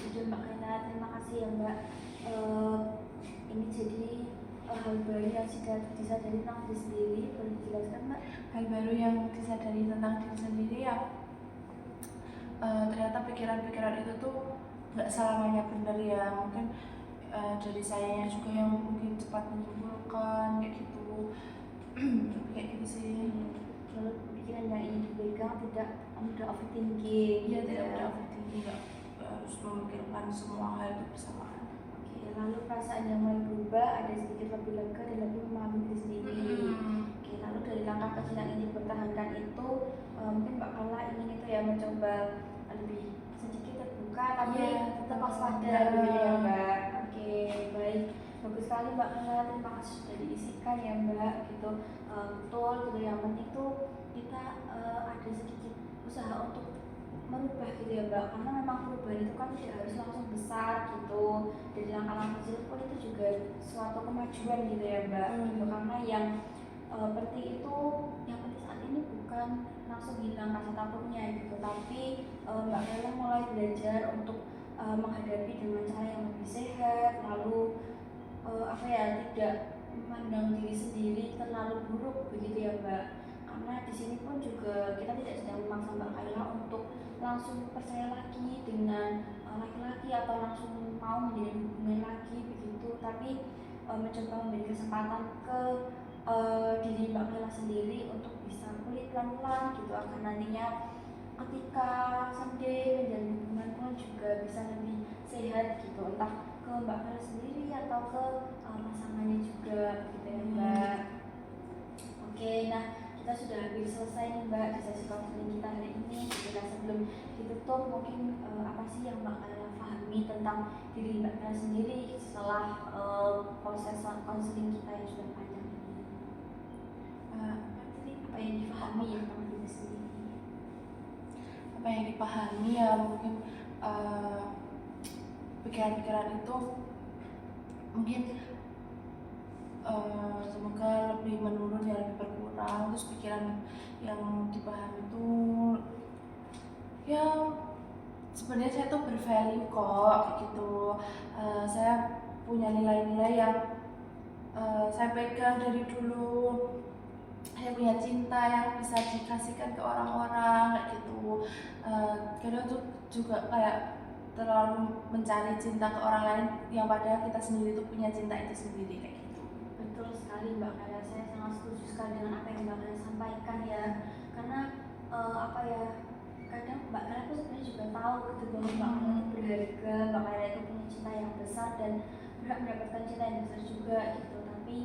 Sudah Mbak Kaila, terima kasih ya Mbak. Ini jadi hal baru yang sudah disadari tentang diri sendiri, boleh dijelaskan Mbak? Hal baru yang disadari tentang diri sendiri ya, ternyata pikiran-pikiran itu tuh nggak selamanya benar ya, mungkin dari sayanya juga yang mungkin cepat menyimpulkan kayak gitu. Kayak gitu sih. Lalu pikiran yang ingin dipegang tidak mudah overthinking. Iya, tidak mudah overthinking, nggak harus memikirkan semua hal itu bersamaan. Oke, lalu perasaan yang mulai berubah, ada sedikit lebih lega dan lebih memahami diri sendiri. Oke, lalu dari langkah kecil yang ingin dipertahankan itu mungkin Mbak Kaila ingin itu ya mencoba lebih sedikit terbuka tapi tetap waspada begitu ya Mbak. Oke, baik, bagus sekali Mbak Kaila, terima kasih sudah diisikan ya Mbak gitu. Betul gitu, yang penting tuh kita ada sedikit usaha untuk merubah gitu ya Mbak, karena memang perubahan itu kan tidak harus langsung besar gitu, dari langkah-langkah kecil pun itu juga suatu kemajuan gitu ya Mbak. Gitu. Karena yang penting itu, yang penting saat ini bukan langsung hilang rasa takutnya gitu, tapi Mbak Kaila mulai belajar untuk menghadapi dengan cara yang lebih sehat, lalu apa ya, tidak memandang diri sendiri terlalu buruk begitu ya Mbak. Karena di sini pun juga kita tidak sedang memaksa Mbak Kaila untuk langsung percaya lagi dengan laki-laki atau langsung mau menjalin hubungan lagi begitu, tapi mencoba memberi kesempatan ke diri Mbak Kayla sendiri untuk bisa pulih pelan-pelan gitu, agar nantinya ketika someday menjalin hubungan pun juga bisa lebih sehat gitu, entah ke Mbak Kayla sendiri atau ke pasangannya juga gitu ya Mbak. Oke, nah kita sudah hampir selesai nih Mbak di sesi konseling kita hari ini. Jadi sebelum ditutup mungkin apa sih yang Mbak Kayla pahami tentang diri Mbak Kayla sendiri setelah proses konseling kita yang sudah panjang ini? Apa yang dipahami ya tentang diri sendiri? Apa yang dipahami ya mungkin pikiran-pikiran itu mungkin semoga lebih menurun ya, lebih berkurang. Terus pikiran yang dipahami itu ya sebenarnya saya tuh bervalue kok kayak gitu. Saya punya nilai-nilai yang saya pegang dari dulu. Saya punya cinta yang bisa dikasihkan ke orang-orang kayak gitu. Kadang tuh juga kayak terlalu mencari cinta ke orang lain yang padahal kita sendiri tuh punya cinta itu sendiri kayak gitu. Betul sekali Mbak Kayla, saya sangat setuju sekali dengan apa yang Mbak Kayla sampaikan ya. Karena apa ya, kadang Mbak Kayla tuh sebenarnya juga tahu gitu bahwa Mbak Kayla itu berharga, Mbak Kayla itu punya cinta yang besar dan berhak mendapatkan cinta yang besar juga gitu, tapi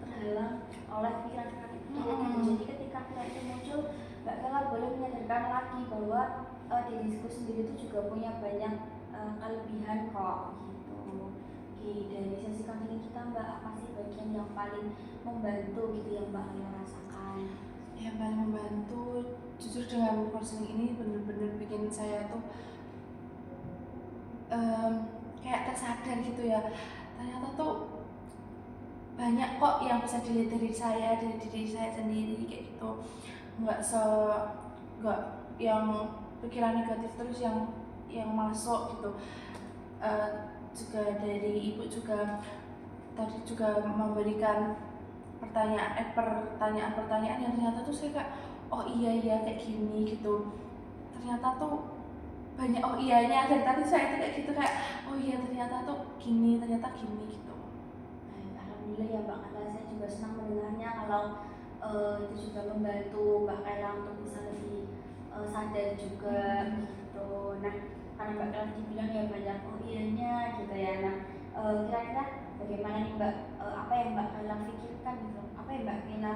terhalang oleh pikiran-pikiran itu gitu. Jadi ketika pikiran itu muncul, Mbak Kayla boleh menyadarkan lagi bahwa diriku sendiri itu juga punya banyak kelebihan kok gitu. Oke, dari sesi konseling kita Mbak, apa sih bagian yang paling membantu gitu yang Mbak Kayla rasakan? Yang paling membantu jujur dengan konseling ini bener-bener bikin saya tuh kayak tersadar gitu ya, ternyata tuh banyak kok yang bisa dilihat dari diri saya sendiri kayak gitu. Nggak yang pikiran negatif terus yang masuk gitu. Juga dari ibu juga tadi juga memberikan pertanyaan yang ternyata tuh saya kayak oh iya kayak gini gitu. Ternyata tuh banyak oh iyanya, dari tadi saya tuh kayak gitu kayak oh iya ternyata tuh gini, ternyata gini gitu. Alhamdulillah ya Mbak Kayla, saya juga senang mendengarnya kalau itu juga membantu Mbak Kayla untuk bisa lebih sadar juga gitu. Nah, karena Mbak Kayla dibilang ya banyak oh iyanya gitu ya. Nah, kira-kira bagaimana nih Mbak, apa yang Mbak Kayla pikirkan gitu, apa yang Mbak Kayla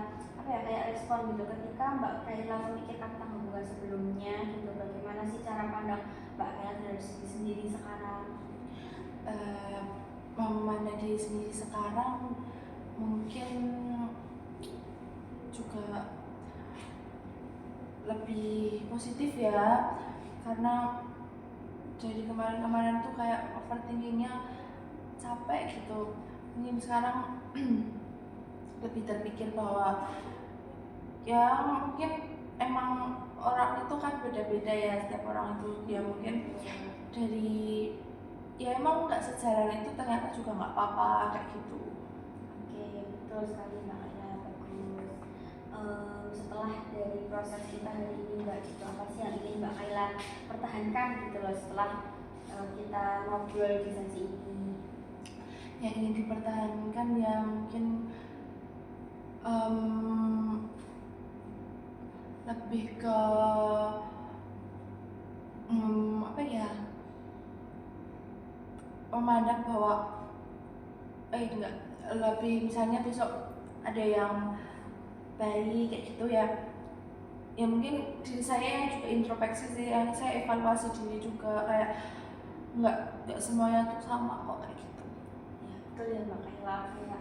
kayak respon gitu ketika Mbak Kayla memikirkan tentang hubungan sebelumnya gitu, bagaimana sih cara pandang Mbak Kayla terhadap diri sendiri sekarang? Memandang diri sendiri sekarang mungkin juga lebih positif ya, karena dari kemarin tuh kayak overthinkingnya capek gitu. Mungkin sekarang lebih terpikir bahwa ya mungkin emang orang itu kan beda-beda ya, setiap orang itu ya mungkin dari ya emang nggak sejalan itu ternyata juga nggak apa-apa kayak gitu. Oke, betul sekali Mbak Kayla, bagus. Setelah dari proses kita hari ini Mbak, gitu, apa sih yang ingin Mbak Kayla pertahankan gitu loh setelah kita ngobrol di sesi ini? Yang ingin dipertahankan ya mungkin lebih ke apa ya, memandang bahwa enggak, lebih misalnya besok ada yang bayi kayak gitu ya mungkin diri saya yang juga introspeksi sih, yang saya evaluasi diri juga kayak nggak semuanya tuh sama kok kayak gitu. Ya betul ya Mbak Kayla, kayak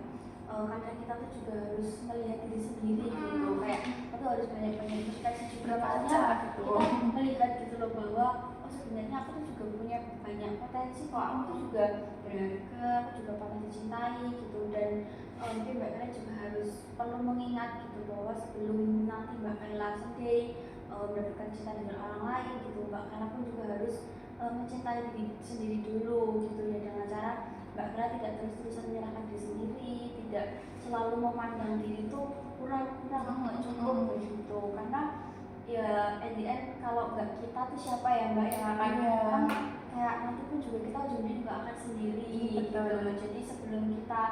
kadang kita tuh juga harus melihat diri sendiri gitu, kayak kita harus banyak-banyak introspeksi juga, makanya gitu. kita melihat gitu loh bahwa oh sebenarnya aku tuh juga punya banyak potensi kok, aku tuh juga berharga, aku juga patut dicintai gitu. Dan mungkin Mbak Kayla juga harus perlu mengingat gitu bahwa sebelum nanti Mbak Kayla someday mendapatkan cinta dengan orang lain gitu, Mbak Kayla pun juga harus mencintai diri sendiri dulu gitu ya, dengan cara Mbak Kayla tidak terus-terusan menyalahkan diri sendiri, tidak selalu memandang diri itu kurang nggak cukup begitu, karena ya at the end kalau nggak kita tuh siapa ya Mbak yang akan kan kayak nanti pun juga kita ujungnya juga akan sendiri gitu. Jadi sebelum kita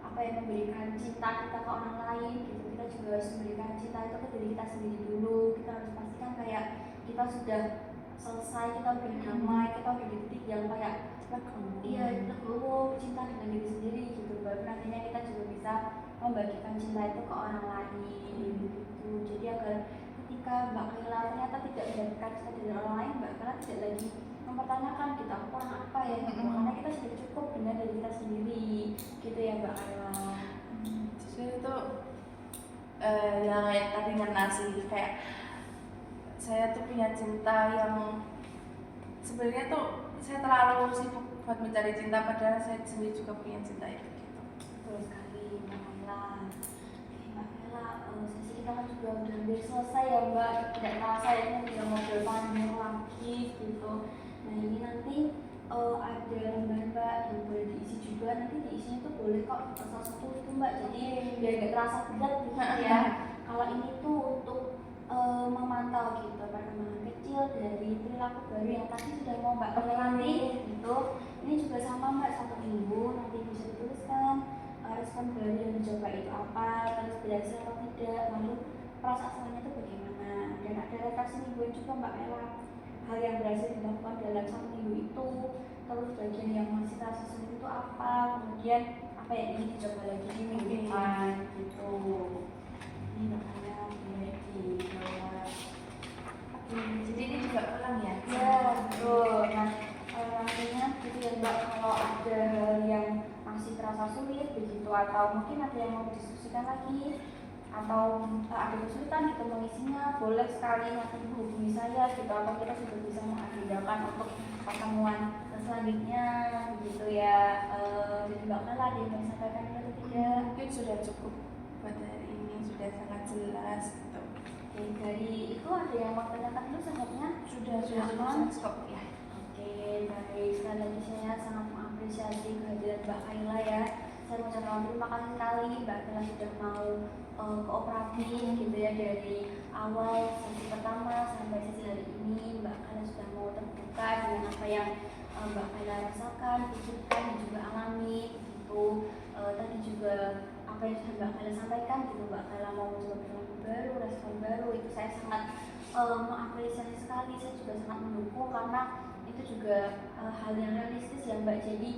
apa ya, memberikan cinta kita ke orang lain gitu, kita juga harus memberikan cinta itu ke diri kita sendiri dulu. Kita harus pastikan kayak kita sudah selesai, kita udah damai, kita udah di titik yang kayak iya legowo cinta dengan diri sendiri gitu, baru nantinya kita juga bisa membagikan cinta itu ke orang lain gitu. Jadi agar ketika Mbak Kayla ternyata tidak mendapatkan cinta dari orang lain, Mbak Kayla tidak lagi mempertanyakan kita kurang apa ya gitu, karena kita sudah cukup dengan diri kita sendiri gitu ya Mbak Kayla. Justru itu yang kayak tadi ngena sih, kayak saya tuh punya cinta yang sebenarnya tuh saya terlalu sibuk buat mencari cinta, padahal saya sendiri juga punya cinta itu gitu. Betul sekali Mbak Kayla. Oke Mbak Kayla, sesi kita kan juga udah hampir selesai ya Mbak, tidak terasa ya ini udah ngobrol panjang lagi gitu. Nah ini nanti ada lembar Mbak yang boleh diisi juga, nanti diisinya tuh boleh kok salah satu itu Mbak, jadi biar gak terasa berat gitu ya. Kalau ini tuh untuk memantau gitu perkembangan kecil dari perilaku baru yang tadi sudah mau Mbak lewati gitu. Ini juga sama Mbak, 1 minggu nanti bisa dituliskan respon baru yang dicoba itu apa, terus berhasil atau tidak, lalu perasaan itu bagaimana, dan ada refleksi mingguan juga Mbak Ella, hal yang berhasil dilakukan dalam 1 minggu itu, terus bagian yang masih terasa sulit itu apa, kemudian apa yang ingin dicoba lagi di minggu depan gitu. Ini makanya boleh dibawa. Jadi ini juga pulang ya? Ya betul. Nah nantinya gitu ya Mbak, kalau ada hal yang masih terasa sulit begitu, atau mungkin ada yang mau didiskusikan lagi, atau ada kesulitan gitu mengisinya, boleh sekali nanti menghubungi saya gitu, atau kita sudah bisa mengagendakan untuk pertemuan selanjutnya begitu ya. Jadi Mbak Kayla ada yang mau disampaikan atau tidak? Mungkin sudah cukup buat hari ini, sudah sangat jelas gitu. Oke, dari itu ada yang mau tanyakan dulu sebetulnya? Sudah cukup ya. Oke, baik, sekali lagi saya sangat mengapresiasi kehadiran Mbak Kayla ya. Saya mengucapkan terima kasih sekali Mbak Kayla sudah mau kooperatif gitu ya, dari awal sesi pertama sampai sesi hari ini. Mbak Kayla sudah mau terbuka dengan apa yang Mbak Kayla rasakan, pikirkan, dan juga alami gitu. Tadi juga apa yang sudah Mbak Kayla sampaikan gitu, Mbak Kayla mau mencoba perilaku baru, respon baru, itu saya sangat mengapresiasi sekali. Saya juga sangat mendukung karena itu juga hal yang realistis ya Mbak, jadi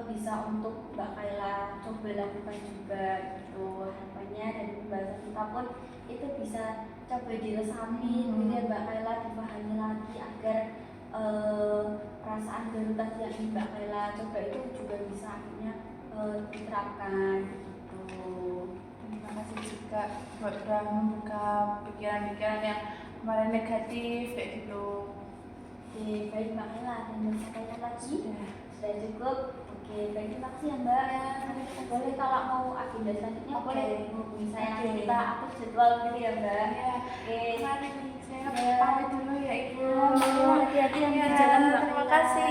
bisa untuk Mbak Kayla coba lakukan juga gitu. Harapannya dari pembahasan kita pun itu bisa coba diresapi gitu ya Mbak Kayla, dipahami lagi agar perasaan baru tadi yang Mbak Kayla coba itu juga bisa akhirnya diterapkan gitu. Terima kasih juga buat udah membuka pikiran-pikiran yang kemarin negatif kayak gitu. Oke, baik Mbak Kayla, ada yang mau disampaikan lagi? Sudah cukup? Oke, baik, terima kasih ya Mbak. Boleh kalau mau agenda selanjutnya boleh menghubungi saya, kita atur jadwal gitu ya Mbak. Oke, mari saya Ya. pamit dulu ya Ibu. Hati-hati yang di jalan Mbak Terima Kayla. kasih.